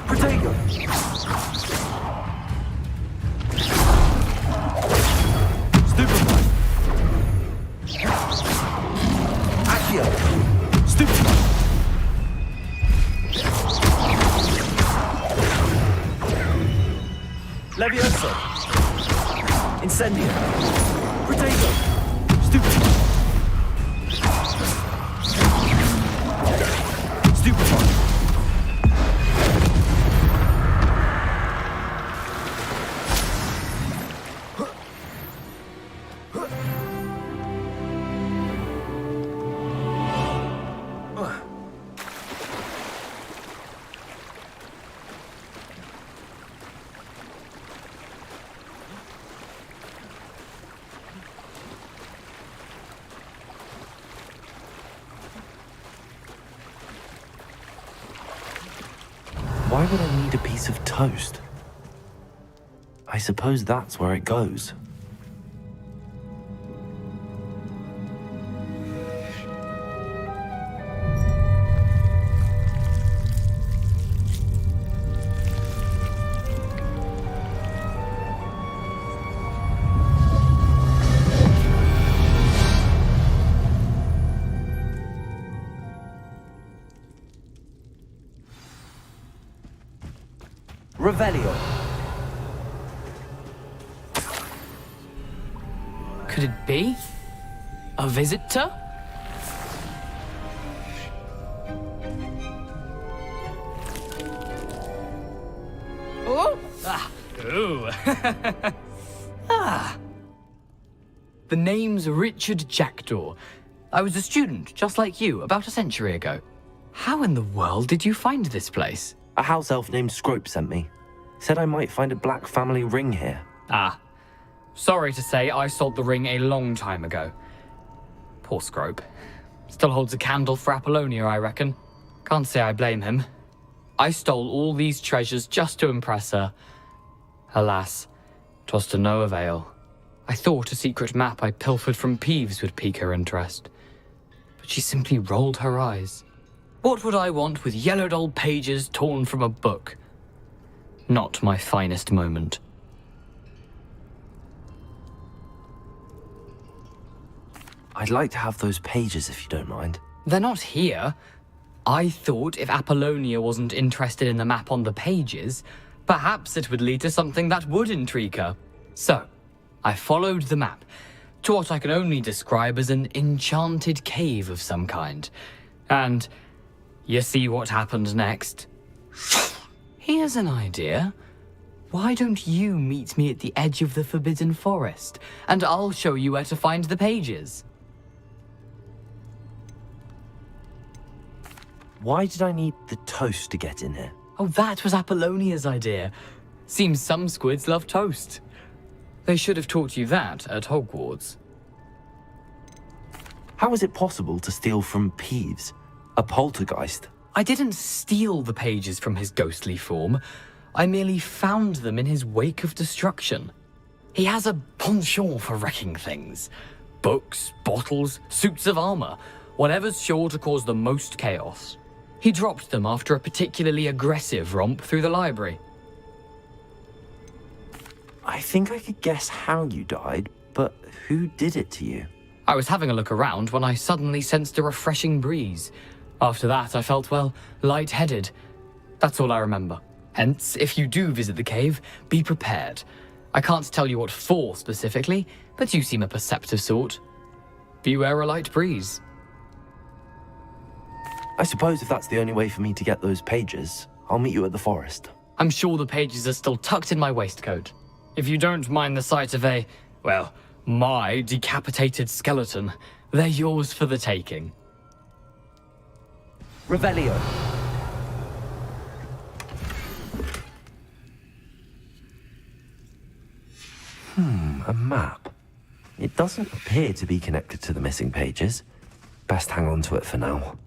Protego. Stupefy. Accio. Stupefy. Levioso. Incendio. Protego. Stupefy. Stupefy. Why would I need a piece of toast? I suppose that's where it goes. Revelio. Could it be? A visitor? Oh! Ah! Ooh! Ah! The name's Richard Jackdaw. I was a student, just like you, about a century ago. How in the world did you find this place? A house elf named Scrope sent me. Said I might find a black family ring here. Ah. Sorry to say, I sold the ring a long time ago. Poor Scrope. Still holds a candle for Apollonia, I reckon. Can't say I blame him. I stole all these treasures just to impress her. Alas, 'twas to no avail. I thought a secret map I pilfered from Peeves would pique her interest. But she simply rolled her eyes. What would I want with yellowed old pages torn from a book? Not my finest moment. I'd like to have those pages if you don't mind. They're not here. I thought if Apollonia wasn't interested in the map on the pages, perhaps it would lead to something that would intrigue her. So, I followed the map, to what I can only describe as an enchanted cave of some kind. And you see what happened next? Here's an idea. Why don't you meet me at the edge of the Forbidden Forest, and I'll show you where to find the pages? Why did I need the toast to get in here? Oh, that was Apollonia's idea. Seems some squids love toast. They should have taught you that at Hogwarts. How is it possible to steal from Peeves, a poltergeist? I didn't steal the pages from his ghostly form. I merely found them in his wake of destruction. He has a penchant for wrecking things. Books, bottles, suits of armor, whatever's sure to cause the most chaos. He dropped them after a particularly aggressive romp through the library. I think I could guess how you died, but who did it to you? I was having a look around when I suddenly sensed a refreshing breeze. After that, I felt, well, lightheaded. That's all I remember. Hence, if you do visit the cave, be prepared. I can't tell you what for specifically, but you seem a perceptive sort. Beware a light breeze. I suppose if that's the only way for me to get those pages, I'll meet you at the forest. I'm sure the pages are still tucked in my waistcoat. If you don't mind the sight of my decapitated skeleton, they're yours for the taking. Revelio. A map. It doesn't appear to be connected to the missing pages. Best hang on to it for now.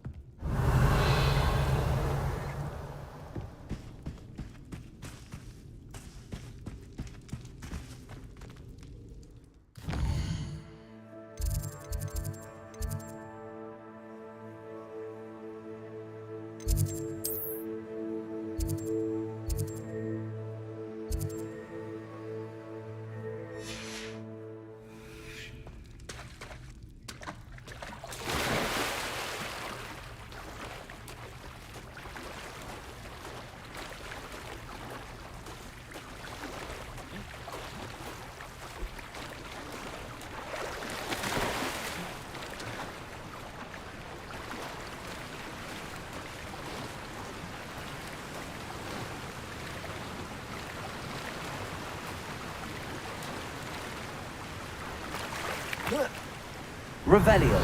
Revelio.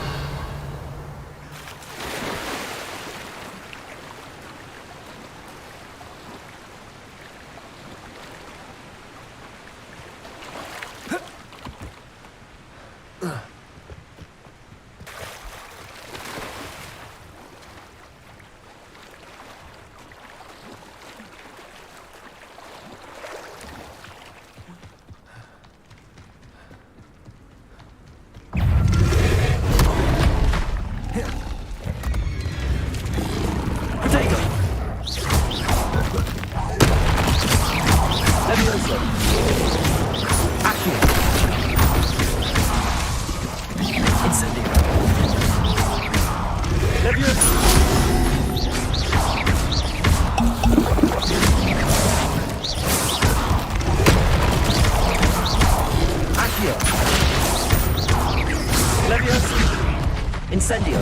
Incendio.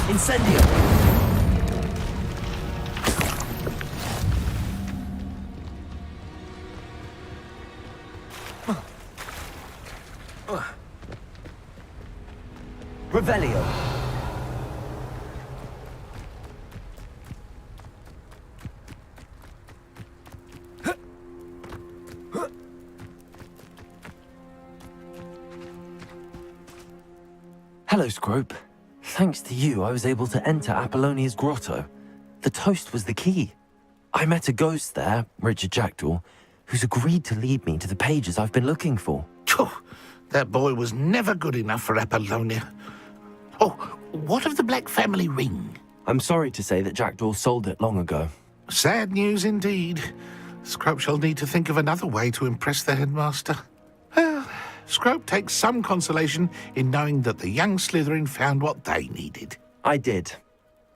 Incendio. Revelio. Hello, Scrope. Thanks to you, I was able to enter Apollonia's grotto. The toast was the key. I met a ghost there, Richard Jackdaw, who's agreed to lead me to the pages I've been looking for. That boy was never good enough for Apollonia. Oh, what of the Black family ring? I'm sorry to say that Jackdaw sold it long ago. Sad news indeed. Scrope shall need to think of another way to impress the headmaster. Well, Scrope takes some consolation in knowing that the young Slytherin found what they needed. I did.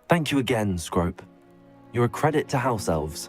Thank you again, Scrope. You're a credit to House Elves.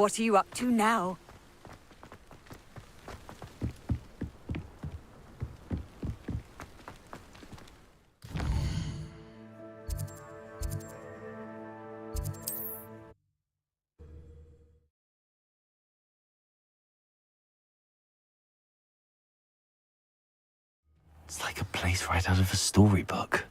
What are you up to now? It's like a place right out of a storybook.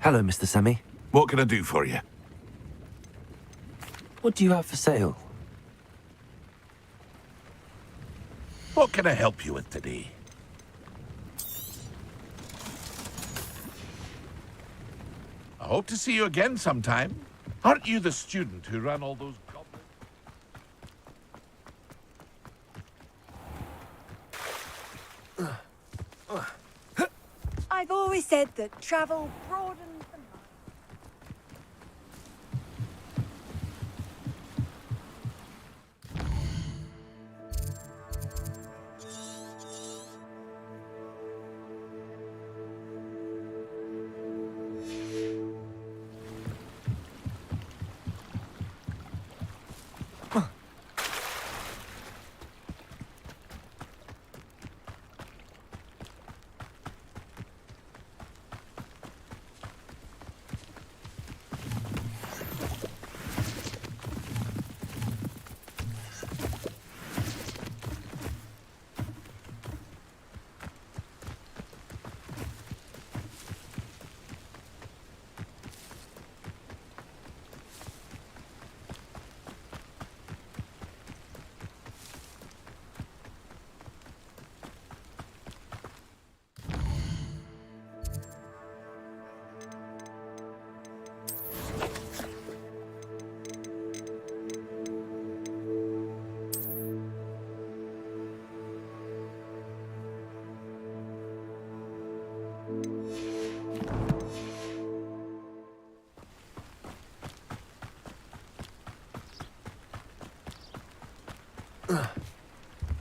Hello, Mr. Semi. What can I do for you? What do you have for sale? What can I help you with today? I hope to see you again sometime. Aren't you the student who ran all those goblins? I've always said that travel broadens the mind.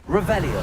Revelio.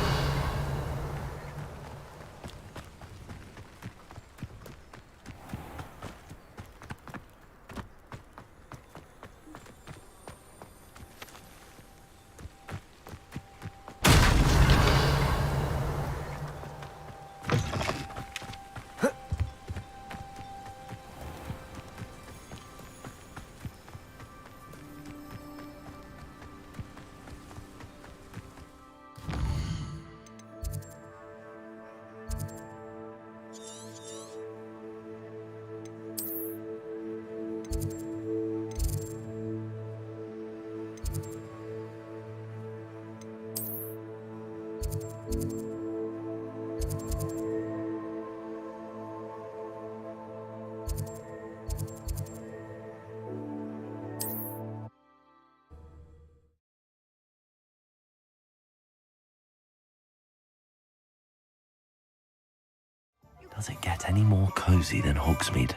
Does it get any more cozy than Hogsmeade?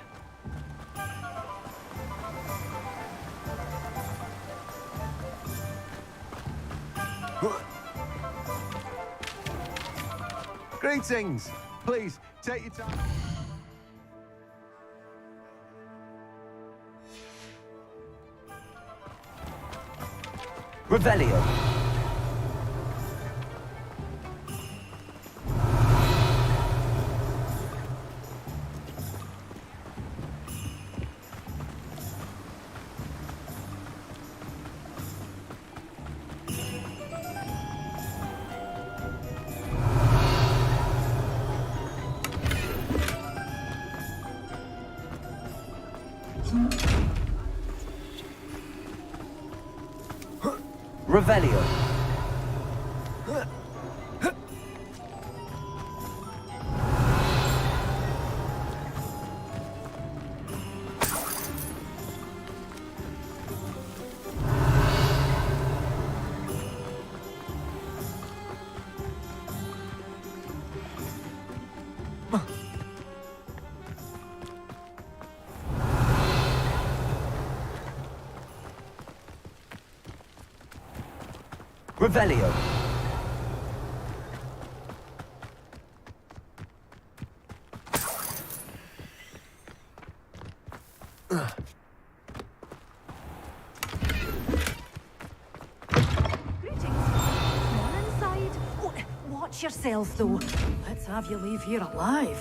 Greetings! Please, take your time. Revelio. Revelio. Revelio. Watch yourself, though. Let's have you leave here alive.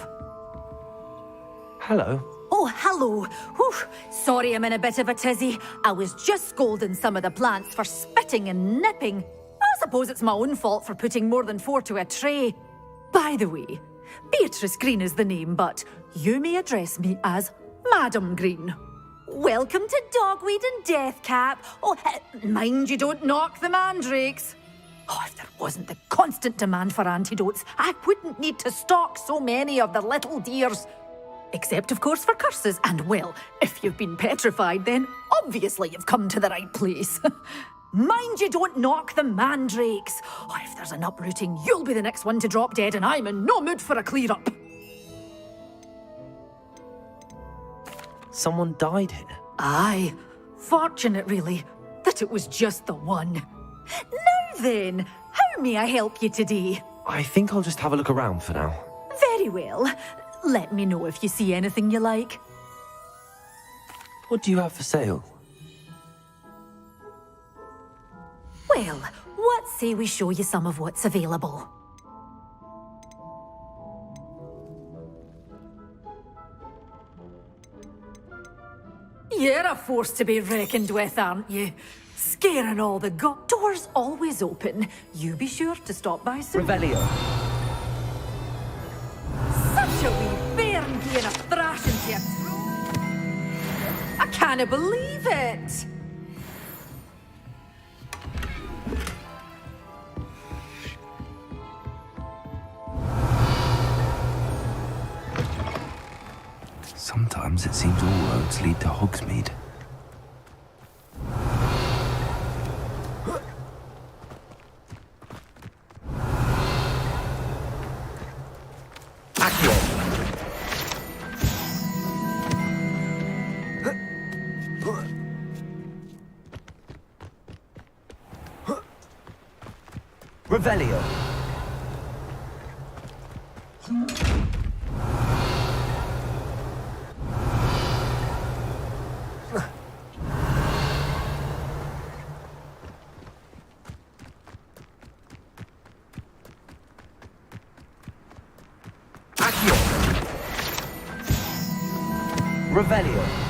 Hello. Oh, hello. Whew. Sorry I'm in a bit of a tizzy. I was just scolding some of the plants for spitting and nipping. I suppose it's my own fault for putting more than 4 to a tray. By the way, Beatrice Green is the name, but you may address me as Madam Green. Welcome to Dogweed and Deathcap. Oh, mind you don't knock the mandrakes. Oh, if there wasn't the constant demand for antidotes, I wouldn't need to stock so many of the little dears. Except, of course, for curses. And, well, if you've been petrified, then obviously you've come to the right place. Mind you don't knock the mandrakes. Oh, if there's an uprooting, you'll be the next one to drop dead, and I'm in no mood for a clear-up. Someone died here. Aye. Fortunate, really, that it was just the one. Now then, how may I help you today? I think I'll just have a look around for now. Very well. Let me know if you see anything you like. What do you have for sale? Well, what say we show you some of what's available? You're a force to be reckoned with, aren't you? Scaring all the doors always open. You be sure to stop by soon. Revelio. Such a wee bairn being a thrashing to your throat. I can't believe it. Sometimes it seems all roads lead to Hogsmeade. Revelio. Accio. Revelio.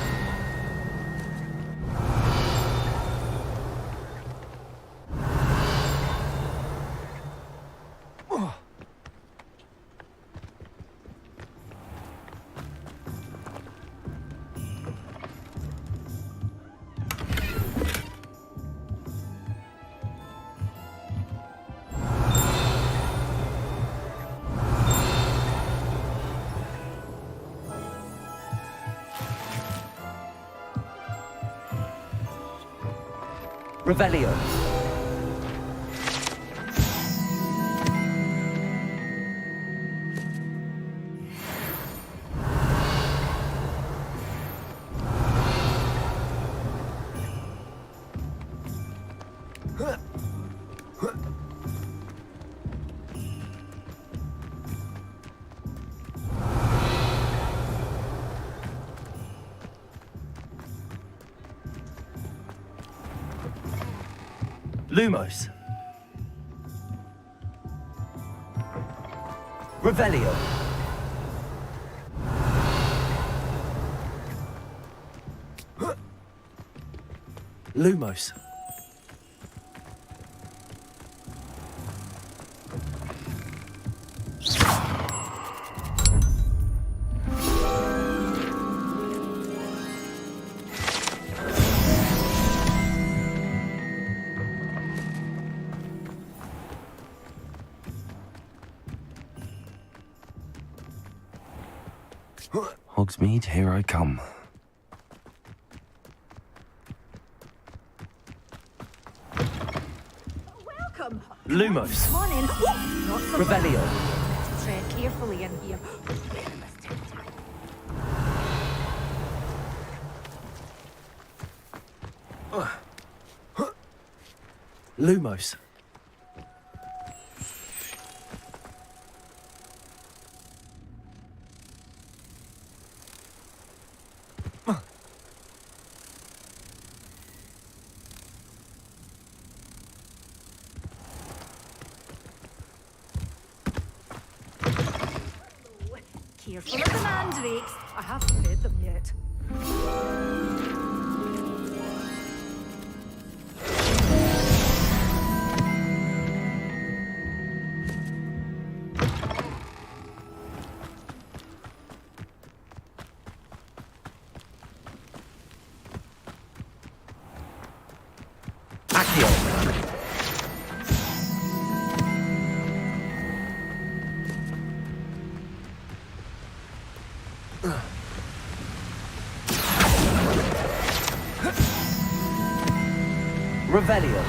Revelio. Lumos. Revelio. Lumos. Hogsmeade, here I come. Welcome. Lumos. Come on in. Oh, not so Revelio. Let's tread carefully in here. Lumos. Careful of the mandrakes. I haven't fed them yet. Accio. Revelio.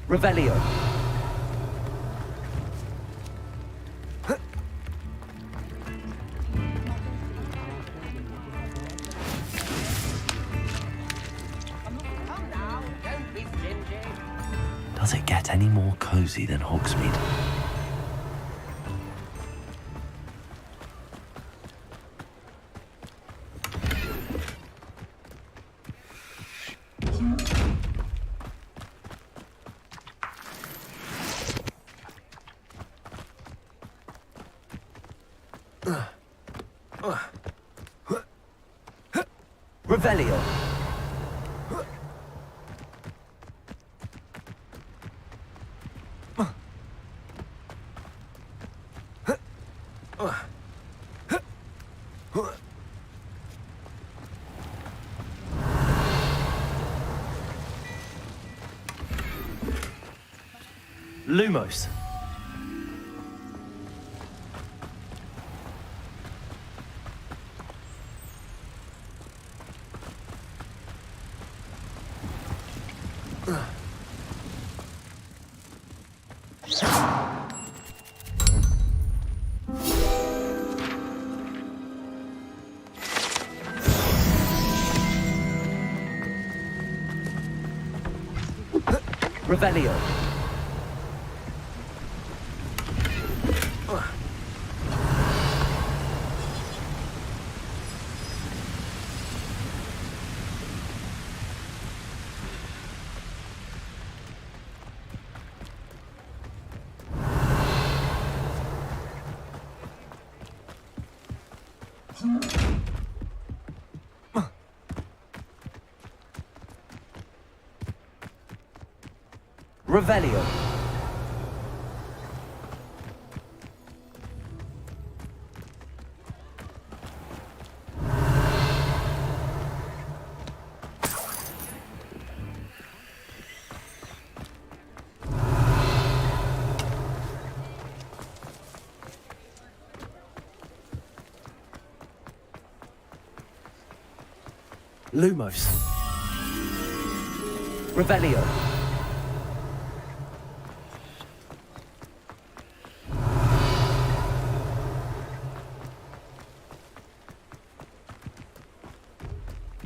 Revelio. Does it get any more cozy than Hogsmeade? Revelio. Lumos. Revelio. Revelio. Lumos. Revelio.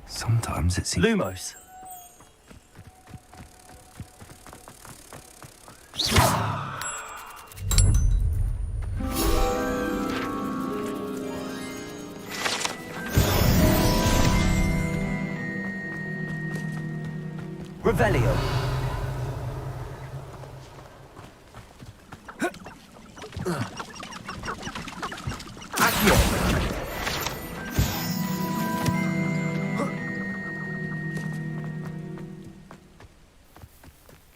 Sometimes it seems... Lumos. Revelio. Accio.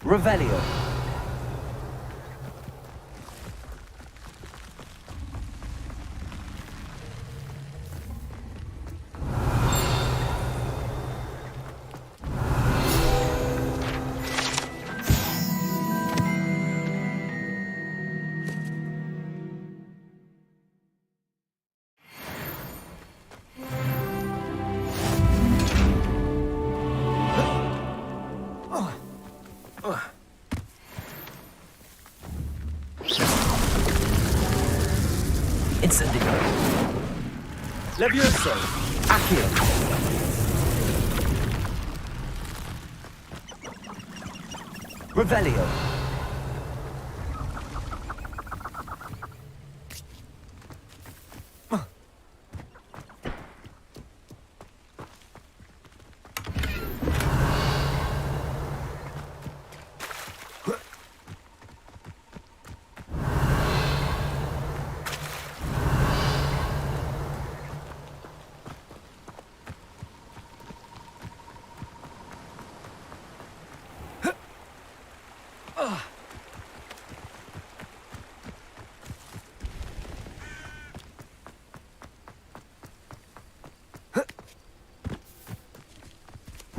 Revelio. Incendio. Levioso. Accio. Revelio.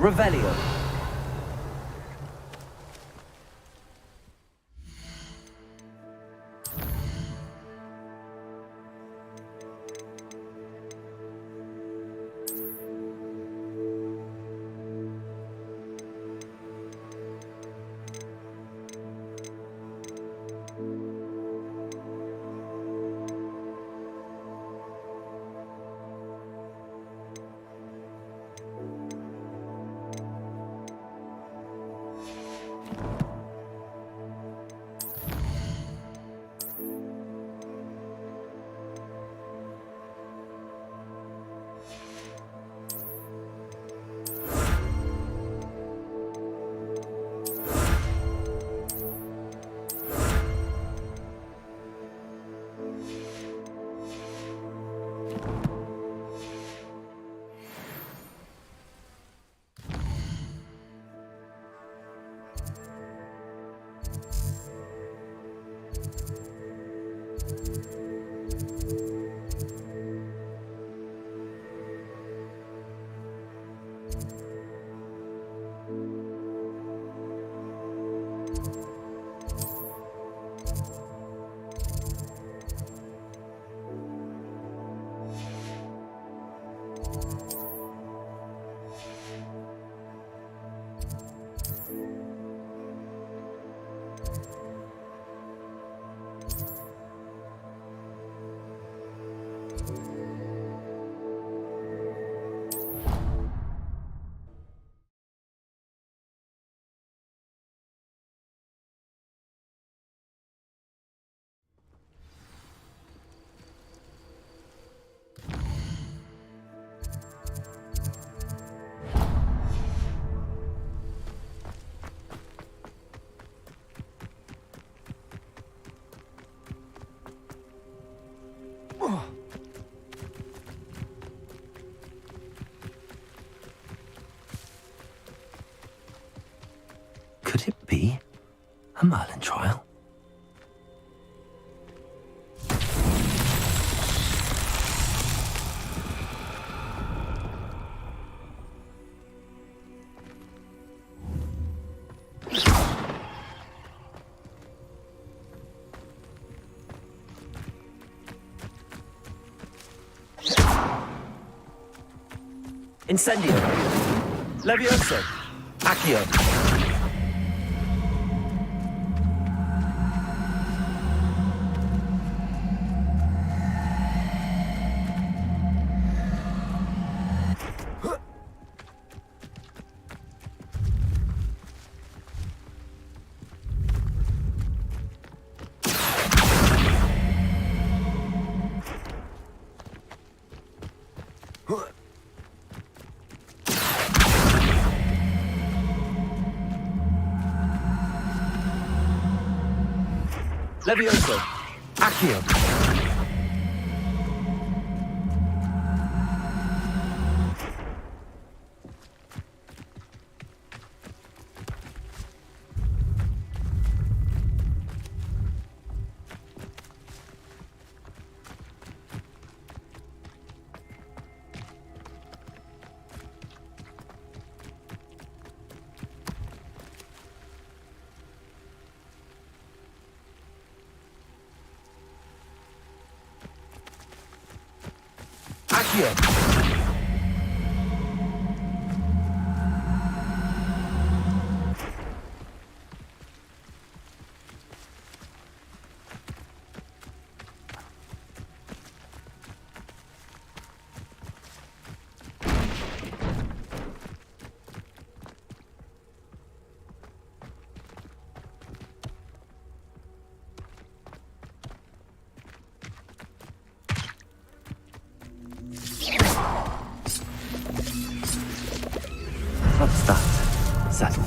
Revelio. be a Merlin trial. Incendio. Levioso. Accio. Levioso. Accio. Accio. What's that? Settled.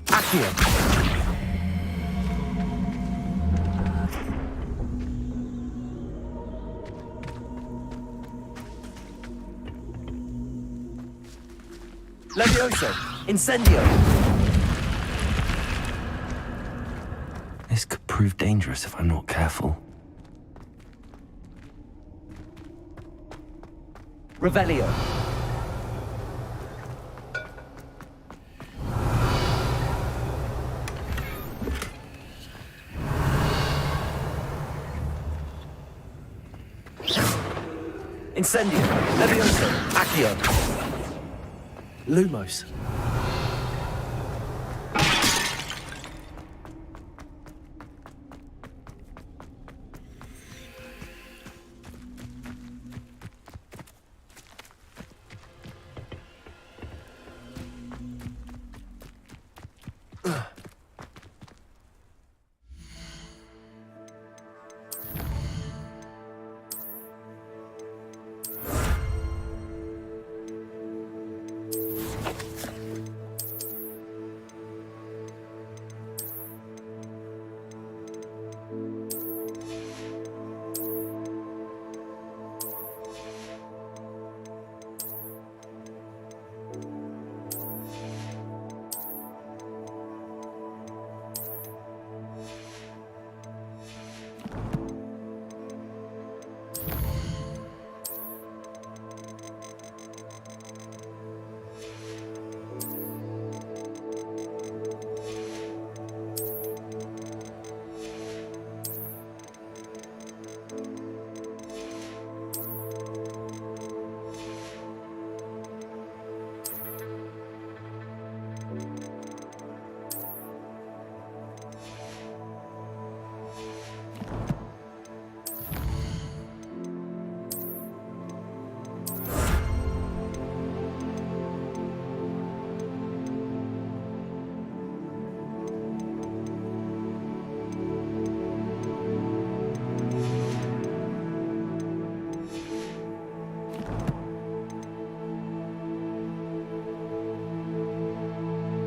Accio. Levioso. Incendio. This could prove dangerous if I'm not careful. Revelio. Incendio. Levioso. Accio. Lumos.